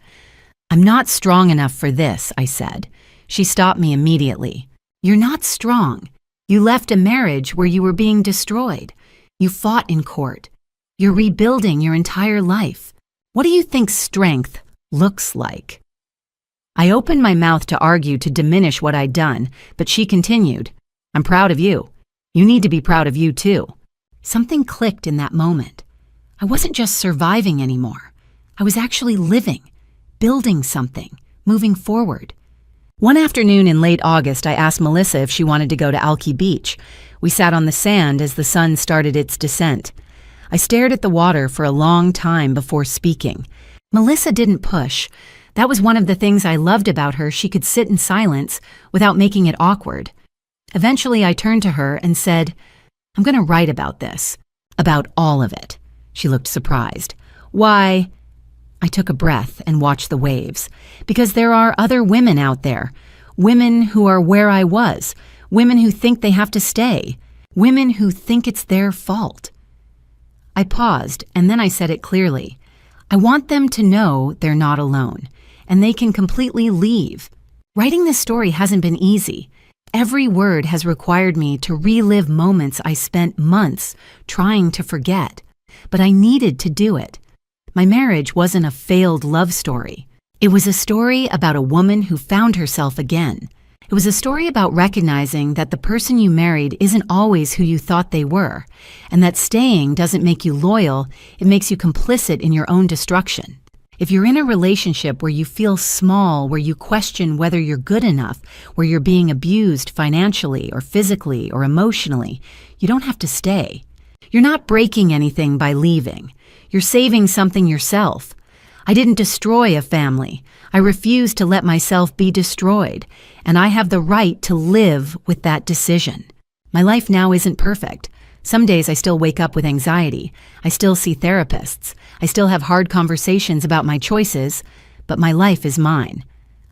"I'm not strong enough for this," I said. She stopped me immediately. "You're not strong. You left a marriage where you were being destroyed. You fought in court. You're rebuilding your entire life. What do you think strength looks like?" I opened my mouth to argue to diminish what I'd done, but she continued, "I'm proud of you. You need to be proud of you too." Something clicked in that moment. I wasn't just surviving anymore. I was actually living, building something, moving forward. One afternoon in late August, I asked Melissa if she wanted to go to Alki Beach. We sat on the sand as the sun started its descent. I stared at the water for a long time before speaking. Melissa didn't push. That was one of the things I loved about her. She could sit in silence without making it awkward. Eventually, I turned to her and said, "I'm going to write about this, about all of it." She looked surprised. "Why?" I took a breath and watched the waves. Because there are other women out there. Women who are where I was. Women who think they have to stay. Women who think it's their fault. I paused, and then I said it clearly. I want them to know they're not alone, and they can completely leave. Writing this story hasn't been easy. Every word has required me to relive moments I spent months trying to forget. But I needed to do it. My marriage wasn't a failed love story. It was a story about a woman who found herself again. It was a story about recognizing that the person you married isn't always who you thought they were, and that staying doesn't make you loyal, it makes you complicit in your own destruction. If you're in a relationship where you feel small, where you question whether you're good enough, where you're being abused financially or physically or emotionally, you don't have to stay. You're not breaking anything by leaving. You're saving something yourself. I didn't destroy a family. I refused to let myself be destroyed, and I have the right to live with that decision. My life now isn't perfect. Some days I still wake up with anxiety. I still see therapists. I still have hard conversations about my choices, but my life is mine.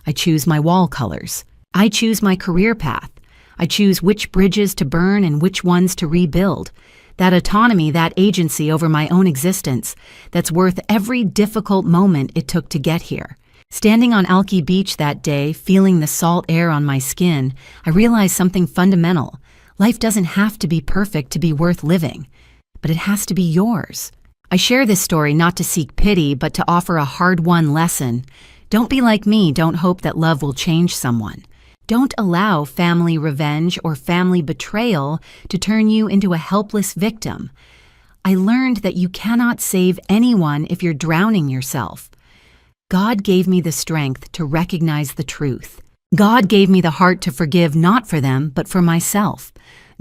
I choose my wall colors. I choose my career path. I choose which bridges to burn and which ones to rebuild. That autonomy, that agency over my own existence, that's worth every difficult moment it took to get here. Standing on Alki Beach that day, feeling the salt air on my skin, I realized something fundamental. Life doesn't have to be perfect to be worth living, but it has to be yours. I share this story not to seek pity, but to offer a hard-won lesson. Don't be like me. Don't hope that love will change someone. Don't allow family revenge or family betrayal to turn you into a helpless victim. I learned that you cannot save anyone if you're drowning yourself. God gave me the strength to recognize the truth. God gave me the heart to forgive not for them, but for myself.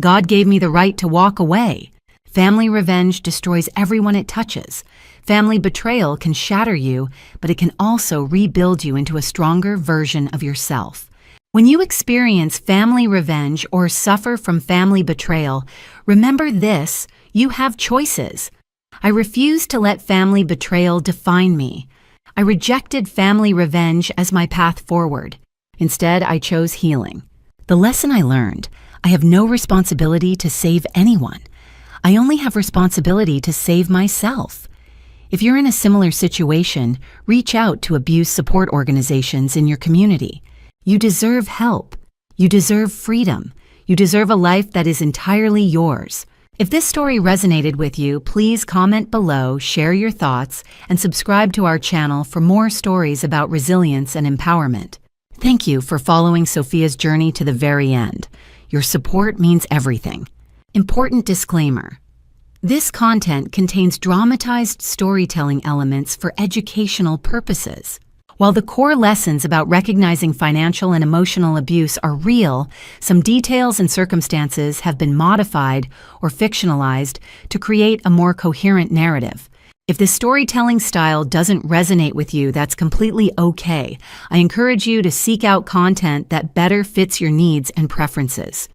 God gave me the right to walk away. Family revenge destroys everyone it touches. Family betrayal can shatter you, but it can also rebuild you into a stronger version of yourself. When you experience family revenge or suffer from family betrayal, remember this: you have choices. I refuse to let family betrayal define me. I rejected family revenge as my path forward. Instead, I chose healing. The lesson I learned: I have no responsibility to save anyone. I only have responsibility to save myself. If you're in a similar situation, reach out to abuse support organizations in your community. You deserve help. You deserve freedom. You deserve a life that is entirely yours. If this story resonated with you, please comment below, share your thoughts, and subscribe to our channel for more stories about resilience and empowerment. Thank you for following Sophia's journey to the very end. Your support means everything. Important disclaimer: this content contains dramatized storytelling elements for educational purposes. While the core lessons about recognizing financial and emotional abuse are real, some details and circumstances have been modified or fictionalized to create a more coherent narrative. If this storytelling style doesn't resonate with you, that's completely okay. I encourage you to seek out content that better fits your needs and preferences.